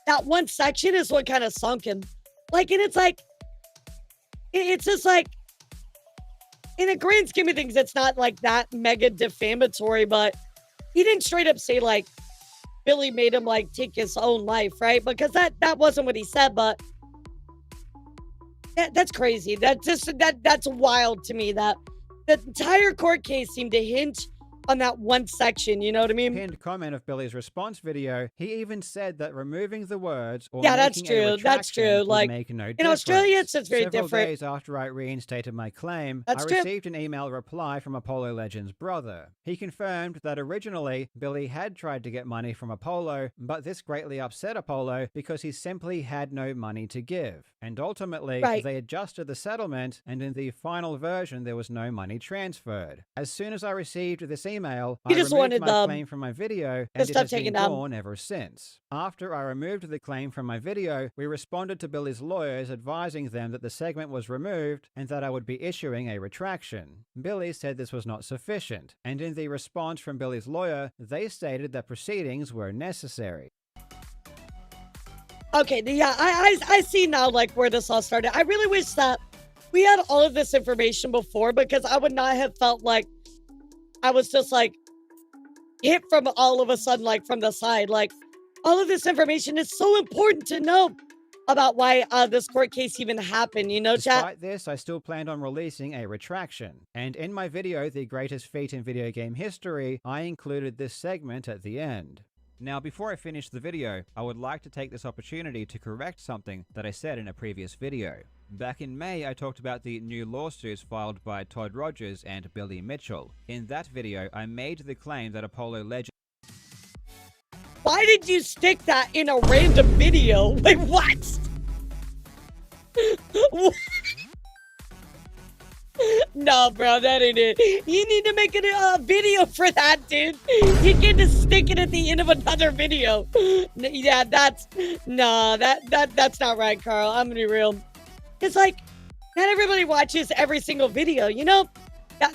that one section is what kind of sunk him. Like, and it's like, it's just like, in the grand scheme of things, it's not like that mega defamatory, but he didn't straight up say like Billy made him like take his own life, right? Because that wasn't what he said, but that's crazy. That's wild to me that the entire court case seemed to hinge on that one section, you know what I mean? Pinned comment of Billy's response video, he even said that removing the words or Yeah, that's making a true. That's retraction true. would Like, make no in difference. Australia, it's just very Several different. days after I reinstated my claim, That's I true. received an email reply from Apollo Legend's brother. He confirmed that originally Billy had tried to get money from Apollo, but this greatly upset Apollo because he simply had no money to give. And ultimately, they adjusted the settlement, and in the final version, there was no money transferred. As soon as I received this email, I removed my claim from my video, and it has been gone ever since. After I removed the claim from my video, we responded to Billy's lawyers advising them that the segment was removed and that I would be issuing a retraction. Billy said this was not sufficient, and in the response from Billy's lawyer, they stated that proceedings were necessary. Okay, yeah, I see now like where this all started. I really wish that we had all of this information before, because I would not have felt like I was just like hit from all of a sudden, like from the side. Like, all of this information is so important to know about why this court case even happened, you know, chat? Despite this, I still planned on releasing a retraction. And in my video, The Greatest Feat in Video Game History, I included this segment at the end. Now, before I finish the video, I would like to take this opportunity to correct something that I said in a previous video. Back in May, I talked about the new lawsuits filed by Todd Rogers and Billy Mitchell. In that video, I made the claim that Apollo Legend... Why did you stick that in a random video? Wait, what? No, bro, that ain't it. You need to make a video for that, dude. You can't just stick it at the end of another video. Yeah, that's not right, Karl. I'm gonna be real. It's like, not everybody watches every single video, you know?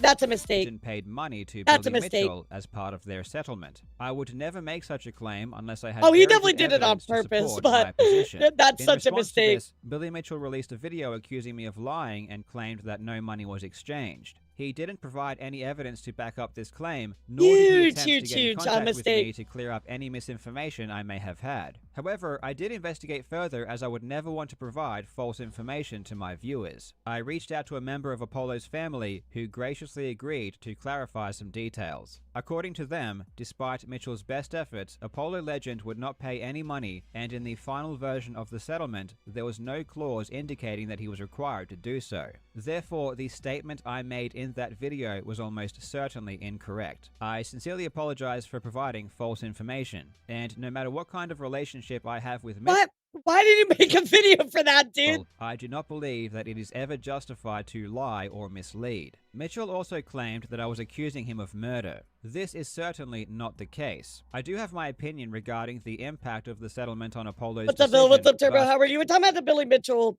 That's a mistake. Paid money to That's Billy a mistake. Mitchell as part of their settlement. I would never make such a claim unless I had. Oh, he very definitely good did it on evidence to purpose, support but my position. that's In such a response to mistake. this, Billy Mitchell released a video accusing me of lying and claimed that no money was exchanged. He didn't provide any evidence to back up this claim, nor did he attempt to get in contact with me to clear up any misinformation I may have had. However, I did investigate further as I would never want to provide false information to my viewers. I reached out to a member of Apollo's family who graciously agreed to clarify some details. According to them, despite Mitchell's best efforts, Apollo Legend would not pay any money, and in the final version of the settlement, there was no clause indicating that he was required to do so. Therefore, the statement I made in that video was almost certainly incorrect. I sincerely apologize for providing false information, and no matter what kind of relationship I have with Mitchell, why did you make a video for that, dude? I do not believe that it is ever justified to lie or mislead. Mitchell also claimed that I was accusing him of murder. This is certainly not the case. I do have my opinion regarding the impact of the settlement on Apollo's What's up, Bill? What's up, Turbo? but How are you? We're talking about the Billy Mitchell,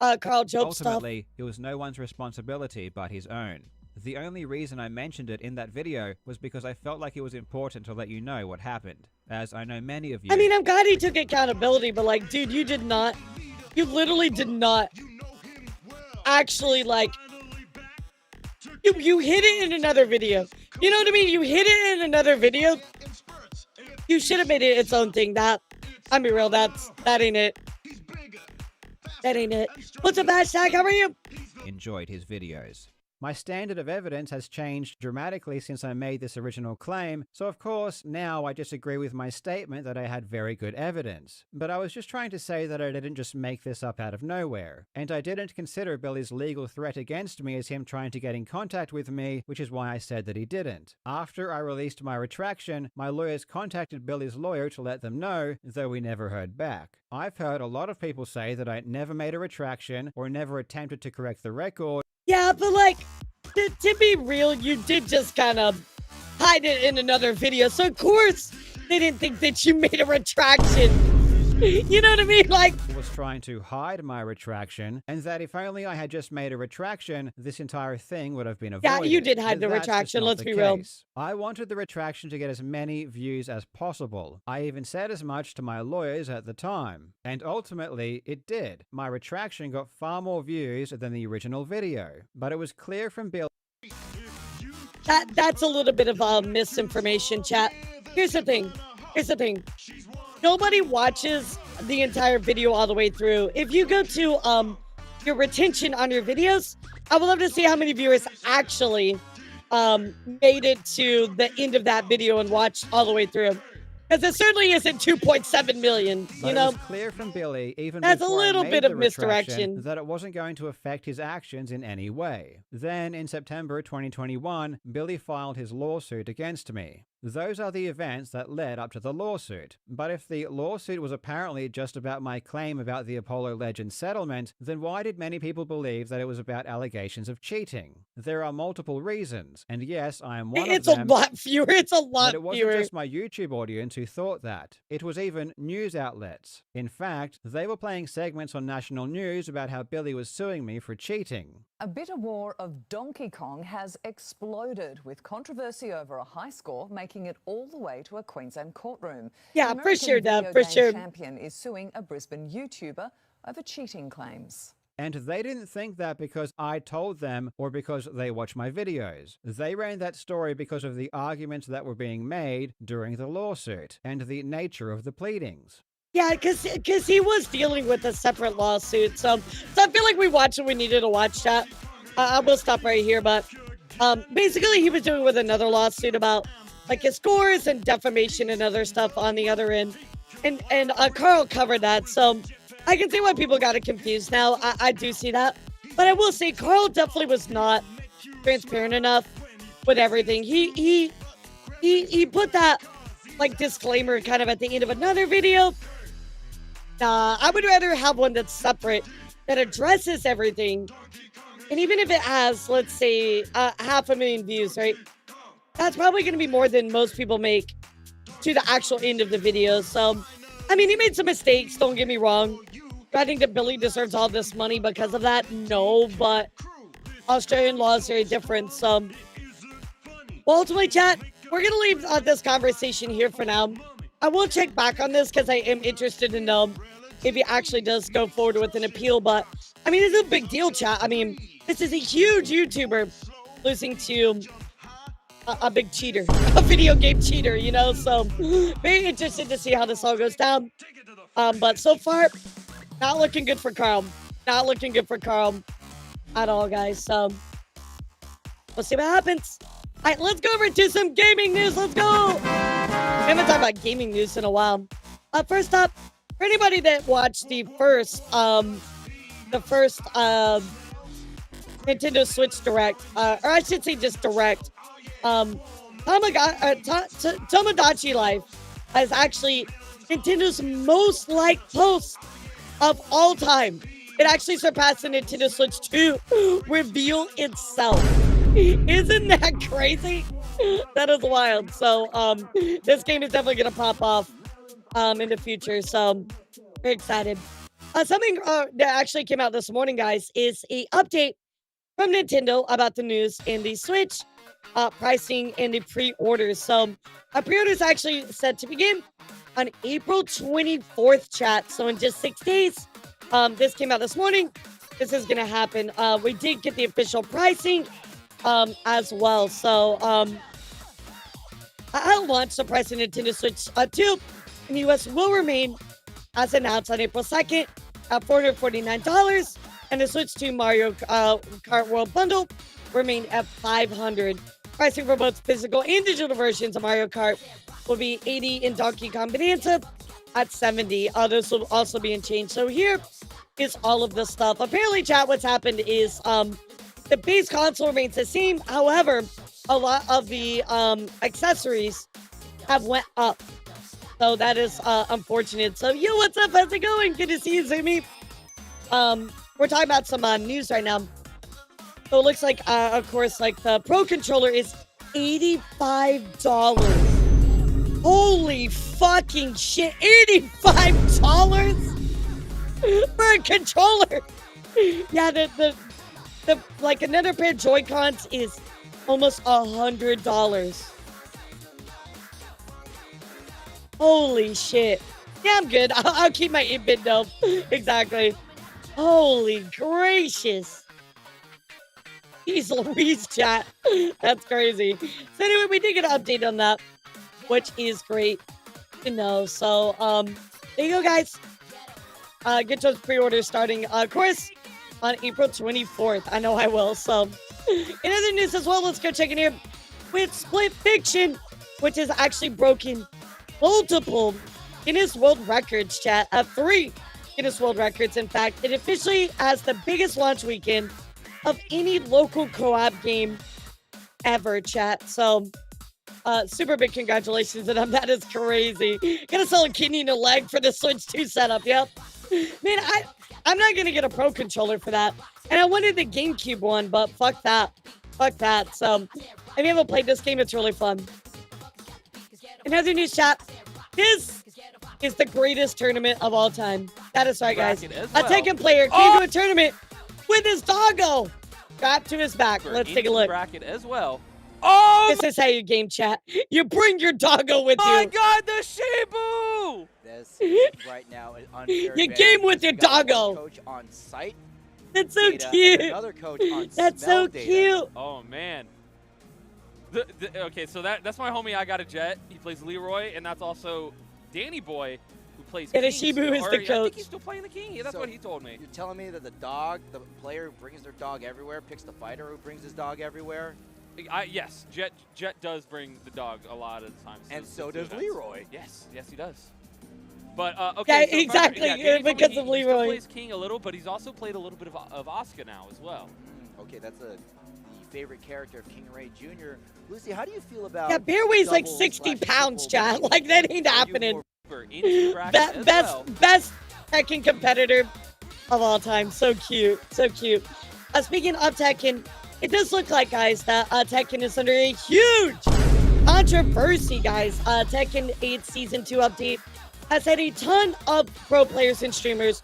Karl Jobst stuff. ultimately, it was no one's responsibility but his own. The only reason I mentioned it in that video was because I felt like it was important to let you know what happened, as I know many of you... I mean, I'm glad he took accountability, but like, dude, you literally did not actually, like, you hid it in another video. You know what I mean? You hid it in another video. You should have made it its own thing. I'll be real, that ain't it. That ain't it. What's up, hashtag? How are you? Enjoyed his videos. My standard of evidence has changed dramatically since I made this original claim, so of course, now I disagree with my statement that I had very good evidence. But I was just trying to say that I didn't just make this up out of nowhere, and I didn't consider Billy's legal threat against me as him trying to get in contact with me, which is why I said that he didn't. After I released my retraction, my lawyers contacted Billy's lawyer to let them know, though we never heard back. I've heard a lot of people say that I never made a retraction or never attempted to correct the record. Yeah, but like, to be real, you did just kind of hide it in another video. So of course, they didn't think that you made a retraction. You know what I mean? Like, I was trying to hide my retraction, and that if only I had just made a retraction, this entire thing would have been avoided. yeah, you did hide the But that's retraction, just not let's the be real. case. I wanted the retraction to get as many views as possible. I even said as much to my lawyers at the time. And ultimately, it did. My retraction got far more views than the original video. But it was clear from Bill... That's a little bit of misinformation, chat. Here's the thing. Nobody watches the entire video all the way through. If you go to your retention on your videos, I would love to see how many viewers actually made it to the end of that video and watched all the way through. Because it certainly isn't 2.7 million, you know? It was clear from Billy, even that's a before little I made bit the of retraction, misdirection. that it wasn't going to affect his actions in any way. Then, in September 2021, Billy filed his lawsuit against me. Those are the events that led up to the lawsuit. But if the lawsuit was apparently just about my claim about the Apollo Legend settlement, then why did many people believe that it was about allegations of cheating? There are multiple reasons, and yes, I am one of them. It's a lot fewer. It's a lot But it wasn't fewer. just my YouTube audience who thought that. It was even news outlets. In fact, they were playing segments on national news about how Billy was suing me for cheating. A bitter war of Donkey Kong has exploded, with controversy over a high score making it all the way to a Queensland courtroom. Yeah, The for sure, American Dad, video for game sure. champion is suing a Brisbane YouTuber over cheating claims. And they didn't think that because I told them or because they watch my videos. They ran that story because of the arguments that were being made during the lawsuit and the nature of the pleadings. Yeah, because he was dealing with a separate lawsuit. So I feel like we watched what we needed to watch that. I will stop right here, but basically he was doing with another lawsuit about like his scores and defamation and other stuff on the other end. And Karl covered that. So I can see why people got it confused now. I do see that. But I will say Karl definitely was not transparent enough with everything. He put that like disclaimer kind of at the end of another video. I would rather have one that's separate that addresses everything. And even if it has, let's say, 500,000 views, right? That's probably going to be more than most people make to the actual end of the video. So, I mean, he made some mistakes. Don't get me wrong. Do I think that Billy deserves all this money because of that? No, but Australian law is very different. So, well, ultimately, chat, we're going to leave this conversation here for now. I will check back on this because I am interested to know if he actually does go forward with an appeal. But, I mean, it's a big deal, chat. I mean, this is a huge YouTuber losing to a big cheater, a video game cheater, you know? So, very interested to see how this all goes down. But so far, not looking good for Karl. Not looking good for Karl at all, guys. So, we'll see what happens. All right, let's go over to some gaming news. Let's go. We haven't talked about gaming news in a while. First up, for anybody that watched the first Nintendo Switch Direct, or I should say just Direct, Tamagotchi Life is actually Nintendo's most liked post of all time. It actually surpassed the Nintendo Switch 2 reveal itself. Isn't that crazy? That is wild. So, this game is definitely going to pop off in the future. So, very excited. Something that actually came out this morning, guys, is an update from Nintendo about the news in the Switch pricing and the pre-orders. So, pre-orders actually set to begin on April 24th, chat. So, in just 6 days, this came out this morning. This is going to happen. We did get the official pricing as well. So, I'll launch the price of Nintendo Switch 2 in the US will remain as announced on April 2nd at $449, and the Switch 2 Mario Kart World Bundle remain at $500. Pricing for both physical and digital versions of Mario Kart will be $80 in Donkey Kong Bonanza at $70. This will also be in change. So here is all of the stuff. Apparently, chat, what's happened is the base console remains the same. However, a lot of the accessories have went up. So that is unfortunate. So, yo, what's up? How's it going? Good to see you, Zumi. We're talking about some news right now. So it looks like, of course, like the Pro Controller is $85. Holy fucking shit. $85 for a controller. Yeah, the like another pair of Joy-Cons is almost $100. Holy shit. Yeah, I'm good. I'll keep my 8-bit though. Exactly. Holy gracious. Jeez Louise, chat. That's crazy. So anyway, we did get an update on that, which is great to know. So, there you go, guys. Get those pre-orders starting, of course, on April 24th. I know I will. So, in other news as well, let's go check in here with Split Fiction, which has actually broken multiple Guinness World Records, chat. 3 Guinness World Records, in fact. It officially has the biggest launch weekend of any local co-op game ever, chat. So, super big congratulations to them. That is crazy. Gonna sell a kidney and a leg for the Switch 2 setup. Yep. Man, I'm not gonna get a Pro Controller for that. And I wanted the GameCube one, but fuck that. Fuck that. So, if you haven't played this game, it's really fun. Another news, chat. This is the greatest tournament of all time. That is right, guys. A Tekken player came to a tournament with his doggo strapped to his back. Let's take a look. Bracket as well. This is how you game, chat. You bring your doggo with you. Oh my God, the Shibu! This is right now an unfair You game with your doggo. Coach on site. That's so cute. Another coach on That's so data. cute. Oh man. Okay, so that's my homie. I got a Jet. He plays Leroy, and that's also Danny Boy, who plays. And King Shibu is the coach. I think he's still playing the King. Yeah, that's what he told me. You're telling me that the player who brings their dog everywhere, picks the fighter who brings his dog everywhere? Yes, Jet does bring the dog a lot of the times. And so does Leroy. Yes, he does. But okay, yeah, exactly. Because of Leroy. He still Leroy. plays King a little, but he's also played a little bit of Asuka now as well. Okay, that's the favorite character of King Ray Jr. Lucy, how do you feel about? Yeah, Bear weighs like 60 pounds, chat. Like that ain't happening. Best Tekken competitor of all time. So cute, so cute. Speaking of Tekken, it does look like, guys, that Tekken is under a huge controversy, guys. Tekken 8 Season 2 update has had a ton of pro players and streamers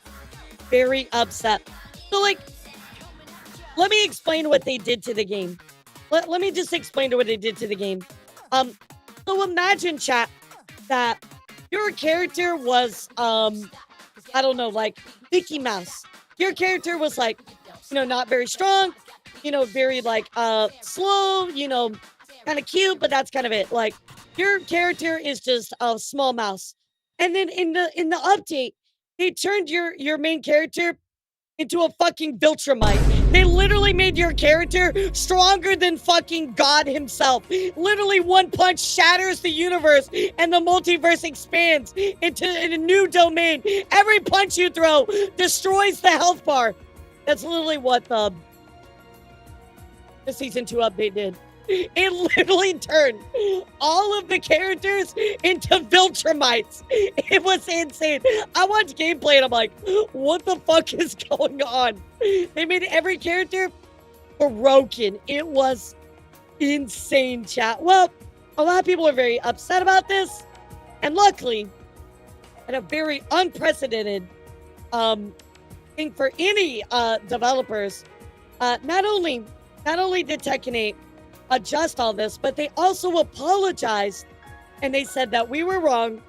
very upset. So, like, let me explain what they did to the game. Let me just explain what they did to the game. So imagine, chat, that your character was, I don't know, like Mickey Mouse. Your character was like, not very strong, very like slow, kind of cute, but that's kind of it. Like your character is just a small mouse. And then in the update, they turned your main character into a fucking Viltrumite. They literally made your character stronger than fucking God himself. Literally one punch shatters the universe and the multiverse expands into a new domain. Every punch you throw destroys the health bar. That's literally what the Season 2 update did. It literally turned all of the characters into Viltrumites. It was insane. I watched gameplay and I'm like, what the fuck is going on? They made every character broken. It was insane, chat. Well, a lot of people are very upset about this. And luckily, at a very unprecedented thing for any developers, not only did Tekken 8 adjust all this, but they also apologized and they said that we were wrong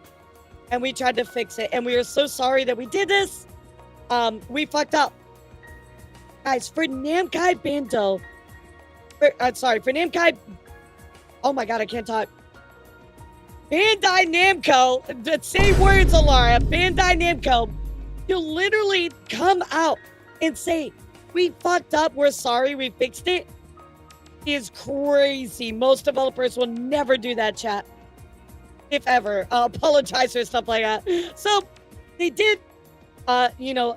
and we tried to fix it and we are so sorry that we did this. We fucked up, guys. For Namkai Bandai, for Namkai, oh my god, I can't talk. Bandai Namco, say words, Alara. Bandai Namco, you literally come out and say, we fucked up, we're sorry, we fixed it, is crazy. Most developers will never do that, chat. If ever. Apologize for stuff like that. So, they did,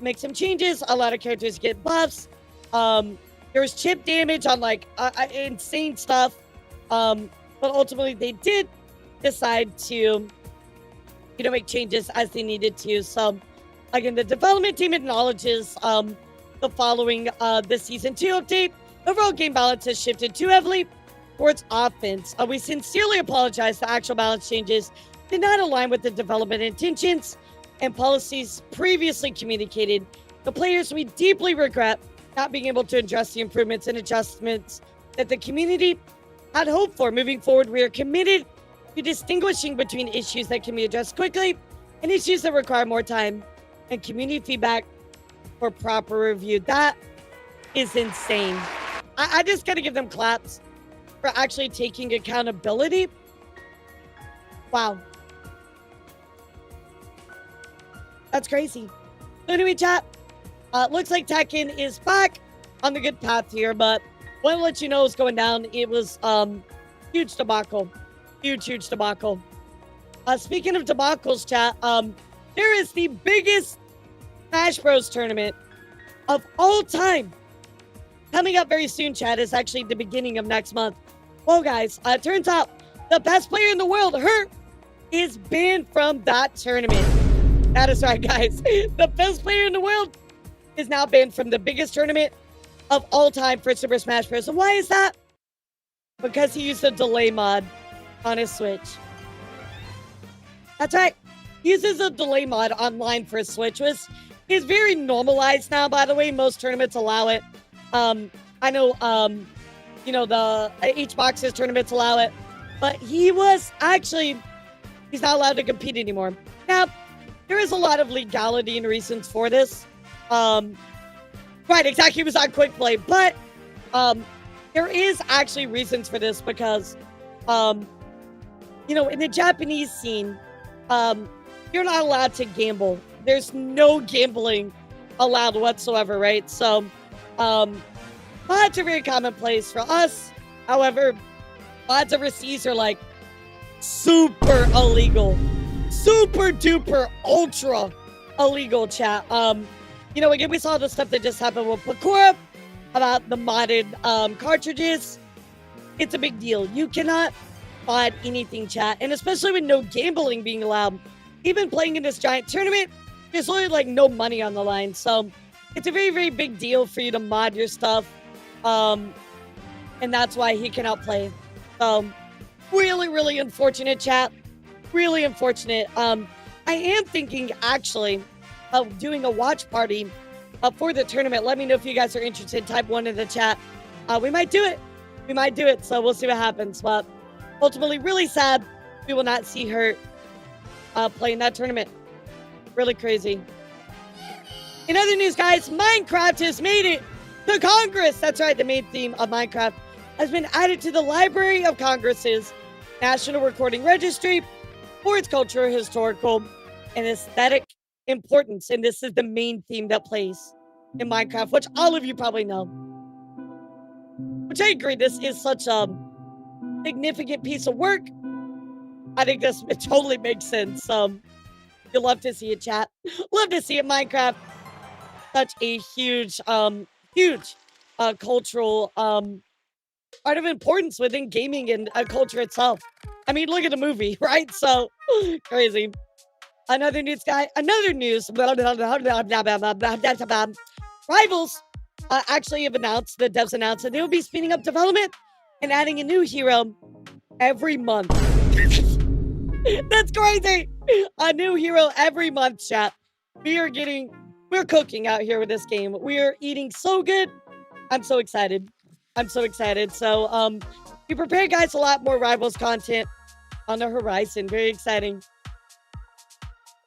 make some changes. A lot of characters get buffs. There was chip damage on, like, insane stuff. But ultimately, they did decide to, make changes as they needed to. So, again, the development team acknowledges the following the Season 2 update. Overall game balance has shifted too heavily towards offense. We sincerely apologize. The actual balance changes did not align with the development intentions and policies previously communicated. The players, we deeply regret not being able to address the improvements and adjustments that the community had hoped for. Moving forward, we are committed to distinguishing between issues that can be addressed quickly and issues that require more time and community feedback for proper review. That is insane. I just gotta give them claps for actually taking accountability. Wow. That's crazy. So anyway, chat, looks like Tekken is back on the good path here, but want to let you know what's going down. It was huge debacle. Huge debacle. Speaking of debacles, chat, there is the biggest Smash Bros. Tournament of all time. Coming up very soon, chat, is actually the beginning of next month. Well, guys, turns out the best player in the world, her, is banned from that tournament. That is right, guys. The best player in the world is now banned from the biggest tournament of all time for Super Smash Bros. And why is that? Because he used a delay mod on his Switch. That's right. He uses a delay mod online for his Switch, which is very normalized now, by the way. Most tournaments allow it. I know, the H-Boxes tournaments allow it, but he's not allowed to compete anymore. Now, there is a lot of legality and reasons for this. Right, exactly, he was on Quick Play, but, there is actually reasons for this because, in the Japanese scene, you're not allowed to gamble. There's no gambling allowed whatsoever, right? So, mods are very commonplace for us. However, mods overseas are like super illegal. super duper ultra illegal, chat. You know, again, we saw the stuff that just happened with Pakura about the modded cartridges. It's a big deal. You cannot mod anything, chat, and especially with no gambling being allowed. Even playing in this giant tournament, there's only like no money on the line, so it's a very, very big deal for you to mod your stuff, and that's why he cannot play. Really, really unfortunate, chat. Really unfortunate. I am thinking actually of doing a watch party for the tournament. Let me know if you guys are interested. Type 1 in the chat. We might do it. We might do it. So we'll see what happens. But ultimately, really sad we will not see her play in that tournament. Really crazy. In other news, guys, Minecraft has made it to Congress. That's right. The main theme of Minecraft has been added to the Library of Congress's National Recording Registry for its cultural, historical, and aesthetic importance. And this is the main theme that plays in Minecraft, which all of you probably know. Which I agree, this is such a significant piece of work. I think this totally makes sense. You'll love to see it, chat. Love to see it, Minecraft. Such a huge, huge cultural art of importance within gaming and culture itself. I mean, look at the movie, right? So crazy. Another news. Rivals actually have announced, the devs announced that they will be speeding up development and adding a new hero every month. That's crazy. A new hero every month, chat. We're cooking out here with this game. We are eating so good. I'm so excited. I'm so excited. So, be prepared, guys. A lot more Rivals content on the horizon. Very exciting.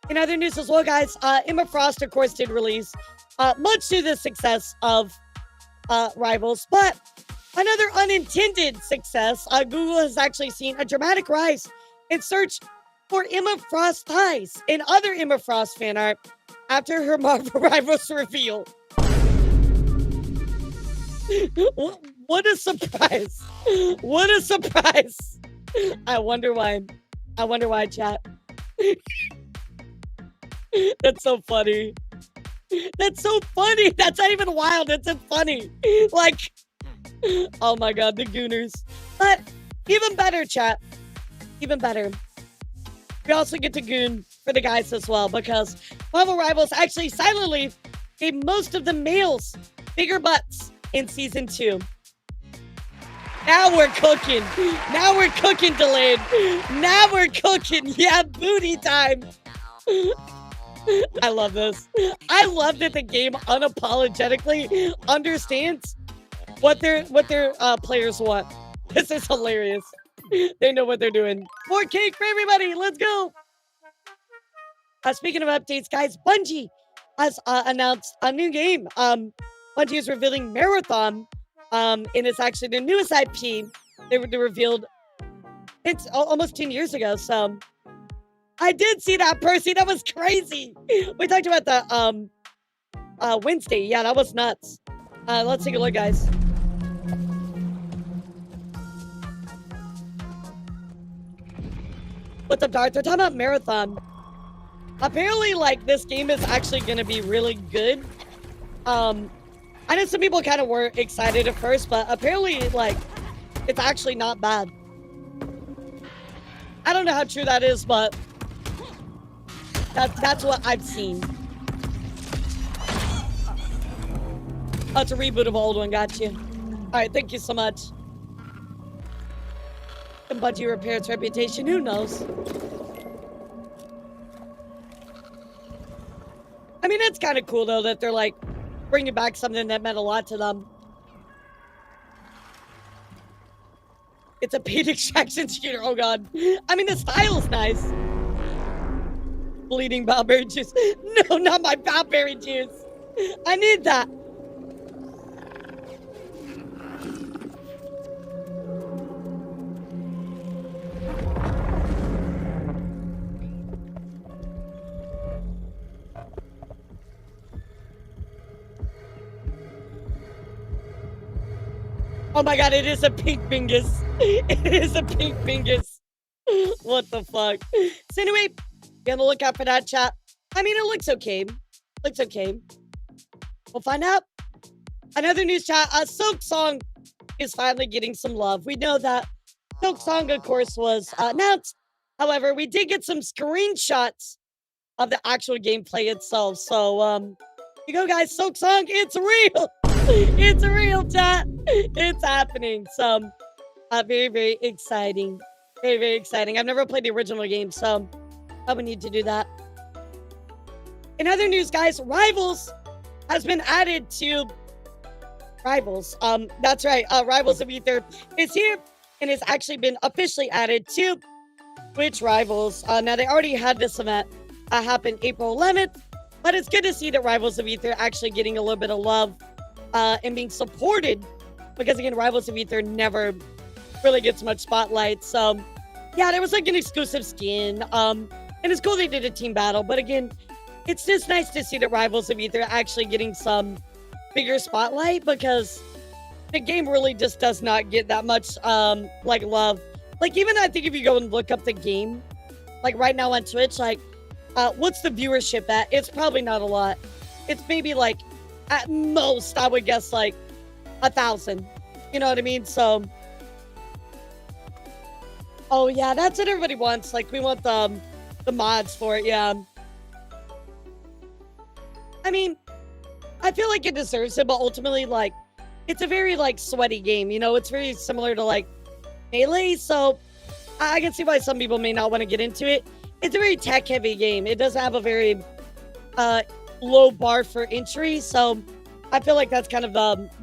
In other news as well, guys, Emma Frost, of course, did release, much to the success of Rivals, but another unintended success. Google has actually seen a dramatic rise in search for Emma Frost ties and other Emma Frost fan art after her Marvel Rivals reveal. What a surprise. What a surprise. I wonder why. I wonder why, chat. That's so funny. That's so funny. That's not even wild. That's funny. Like, oh my god, the Gooners. But even better, chat. Even better. We also get to goon for the guys as well, because Marvel Rivals actually silently gave most of the males bigger butts in season 2. Now we're cooking. Now we're cooking, Delayed. Now we're cooking. Yeah, booty time. I love this. I love that the game unapologetically understands what their players want. This is hilarious. They know what they're doing. More cake for everybody. Let's go. Speaking of updates, guys, Bungie has announced a new game. Bungie is revealing Marathon, and it's actually their newest IP. They revealed it's almost 10 years ago. So I did see that, Percy. That was crazy. We talked about the Wednesday. Yeah, that was nuts. Let's take a look, guys. What's up, Darth? They're talking about Marathon. Apparently, like, this game is actually going to be really good. I know some people kind of were excited at first, but apparently, like, it's actually not bad. I don't know how true that is, but that's what I've seen. Oh, it's a reboot of an old one. Got you. All right, thank you so much. Can Bungie repair its reputation? Who knows? I mean, it's kind of cool, though, that they're, like, bringing back something that meant a lot to them. It's a paid extraction shooter. Oh, God. I mean, the style's nice. Bleeding bowberry juice. No, not my bowberry juice. I need that. Oh my god, it is a pink bingus. It is a pink bingus. What the fuck? So anyway, Be on the lookout for that, chat. I mean, it looks okay. Looks okay. We'll find out. Another news, chat. Silk Song is finally getting some love. We know that Silk Song, of course, was announced. However, we did get some screenshots of the actual gameplay itself. So, here you go, guys. Silk Song, it's real. It's real, chat. It's happening. So, very, very exciting. Very, very exciting. I've never played the original game, so I would need to do that. In other news, guys, Rivals has been added to Rivals. That's right. Rivals of Ether is here and has actually been officially added to Twitch Rivals. Now, they already had this event happen April 11th, but it's good to see that Rivals of Ether actually getting a little bit of love and being supported because, again, Rivals of Ether never really gets much spotlight. So, yeah, there was like an exclusive skin. And it's cool they did a team battle, but again, it's just nice to see that Rivals of Ether actually getting some bigger spotlight because the game really just does not get that much like love. Like, even I think if you go and look up the game, like right now on Twitch, like what's the viewership at? It's probably not a lot. It's maybe like at most I would guess like 1,000. You know what I mean? So oh yeah, that's what everybody wants. Like, we want the mods for it. Yeah, I mean, I feel like it deserves it, but ultimately, like, it's a very, like, sweaty game, you know? It's very similar to, like, Melee, so I can see why some people may not want to get into it. It's a very tech-heavy game. It doesn't have a very low bar for entry, so I feel like that's kind of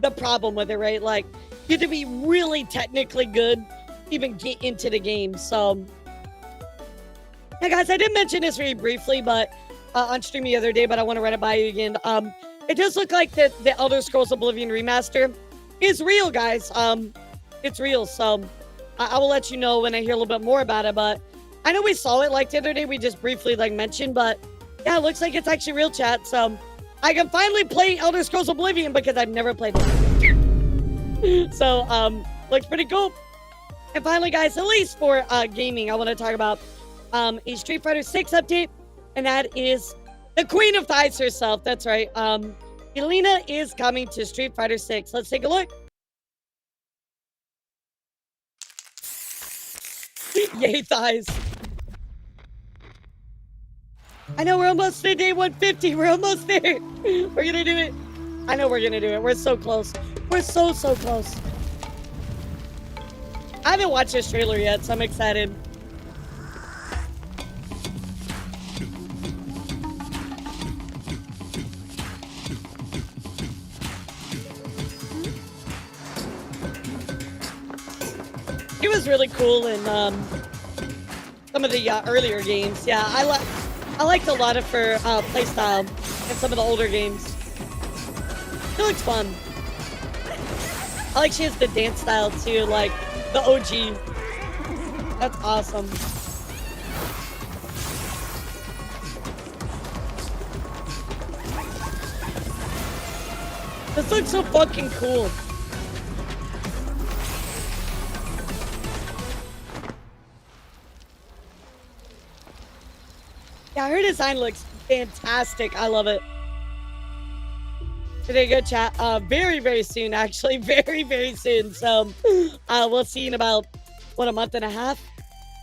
the problem with it, right? Like, you have to be really technically good to even get into the game, so... Now, guys, I did mention this very briefly, but on stream the other day, but I want to run it by you again. It does look like the Elder Scrolls Oblivion remaster is real, guys. It's real, so I will let you know when I hear a little bit more about it, but I know we saw it like the other day, we just briefly like mentioned, but yeah, it looks like it's actually real, chat, so I can finally play Elder Scrolls Oblivion because I've never played it. So, looks pretty cool. And finally, guys, at least for gaming, I want to talk about a Street Fighter 6 update, and that is the Queen of Thighs herself. That's right. Elena is coming to Street Fighter 6. Let's take a look. Yay, thighs. I know we're almost to day 150. We're almost there. We're gonna do it. I know we're gonna do it. We're so close. We're so close. I haven't watched this trailer yet, so I'm excited. It was really cool in some of the earlier games. Yeah, I liked a lot of her playstyle in some of the older games. It looks fun. I like she has the dance style too, like the OG. That's awesome. This looks so fucking cool. Yeah, her design looks fantastic. I love it. There you go, chat. Very, very soon, actually. Very, very soon. So, we'll see in about, what, a month and a half?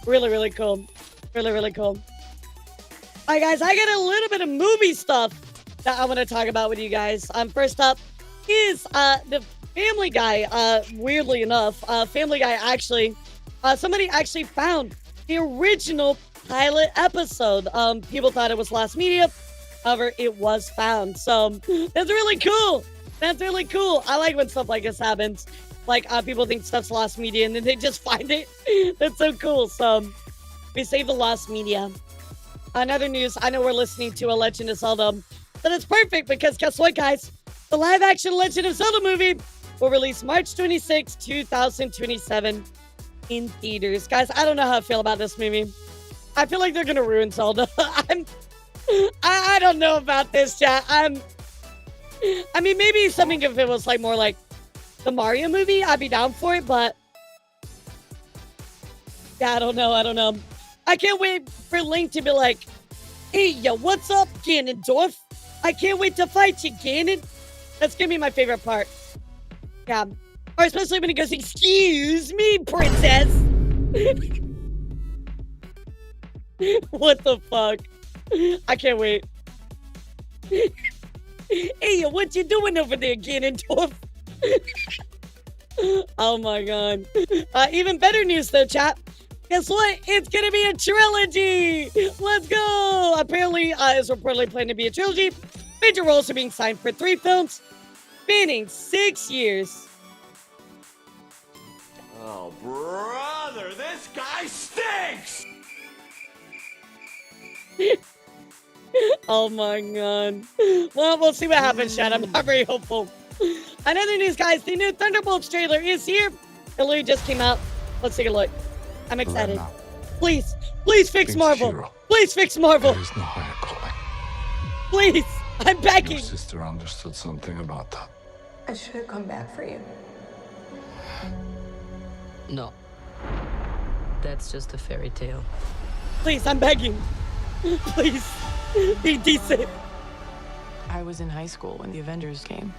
Really, really cool. Really, really cool. All right, guys, I got a little bit of movie stuff that I want to talk about with you guys. First up is the Family Guy. Weirdly enough, Family Guy actually, somebody actually found the original pilot episode. People thought it was lost media. However, it was found. So that's really cool. That's really cool. I like when stuff like this happens. Like, people think stuff's lost media and then they just find it. That's so cool. So we save the lost media. Another news, I know we're listening to A Legend of Zelda, but it's perfect because guess what, guys? The live-action Legend of Zelda movie will release March 26, 2027 in theaters. Guys, I don't know how I feel about this movie. I feel like they're gonna ruin Zelda. I don't know about this, chat. I mean, maybe something if it was like more like the Mario movie, I'd be down for it, but yeah, I don't know. I can't wait for Link to be like Hey, yo, what's up, Ganondorf? I can't wait to fight you, Ganon. That's gonna be my favorite part. Yeah. Or especially when he goes, excuse me, princess. What the fuck? I can't wait. Hey, yo, what you doing over there, Ganondorf? Oh my god. Even better news though, chat. Guess what? It's gonna be a trilogy! Let's go! Apparently, it's reportedly planned to be a trilogy. Major roles are being signed for 3 films, spanning 6 years. Oh, brother, this guy stinks! Oh my god. Well, we'll see what happens, chat. I'm not very hopeful. Another news, guys. The new Thunderbolts trailer is here. It literally just came out. Let's take a look. I'm excited. Please, please fix Marvel. Please fix Marvel. There is no higher calling. Please, I'm begging. Your sister understood something about that. I should have come back for you. No. That's just a fairy tale. Please, I'm begging. Please, be decent. I was in high school when the Avengers came.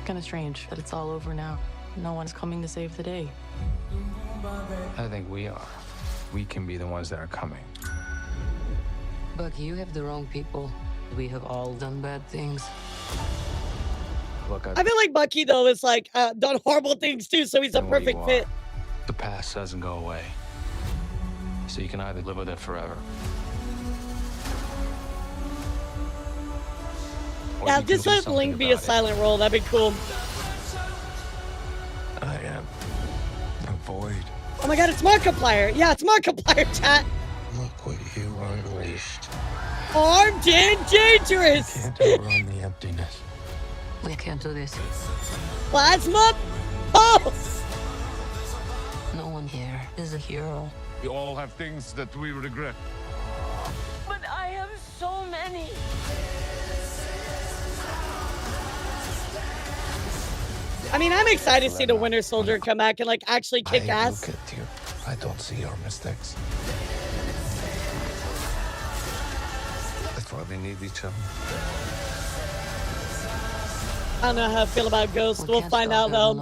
Kind of strange that it's all over now. No one's coming to save the day. I think we are. We can be the ones that are coming. But you have the wrong people. We have all done bad things. Look, I feel like Bucky, though, is like done horrible things too, so he's a perfect fit. The past doesn't go away. So you can either live with it forever. Yeah, just let Link be a silent role. That'd be cool. I am a void. Oh my god, it's Markiplier. Yeah, it's Markiplier, chat. Look what you unleashed. Armed and dangerous. Can't outrun the emptiness. We can't do this. Plasma pulse. No one here is a hero. We all have things that we regret. But I have so many. I mean, I'm excited to see the Winter Soldier come back and like actually kick ass. Look at you. I don't see your mistakes. That's why we need each other. I don't know how I feel about Ghost. We'll find out though.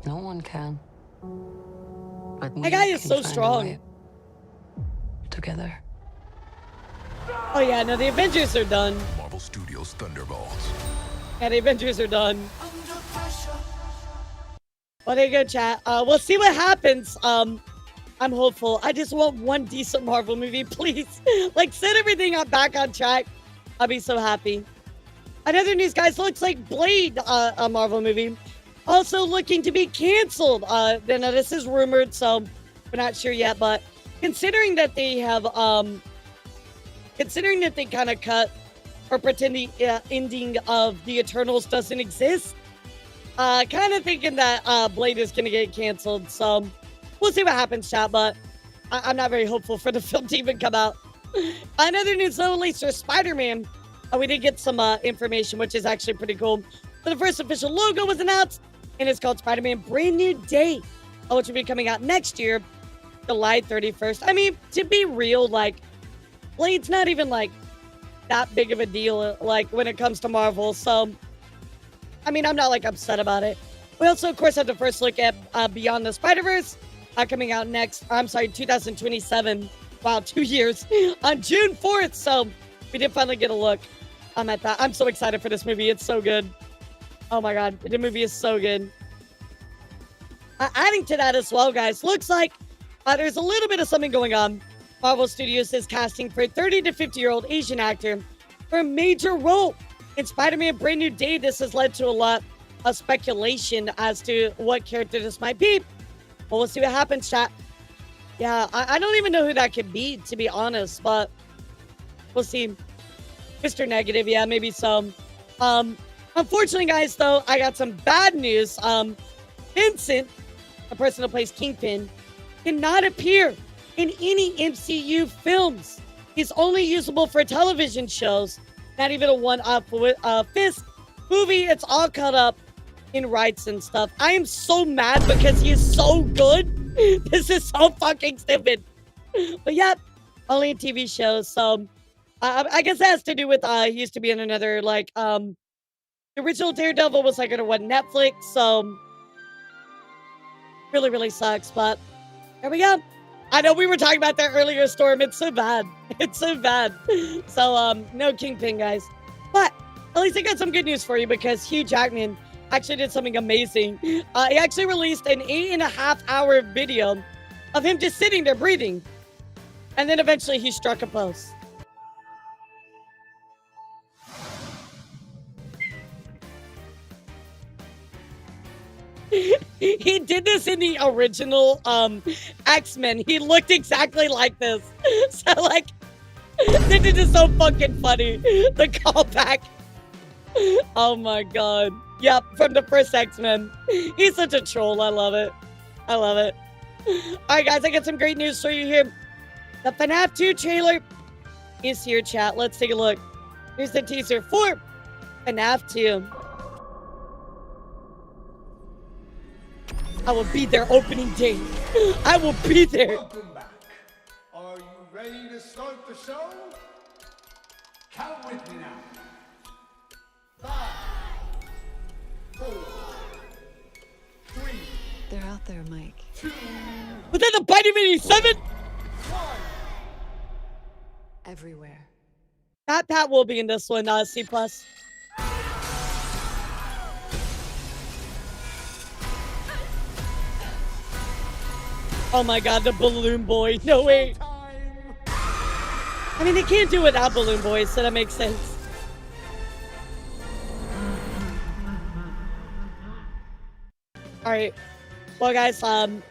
No one can. But that guy is so strong. Together. Oh yeah, no, the Avengers are done. Marvel Studios Thunderbolts. Yeah, the Avengers are done. Well, there you go, chat. We'll see what happens. I'm hopeful. I just want one decent Marvel movie, please. Like, set everything up back on track. I'll be so happy. Another news, guys. Looks like Blade, a Marvel movie, also looking to be canceled. Then this is rumored, so we're not sure yet. But considering that they have, considering that they kind of cut or pretend the ending of the Eternals doesn't exist, kind of thinking that Blade is going to get canceled. So we'll see what happens, chat. But I'm not very hopeful for the film to even come out. Another news, though, at least for Spider-Man, we did get some information, which is actually pretty cool. So the first official logo was announced, and it's called Spider-Man Brand New Day, which will be coming out next year, July 31st. I mean, to be real, like, Blade's not even, like, that big of a deal, like, when it comes to Marvel. So, I mean, I'm not, like, upset about it. We also, of course, had the first look at Beyond the Spider-Verse, coming out next, 2027. Wow, 2 years, on June 4th. So, we did finally get a look at that. I'm so excited for this movie. It's so good. Oh, my God. The movie is so good. Adding to that as well, guys, looks like there's a little bit of something going on. Marvel Studios is casting for a 30 to 50-year-old Asian actor for a major role in Spider-Man Brand New Day. This has led to a lot of speculation as to what character this might be. Well, we'll see what happens, chat. Yeah, I don't even know who that could be, to be honest, but we'll see. Mr. Negative, yeah, maybe so. Unfortunately, guys, though, I got some bad news. Vincent, the person who plays Kingpin, cannot appear in any MCU films. He's only usable for television shows, not even a one-off Fist movie. It's all cut up in rights and stuff. I am so mad because he is so good. This is so fucking stupid. But yeah, only a TV show. So I guess that has to do with he used to be in another the original Daredevil was like on Netflix. So really, really sucks. But there we go. I know we were talking about that earlier, Storm. It's so bad. It's so bad. So no Kingpin, guys. But at least I got some good news for you because Hugh Jackman actually did something amazing. He actually released an 8.5-hour video of him just sitting there breathing. And then eventually he struck a pose. He did this in the original X-Men. He looked exactly like this. So like, this is just so fucking funny. The callback. Oh my god. Yep, from the first X-Men. He's such a troll. I love it. I love it. Alright guys, I got some great news for you here. The FNAF 2 trailer is here, chat. Let's take a look. Here's the teaser for FNAF 2. I will be there opening day. I will be there. Welcome back. Are you ready to start the show? Count with me now. 5, 4, 3. They're out there, Mike. 2. Was that the Biden Mini 7? 1. Everywhere. Pat will be in this one, C+. Oh my god, the Balloon Boy. No way. I mean, they can't do it without Balloon Boy, so that makes sense. Alright. Well, guys, I'm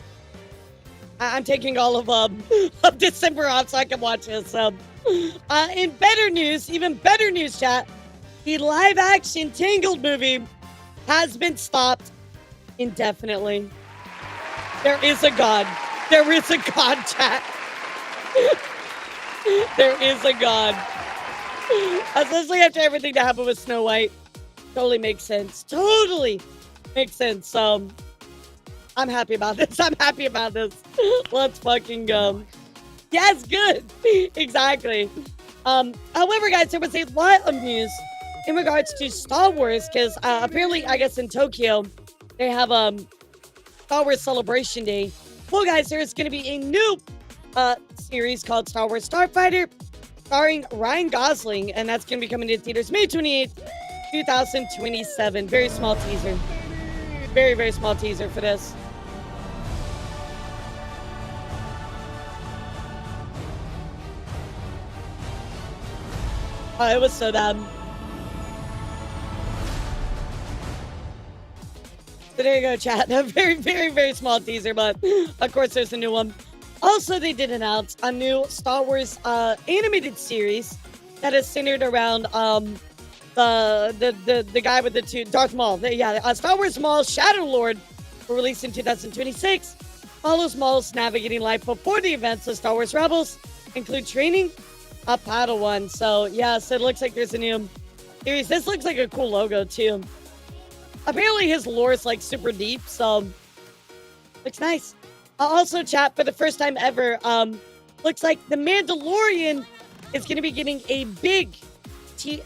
taking all of December off so I can watch this. In better news, even better news, chat, the live-action Tangled movie has been stopped indefinitely. There is a God. There is a God, chat. There is a God. Especially after everything that happened with Snow White. Totally makes sense. Totally makes sense. So, I'm happy about this. I'm happy about this. Let's fucking go. Yes, good. Exactly. However, guys, there was a lot of news in regards to Star Wars because apparently, I guess in Tokyo, they have Star Wars Celebration Day. Well, guys, there's going to be a new series called Star Wars Starfighter starring Ryan Gosling, and that's going to be coming to theaters May 28th, 2027. Very small teaser. Very, very small teaser for this. Oh, it was so bad. So there you go, chat. A very, very, very small teaser, but of course there's a new one. Also, they did announce a new Star Wars animated series that is centered around the guy with the two, Darth Maul. Star Wars Maul Shadow Lord will release in 2026. Follows Maul's navigating life before the events of Star Wars Rebels, include training a Padawan. So yeah, so it looks like there's a new series. This looks like a cool logo too. Apparently his lore is like super deep, so looks nice. Also, chat, for the first time ever, looks like The Mandalorian is going to be getting a big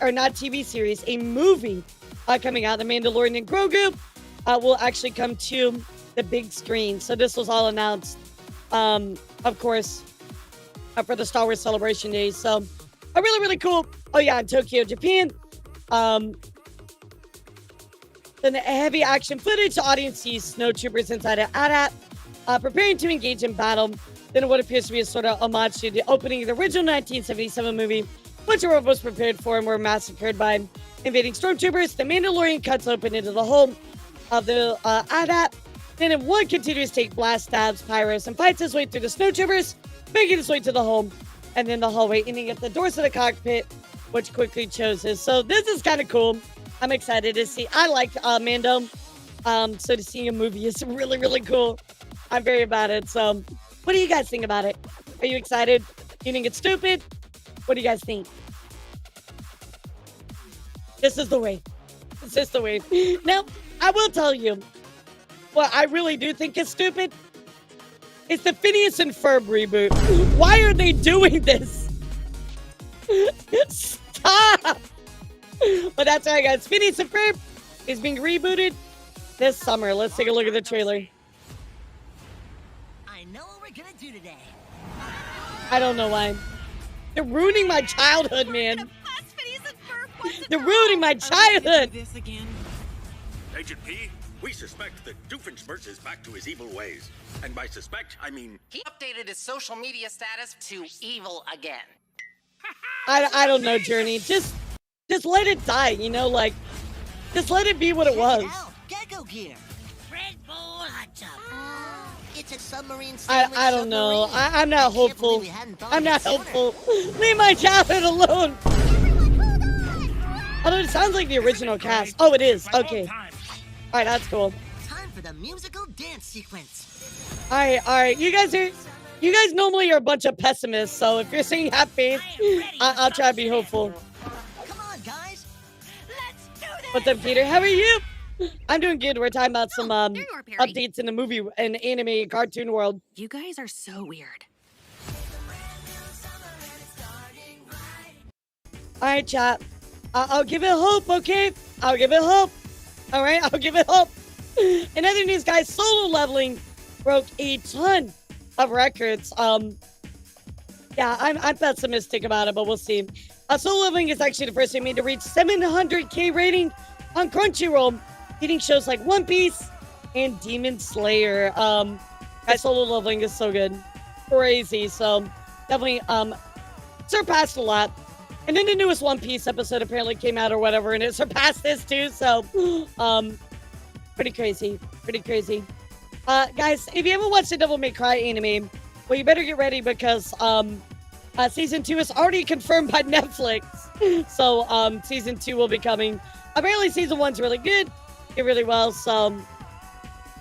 not TV series, a movie coming out. The Mandalorian and Grogu will actually come to the big screen. So this was all announced, of course, for the Star Wars Celebration Days. So really, really cool. Oh yeah, in Tokyo, Japan. Then the heavy action footage, the audience sees snowtroopers inside an AT-AT, preparing to engage in battle. Then what appears to be a sort of homage to the opening of the original 1977 movie, which the world was prepared for and were massacred by invading stormtroopers. The Mandalorian cuts open into the hull of the AT-AT. Then in one continuous take, blast, stabs, pyros, and fights his way through the snowtroopers, making his way to the hull, and then the hallway ending at the doors of the cockpit, which quickly chooses. So this is kind of cool. I'm excited to see. I like Mando. So to see a movie is really, really cool. I'm very about it. So what do you guys think about it? Are you excited? You think it's stupid? What do you guys think? This is the way. This is the way. Now, I will tell you what I really do think is stupid. It's the Phineas and Ferb reboot. Why are they doing this? Stop! But that's right, guys. Phineas and Ferb is being rebooted this summer. Let's take a look at the trailer. I know what we're gonna do today. I don't know why. They're ruining my childhood, man. They're ruining my childhood. Agent P, we suspect that Doofenshmirtz is back to his evil ways. And by suspect, I mean... He updated his social media status to evil again. I don't know, Journey. Just let it die, you know, like, just let it be what it was. Gecko gear. Red Bull hot tub. It's a submarine I don't know. I'm not hopeful. I'm not hopeful. Leave my childhood alone. Although it sounds like the original cast. Oh, it is. Okay. All right, that's cool. Time for the musical dance sequence. All right. You guys normally are a bunch of pessimists, so if you're saying have faith, I'll try to be hopeful. Come on, guys. Let's do this. What's up, Peter? How are you? I'm doing good. We're talking about some updates in the movie and anime cartoon world. You guys are so weird. All right, chat. I'll give it hope, okay? I'll give it hope. All right, I'll give it hope. In other news, guys, Solo Leveling broke a ton of records. Yeah, I'm pessimistic about it, but we'll see. Solo Leveling is actually the first anime to reach 700K rating on Crunchyroll, beating shows like One Piece and Demon Slayer. Guys, Solo Leveling is so good. Crazy. So definitely surpassed a lot. And then the newest One Piece episode apparently came out or whatever, and it surpassed this too. So pretty crazy. Pretty crazy. Guys, if you haven't watched the Devil May Cry anime, well, you better get ready because season 2 is already confirmed by Netflix. So season 2 will be coming. Apparently season 1's really good. Did really well. So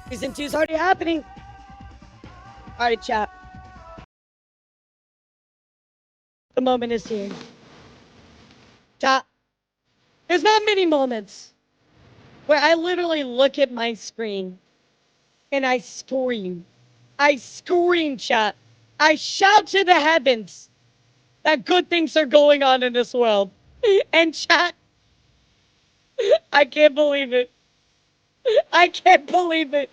season 2 is already happening. All right, chat. The moment is here. Chat. There's not many moments where I literally look at my screen and I scream. I scream, chat. I shout to the heavens that good things are going on in this world. And chat, I can't believe it. I can't believe it.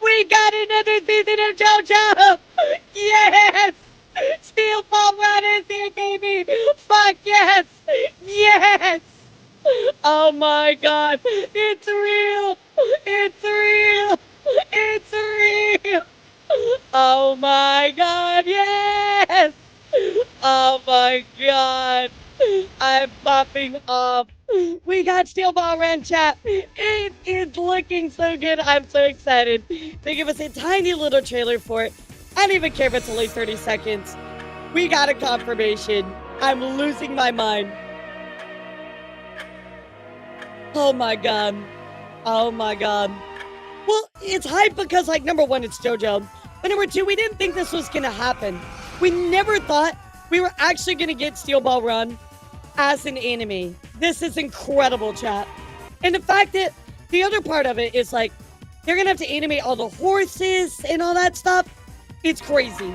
We got another season of JoJo. Yes. Steel Ball Run is here, baby. Fuck yes. Yes. Oh my God. It's real. It's real. It's real. Oh my God. Yes. Oh my God. I'm popping off. We got Steel Ball Run, chat. It is looking so good. I'm so excited. They give us a tiny little trailer for it. I don't even care if it's only 30 seconds. We got a confirmation. I'm losing my mind. Oh my God. Oh my God. Well, it's hype because, like, number one, it's JoJo. But number two, we didn't think this was going to happen. We never thought we were actually going to get Steel Ball Run as an anime. This is incredible, chat. And the fact that the other part of it is, like, they're going to have to animate all the horses and all that stuff. It's crazy.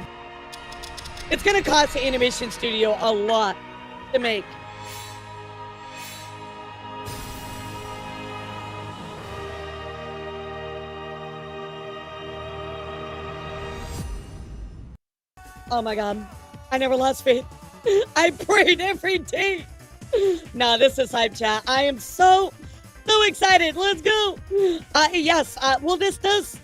It's going to cost the animation studio a lot to make. Oh my God. I never lost faith. I prayed every day. Nah, this is hype, chat. I am so excited. Let's go. Yes. Well, this does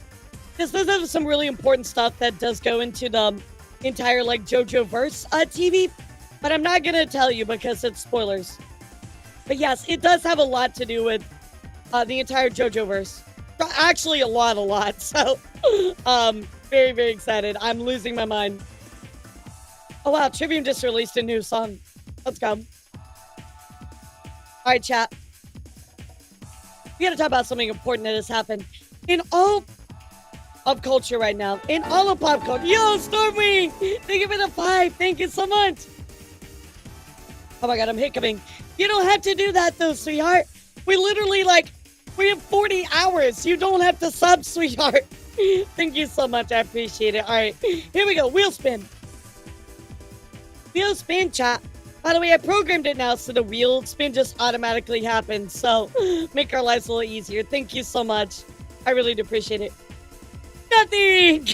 have some really important stuff that does go into the entire, like, JoJo verse TV, but I'm not gonna tell you because it's spoilers. But yes, it does have a lot to do with the entire JoJo verse. Actually, a lot. So, very, very excited. I'm losing my mind. Oh wow, Trivium just released a new song. Let's go. All right, chat. We gotta talk about something important that has happened in all of culture right now. In all of pop culture. Yo, Stormwing! Thank you for the 5. Thank you so much. Oh my God, I'm hiccuping. You don't have to do that though, sweetheart. We literally, like, we have 40 hours. You don't have to sub, sweetheart. Thank you so much. I appreciate it. All right, here we go. Wheel spin. Wheel spin, chat. By the way, I programmed it now so the wheel spin just automatically happens. So make our lives a little easier. Thank you so much. I really do appreciate it. Nothing.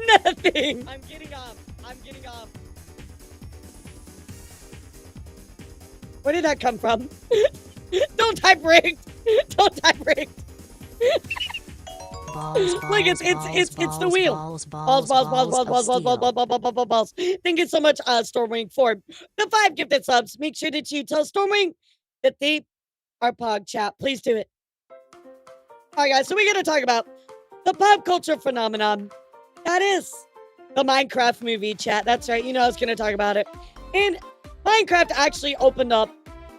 Nothing. I'm getting off. I'm getting off. Where did that come from? Don't type rigged. Don't type rigged. Like it's the wheel. Balls. Thank you so much, Stormwing, for the 5 gifted subs. Make sure that you tell Stormwing that they are Pog Chat. Please do it. All right, guys. So we're gonna talk about the pop culture phenomenon that is the Minecraft movie, chat. That's right. You know I was gonna talk about it. And Minecraft actually opened up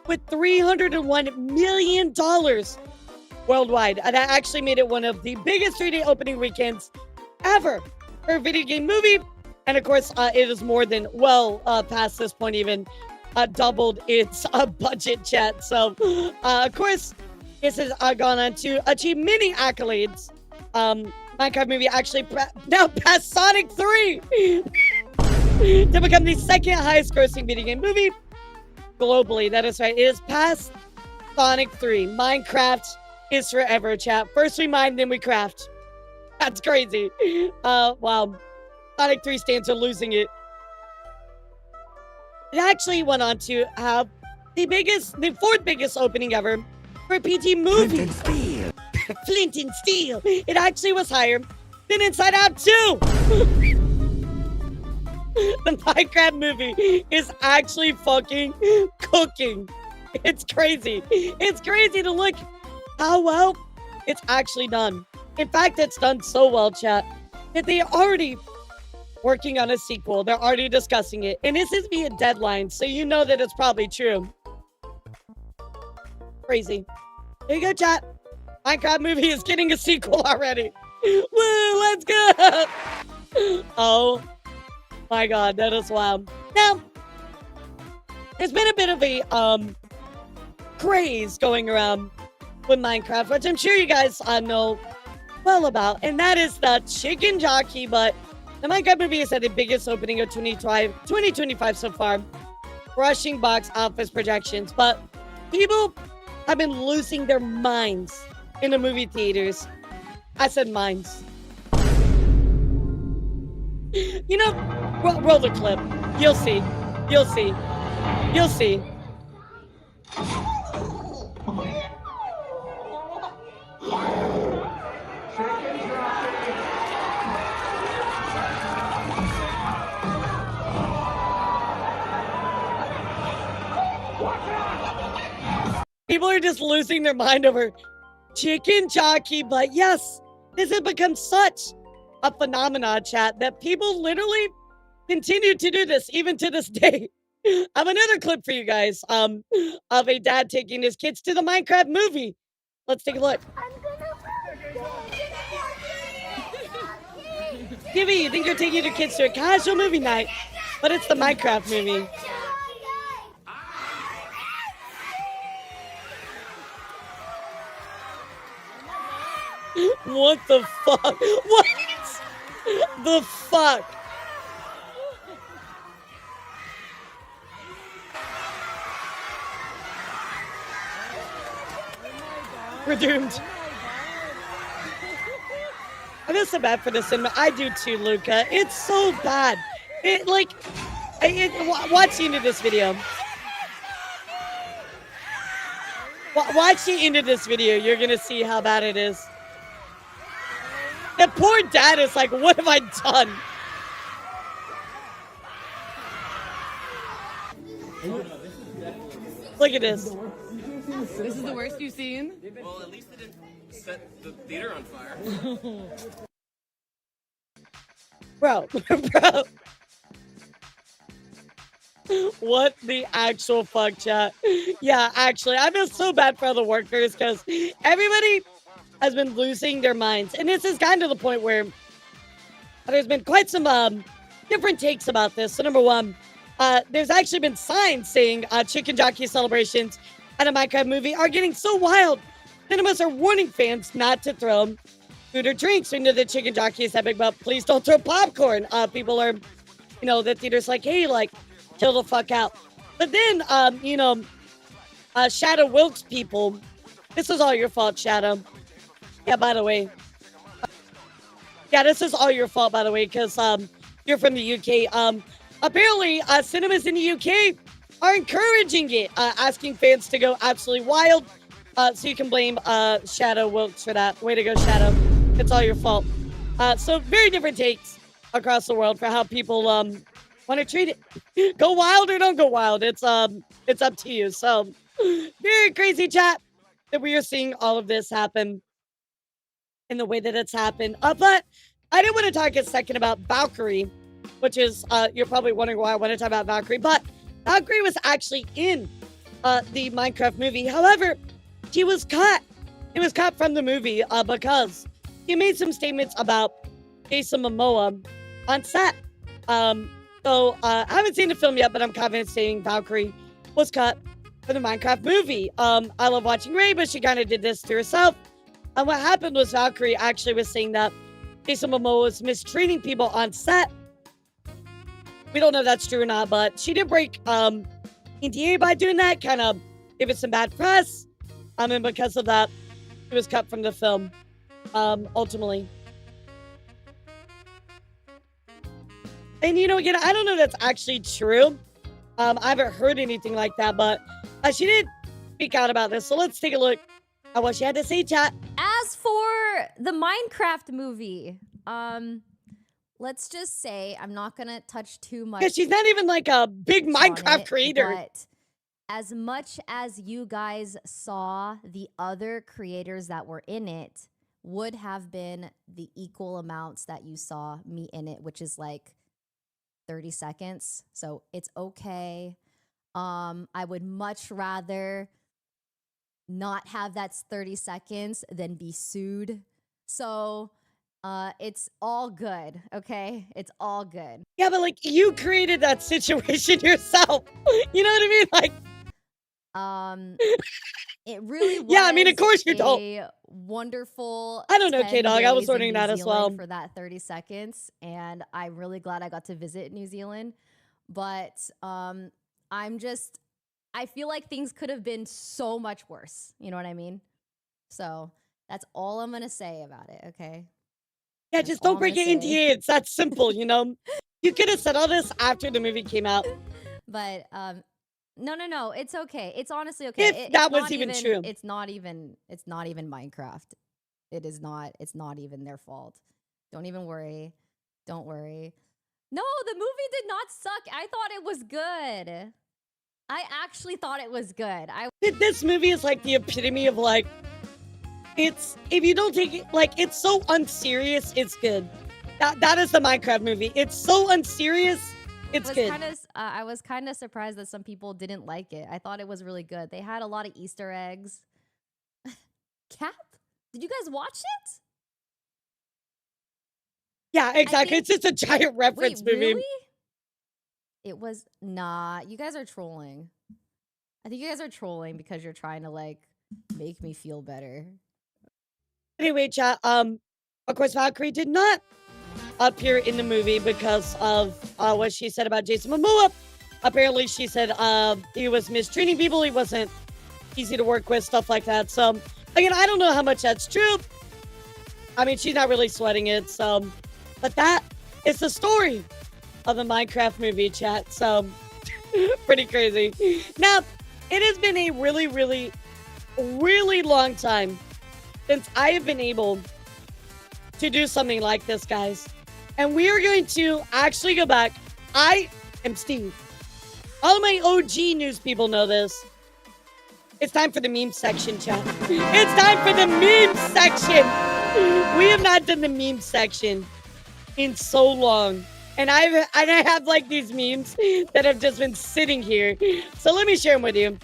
with $301 million worldwide. And that actually made it one of the biggest 3-day opening weekends ever for a video game movie. And of course, it is more than past this point, even doubled its budget, chat. So, of course, this has gone on to achieve many accolades. Minecraft movie actually now passed Sonic 3 to become the second highest grossing video game movie globally. That is right. It is past Sonic 3. Minecraft is forever, chat. First we mine, then we craft. That's crazy. Wow. Sonic 3 stands for losing it. It actually went on to have the 4th biggest opening ever for a PG movie. Flint and Steel. It actually was higher than Inside Out 2. The Minecraft movie is actually fucking cooking. It's crazy. It's crazy to look how well it's actually done. In fact, it's done so well, chat, that they are already working on a sequel. They're already discussing it. And this is via deadline, so you know that it's probably true. Crazy. There you go, chat. Minecraft movie is getting a sequel already. Woo, let's go. Oh my god, that is wild. Now, there's been a bit of a craze going around with Minecraft, which I'm sure you guys know well about, and that is the chicken jockey. But the Minecraft movie has had the biggest opening of 2025 so far, crushing box office projections. But people have been losing their minds in the movie theaters. I said minds. You know, roll the clip. You'll see. You'll see. You'll see. People are just losing their mind over chicken jockey. But yes, this has become such a phenomenon, chat, that people literally continue to do this even to this day. I have another clip for you guys of a dad taking his kids to the Minecraft movie. Let's take a look. Gibby, you think you're taking your kids to a casual movie night, but it's the Minecraft movie. What the fuck? What the fuck? We're doomed. I feel so bad for the cinema. I do too, Luca. It's so bad. Watch the end of this video. Watch the end of this video. You're gonna see how bad it is. The poor dad is like, what have I done? Look at this. This is the worst you've seen? Well, at least it didn't set the theater on fire. Bro. What the actual fuck, chat? Yeah, actually, I feel so bad for the workers because everybody has been losing their minds. And this has gotten to the point where there's been quite some different takes about this. So number one, there's actually been signs saying chicken jockey celebrations at a Minecraft movie are getting so wild. Cinemas are warning fans not to throw food or drinks into the chicken jockey is epic, but please don't throw popcorn. People are, the theater's like, hey, like, chill the fuck out. But then, Shadow Wilkes people, this is all your fault, Shadow. Yeah, by the way. Yeah, this is all your fault, by the way, because you're from the UK. Apparently, cinemas in the UK are encouraging it, asking fans to go absolutely wild. So you can blame Shadow Wilkes for that. Way to go, Shadow. It's all your fault. So very different takes across the world for how people want to treat it. Go wild or don't go wild. It's up to you. So very crazy, chat, that we are seeing all of this happen in the way that it's happened. But I did want to talk a second about Valkyrie, which is, you're probably wondering why I want to talk about Valkyrie, but Valkyrie was actually in the Minecraft movie. However, he was cut. He was cut from the movie because he made some statements about Jason Momoa on set. So I haven't seen the film yet, but I'm confident saying Valkyrie was cut from the Minecraft movie. I love watching Ray, but she kind of did this to herself. And what happened was Valkyrie actually was saying that Jason Momoa was mistreating people on set. We don't know if that's true or not, but she did break NDA by doing that, kind of gave it some bad press. And because of that, it was cut from the film, ultimately. And, again, I don't know if that's actually true. I haven't heard anything like that, but she did speak out about this. So let's take a look at what she had to say, chat. As for the Minecraft movie, let's just say I'm not going to touch too much. Because she's not even like a big Minecraft creator. But as much as you guys saw the other creators that were in it would have been the equal amounts that you saw me in it, which is like 30 seconds. So it's okay. I would much rather not have that 30 seconds than be sued. So it's all good, okay? It's all good. Yeah, but like you created that situation yourself. You know what I mean? Like it really was. Yeah, I mean, of course you don't. A wonderful. I don't know, 10 K-Dog. I was days in wondering New that as Zealand well. For that 30 seconds, and I'm really glad I got to visit New Zealand. But I feel like things could have been so much worse. You know what I mean? So that's all I'm gonna say about it. Okay. Yeah, That's just all don't break I'm your gonna say. NDA. It's that simple, You could have said all this after the movie came out. But no, it's okay. It's honestly okay. If that it's was not even true. It's not even Minecraft. It's not even their fault. Don't even worry. Don't worry. No, the movie did not suck. I thought it was good. I actually thought it was good. This movie is like the epitome of like, if you don't take it, like, it's so unserious, it's good. That is the Minecraft movie. It's so unserious, it's good. I was kind of surprised that some people didn't like it. I thought it was really good. They had a lot of Easter eggs. Cap? Did you guys watch it? Yeah, exactly. It's just a giant reference movie. Really? It was not. You guys are trolling. I think you guys are trolling because you're trying to like make me feel better. Anyway, chat, of course, Valkyrie did not appear in the movie because of what she said about Jason Momoa. Apparently, she said he was mistreating people. He wasn't easy to work with, stuff like that. So, again, I don't know how much that's true. I mean, she's not really sweating it. So, but that is the story of the Minecraft movie, chat. So, pretty crazy. Now, it has been a really, really, really long time since I have been able to do something like this, guys. And we are going to actually go back. I am Steve. All of my OG news people know this. It's time for the meme section, chat. It's time for the meme section. We have not done the meme section in so long. And I have like these memes that have just been sitting here. So let me share them with you.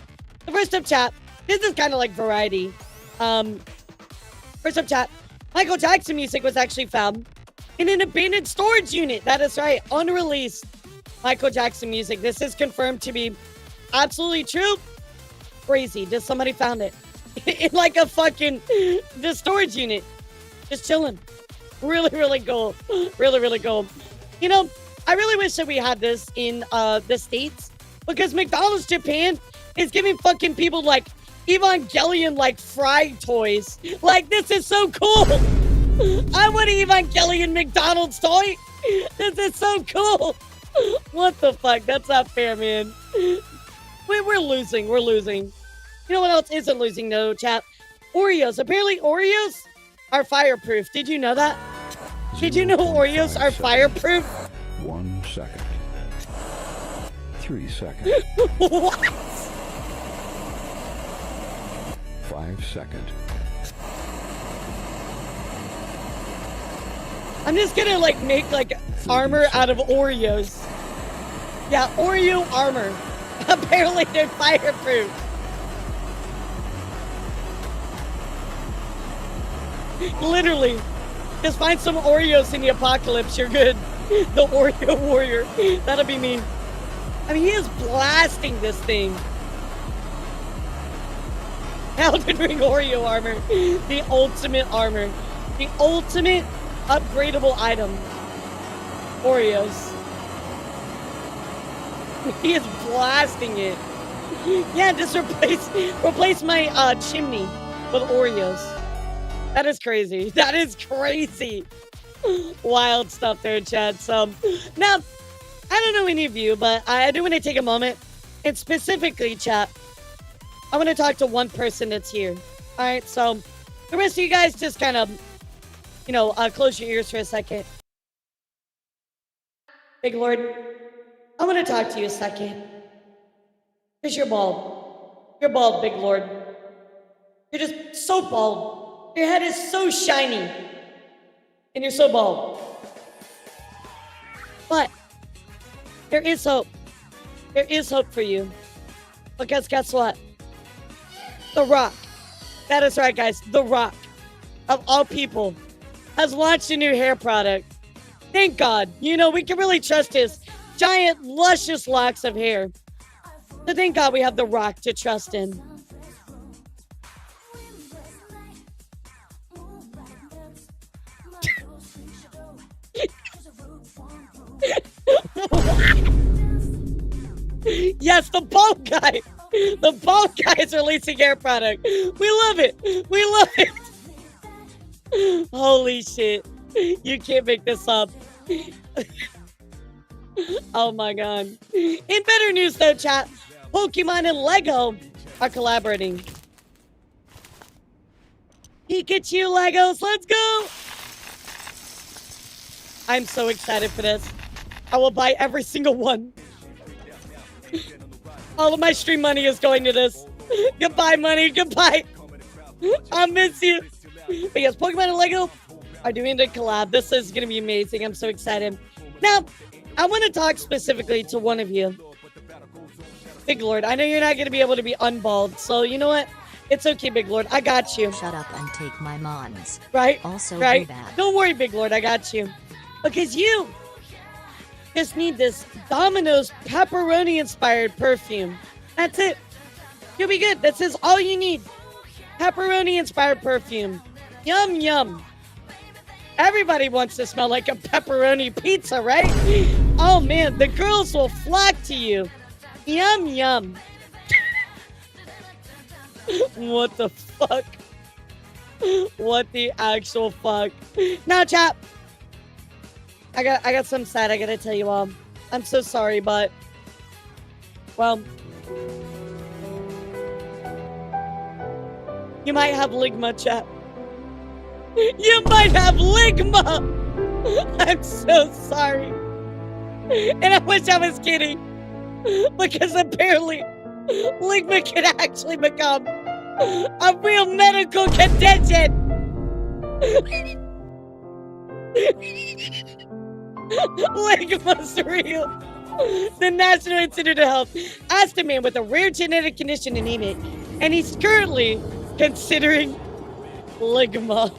The first up, chat. This is kind of like variety. First up, chat. Michael Jackson music was actually found in an abandoned storage unit. That is right. Unreleased Michael Jackson music. This is confirmed to be absolutely true. crazy. Just somebody found it in like a fucking the storage unit, just chilling. Really, really cool. Really, really cool. You know, I really wish that we had this in the States, because McDonald's Japan is giving fucking people like Evangelion like fry toys. Like, this is so cool. I want an Evangelion McDonald's toy. This is so cool. What the fuck? That's not fair, man. We're losing. We're losing. You know what else isn't losing, though, chat? Oreos. Apparently, Oreos are fireproof. Did you know that? Did you know Oreos are fireproof? 1 second. 3 seconds. What? 5 seconds. I'm just gonna like make like armor out of Oreos. Yeah, Oreo armor. Apparently they're fireproof. Literally. Just find some Oreos in the apocalypse, you're good. The Oreo warrior. That'll be me. I mean, he is blasting this thing. Elden Ring Oreo armor. The ultimate armor. The ultimate upgradable item. Oreos. He is blasting it. Yeah, just replace my chimney with Oreos. That is crazy. That is crazy. Wild stuff there, chat. So, now, I don't know any of you, but I do want to take a moment and specifically, chat, I want to talk to one person that's here. All right, so the rest of you guys just kind of, you know, close your ears for a second. Big Lord, I want to talk to you a second. Because you're bald. You're bald, Big Lord. You're just so bald. Your head is so shiny. And you're so bald. But there is hope. There is hope for you. Because guess what? The Rock. That is right, guys. The Rock, of all people, has launched a new hair product. Thank God. You know, we can really trust his giant, luscious locks of hair. So thank God we have The Rock to trust in. Yes, the bald guy. The bald guy is releasing hair product. We love it. We love it. Holy shit. You can't make this up. Oh my God. In better news though, chat, Pokemon and Lego are collaborating. Pikachu Legos, let's go. I'm so excited for this. I will buy every single one. All of my stream money is going to this. Goodbye, money. Goodbye. I'll miss you. But yes, Pokemon and Lego are doing the collab. This is going to be amazing. I'm so excited. Now, I want to talk specifically to one of you. Big Lord, I know you're not going to be able to be unbald. So, you know what? It's okay, Big Lord. I got you. Shut up and take my mons. Right? Also right? do that. Don't worry, Big Lord. I got you. Because you just need this Domino's pepperoni-inspired perfume. That's it. You'll be good. This is all you need. Pepperoni-inspired perfume. Yum, yum. Everybody wants to smell like a pepperoni pizza, right? Oh, man. The girls will flock to you. Yum, yum. What the fuck? What the actual fuck? Now, chat. I got something sad I gotta tell you all. I'm so sorry, but well, you might have ligma, chat. You might have ligma. I'm so sorry. And I wish I was kidding. Because apparently ligma can actually become a real medical condition. Ligma's real. The National Institute of Health asked a man with a rare genetic condition to name it, and he's currently considering ligma.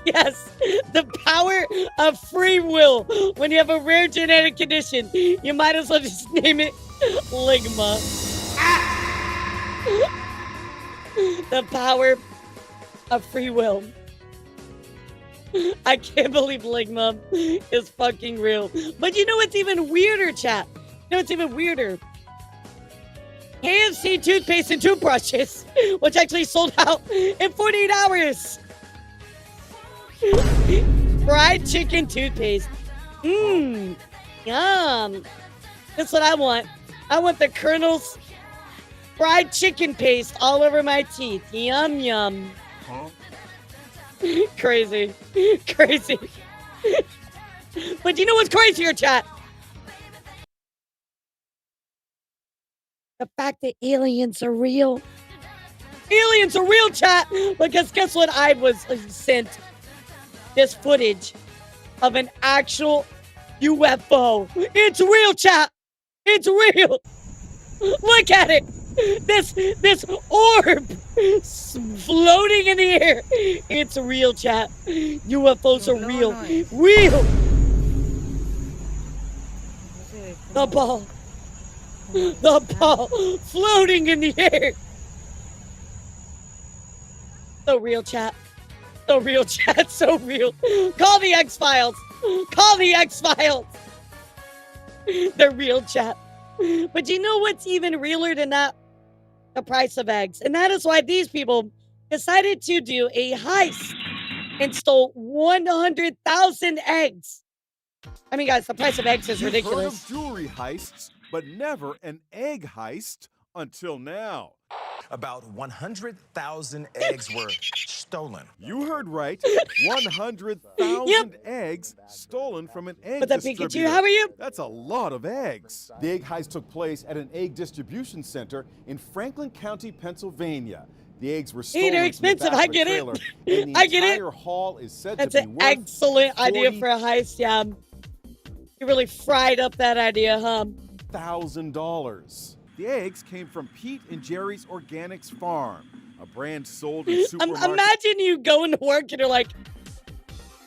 Yes, the power of free will. When you have a rare genetic condition, you might as well just name it Ligma. The power of free will. I can't believe Ligma is fucking real. But you know what's even weirder, chat? You know what's even weirder? KFC toothpaste and toothbrushes, which actually sold out in 48 hours. Fried chicken toothpaste. Mmm. Yum. That's what I want. I want the Colonel's fried chicken paste all over my teeth. Yum, yum. Huh? Crazy. Crazy. But you know what's crazier, chat? The fact that aliens are real. Aliens are real, chat. Because guess what? I was sent this footage of an actual UFO. It's real, chat. It's real. Look at it. This orb floating in the air. It's real, chat. UFOs are real. Real. The ball. The ball floating in the air. So real, chat. So real, chat. So real. Call the X-Files. Call the X-Files. They're real, chat. But you know what's even realer than that? The price of eggs. And that is why these people decided to do a heist and stole 100,000 eggs. I mean, guys, the price of eggs is ridiculous. You've heard of jewelry heists, but never an egg heist until now. About 100,000 eggs were stolen. You heard right. 100,000 eggs stolen from an egg What's up, distributor. Pikachu? How are you? That's a lot of eggs. The egg heist took place at an egg distribution center in Franklin County, Pennsylvania. The eggs were stolen. Hey, they're expensive. From the back I of a get trailer, it. and the I get it. entire haul is said That's to be an worth excellent idea for a heist. Yeah, you really fried up that idea, huh? $1,000. The eggs came from Pete and Jerry's Organics Farm, a brand sold in supermarkets. Imagine you going to work and you're like,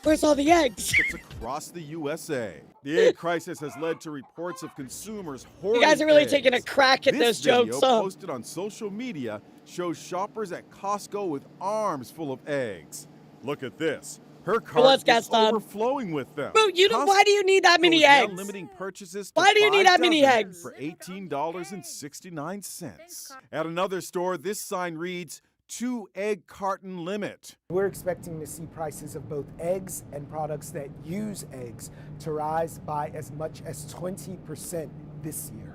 where's all the eggs? Across the USA. The egg crisis has led to reports of consumers hoarding You guys are really eggs. taking a crack at This those jokes, video huh? posted on social media shows shoppers at Costco with arms full of eggs. Look at this. Her cart is overflowing with them. Bro, you know, why do you need that many Costco is now eggs? limiting purchases to Why do you need that 5 many dozen eggs? For $18.69. At another store, this sign reads, 2 egg carton limit. We're expecting to see prices of both eggs and products that use eggs to rise by as much as 20% this year.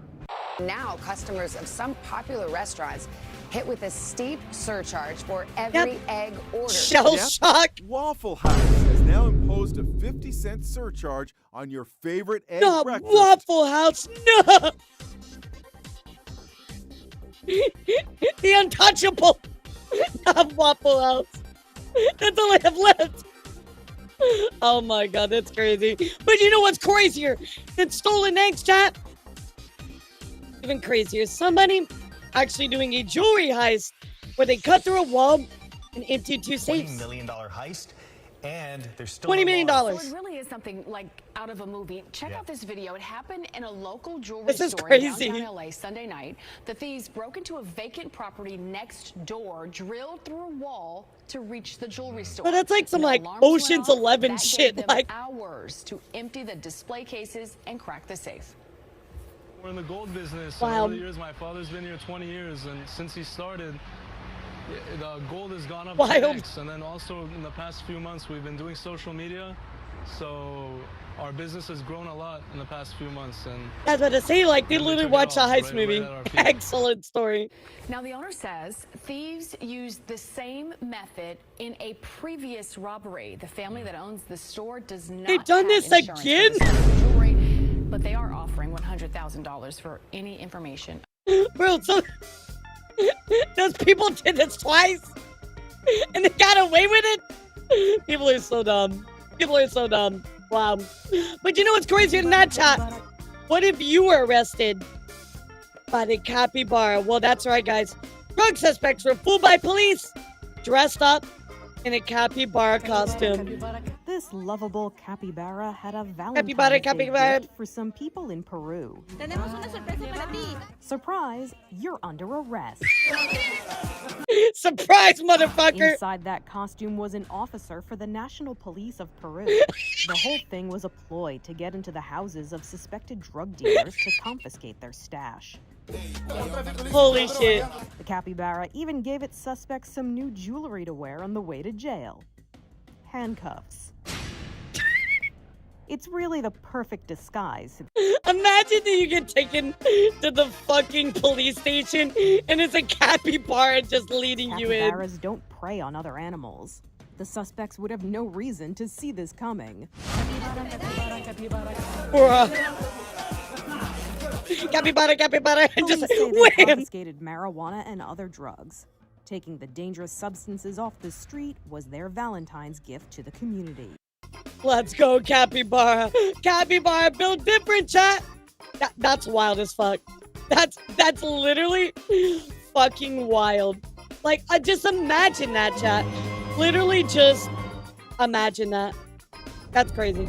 Now, customers of some popular restaurants hit with a steep surcharge for every egg order. Shock. Waffle House has now imposed a 50-cent surcharge on your favorite egg No, breakfast. Waffle House, no! The untouchable. Not Waffle House. That's all I have left. Oh my god, that's crazy. But you know what's crazier than stolen eggs, chat? Even crazier. Somebody actually doing a jewelry heist where they cut through a wall and emptied 2 safes. $20 million heist, and there's still $20 million. So it really is something like out of a movie. Check out this video. It happened in a local jewelry This is store crazy. in downtown LA Sunday night. The thieves broke into a vacant property next door, drilled through a wall to reach the jewelry store. But that's like some When like alarms went Ocean's off, 11 that shit. gave them Like hours to empty the display cases and crack the safe. We're in the gold business. Wow. Over the years, my father's been here 20 years, and since he started, the gold has gone up Wild. 10x. And then also in the past few months, we've been doing social media, so our business has grown a lot in the past few months. And I was about to say, like, they literally watched a heist movie. at our feet. Excellent story. Now, the owner says thieves used the same method in a previous robbery. The family that owns the store does not They've done have this insurance again? for this jewelry, but they are offering $100,000 for any information. Bro, so those people did this twice and they got away with it? People are so dumb. People are so dumb. Wow. But you know what's crazier than that, chat? What if you were arrested by the capybara? Well, that's right, guys. Drug suspects were fooled by police, dressed up in a capybara costume. This lovable capybara had a Capybara, Valentine's Day capybara. gift for some people in Peru. Surprise, you're under arrest. Surprise, motherfucker! Inside that costume was an officer for the National Police of Peru. The whole thing was a ploy to get into the houses of suspected drug dealers to confiscate their stash. Holy shit. The capybara even gave its suspects some new jewelry to wear on the way to jail. Handcuffs. It's really the perfect disguise. Imagine that you get taken to the fucking police station and it's a capybara just leading you in. Capybaras don't prey on other animals. The suspects would have no reason to see this coming. Capybara, capybara, and just Police say they wham! confiscated marijuana and other drugs. Taking the dangerous substances off the street was their Valentine's gift to the community. Let's go, capybara. Capybara built different, chat. That's wild as fuck. That's literally fucking wild. Like, just imagine that, chat. Literally just imagine that. That's crazy.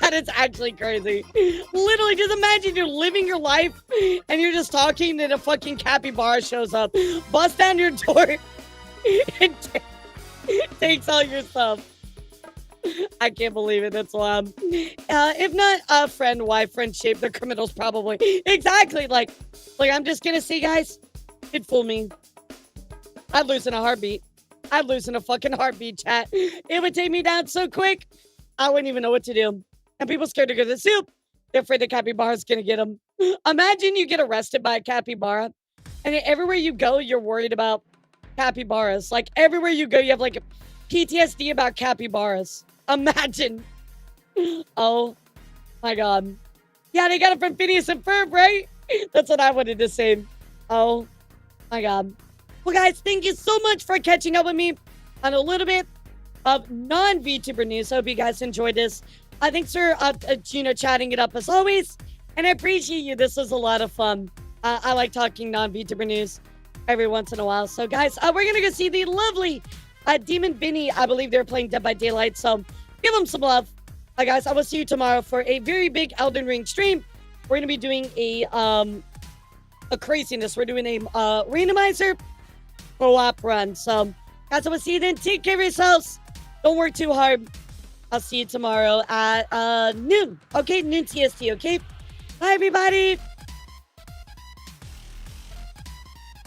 That is actually crazy. Literally, just imagine you're living your life and you're just talking and a fucking capybara shows up, busts down your door, and takes all your stuff. I can't believe it. That's wild. If not a friend, wife, friendship, the criminals probably. Exactly. Like I'm just gonna say, guys, it'd fool me. I'd lose in a heartbeat. I'd lose in a fucking heartbeat, chat. It would take me down so quick, I wouldn't even know what to do. And people scared to go to the soup. They're afraid the capybara's gonna get them. Imagine you get arrested by a capybara, and everywhere you go, you're worried about capybaras. Like, everywhere you go, you have, like, PTSD about capybaras. Imagine. Oh, my God. Yeah, they got it from Phineas and Ferb, right? That's what I wanted to say. Oh, my God. Well, guys, thank you so much for catching up with me on a little bit of non-VTuber news. I hope you guys enjoyed this. Thanks for, chatting it up as always. And I appreciate you. This was a lot of fun. I like talking non-VTuber news every once in a while. So, guys, we're going to go see the lovely Demon Vinny. I believe they're playing Dead by Daylight. So, give them some love. Guys, I will see you tomorrow for a very big Elden Ring stream. We're going to be doing a craziness. We're doing a randomizer co-op run. So, guys, I will see you then. Take care of yourselves. Don't work too hard. I'll see you tomorrow at noon. Okay, noon TST, okay? Bye, everybody.